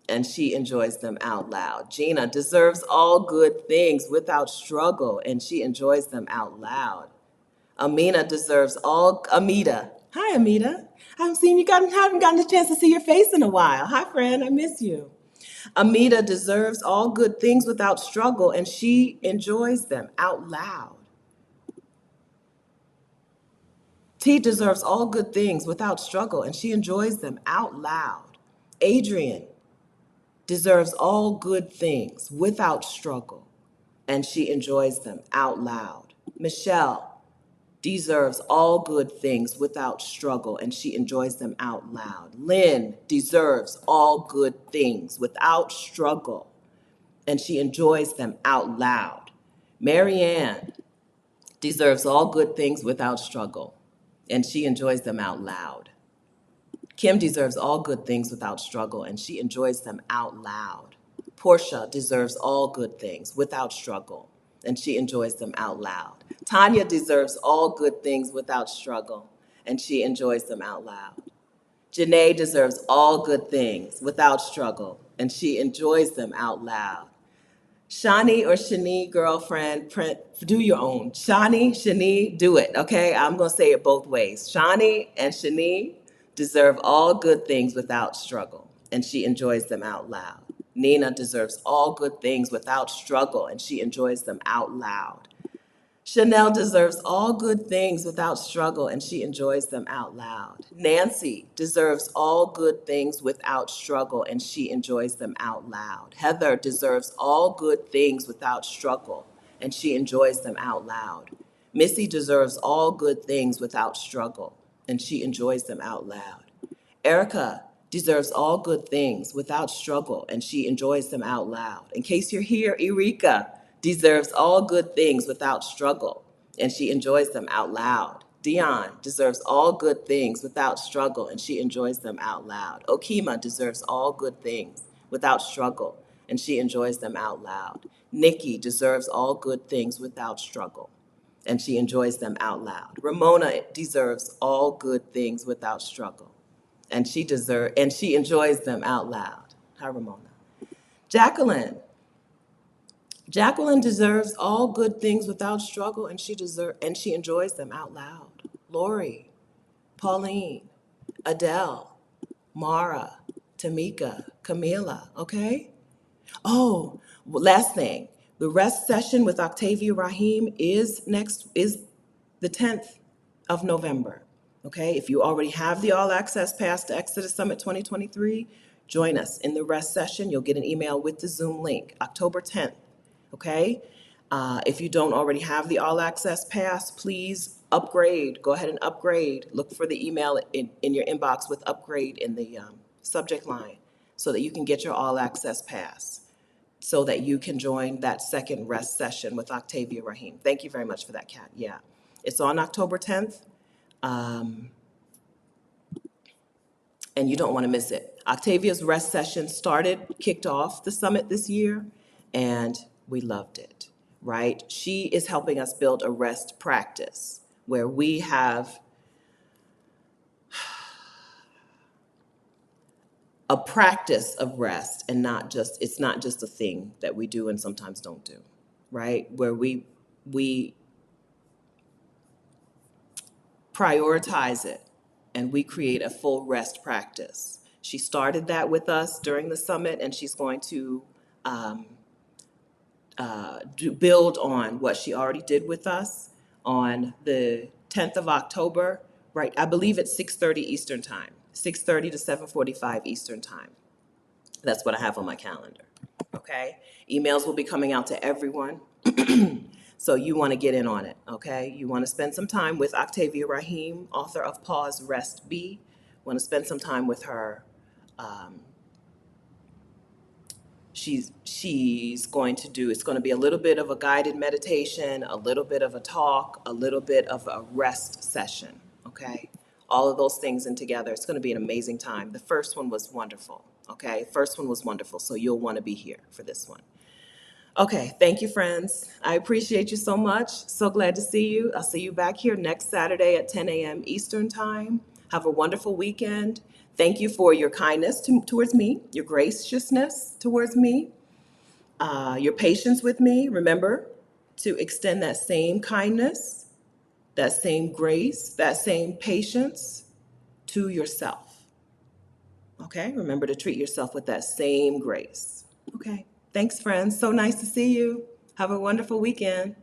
and she enjoys them out loud. Gina deserves all good things without struggle, and she enjoys them out loud. Amita deserves all, Amita. Hi, Amita. I haven't gotten a chance to see your face in a while. Hi, friend, I miss you. Amita deserves all good things without struggle, and she enjoys them out loud. T deserves all good things without struggle, and she enjoys them out loud. Adrian deserves all good things without struggle, and she enjoys them out loud. Michelle deserves all good things without struggle, and she enjoys them out loud. Lynn deserves all good things without struggle, and she enjoys them out loud. Marianne deserves all good things without struggle, and she enjoys them out loud. Kim deserves all good things without struggle, and she enjoys them out loud. Portia deserves all good things without struggle, and she enjoys them out loud. Tanya deserves all good things without struggle, and she enjoys them out loud. Janae deserves all good things without struggle, and she enjoys them out loud. Shani or Shani, girlfriend, do your own. Shani, do it, okay? I'm going to say it both ways. Shani and Shani deserve all good things without struggle, and she enjoys them out loud. Nina deserves all good things without struggle, and she enjoys them out loud. Chanel deserves all good things without struggle, and she enjoys them out loud. Nancy deserves all good things without struggle, and she enjoys them out loud. Heather deserves all good things without struggle, and she enjoys them out loud. Missy deserves all good things without struggle, and she enjoys them out loud. Erica deserves all good things without struggle, and she enjoys them out loud. In case you're here, Eureka deserves all good things without struggle, and she enjoys them out loud. Dion deserves all good things without struggle, and she enjoys them out loud. Okima deserves all good things without struggle, and she enjoys them out loud. Nikki deserves all good things without struggle, and she enjoys them out loud. Ramona deserves all good things without struggle, and she enjoys them out loud. Hi, Ramona. Jacqueline deserves all good things without struggle, and she enjoys them out loud. Lori, Pauline, Adele, Mara, Tamika, Camila, okay? Oh, last thing. The rest session with Octavia Rahim is the 10th of November. Okay, if you already have the All Access Pass to Exodus Summit 2023, join us in the rest session. You'll get an email with the Zoom link, October 10th. Okay, if you don't already have the All Access Pass, please upgrade. Go ahead and upgrade. Look for the email in your inbox with upgrade in the subject line so that you can get your All Access Pass. so that you can join that second rest session with Octavia Rahim. Thank you very much for that, Kat. Yeah. It's on October 10th, and you don't want to miss it. Octavia's rest session kicked off the summit this year, and we loved it, right? She is helping us build a rest practice where we have a practice of rest, and it's not just a thing that we do and sometimes don't do, right? Where we prioritize it and we create a full rest practice. She started that with us during the summit, and she's going to build on what she already did with us on the 10th of October, right? I believe it's 6:30 Eastern time, 6:30 to 7:45 Eastern time. That's what I have on my calendar, okay? Emails will be coming out to everyone. So you want to get in on it, okay? You want to spend some time with Octavia Rahim, author of Pause, Rest, Be. Want to spend some time with her. She's going to do, it's going to be a little bit of a guided meditation, a little bit of a talk, a little bit of a rest session, okay? All of those things in together. It's going to be an amazing time. The first one was wonderful, okay? First one was wonderful, so you'll want to be here for this one. Okay, thank you, friends. I appreciate you so much. So glad to see you. I'll see you back here next Saturday at 10 a.m. Eastern time. Have a wonderful weekend. Thank you for your kindness towards me, your graciousness towards me, your patience with me. Remember to extend that same kindness, that same grace, that same patience to yourself. Okay, remember to treat yourself with that same grace. Okay, thanks, friends. So nice to see you. Have a wonderful weekend.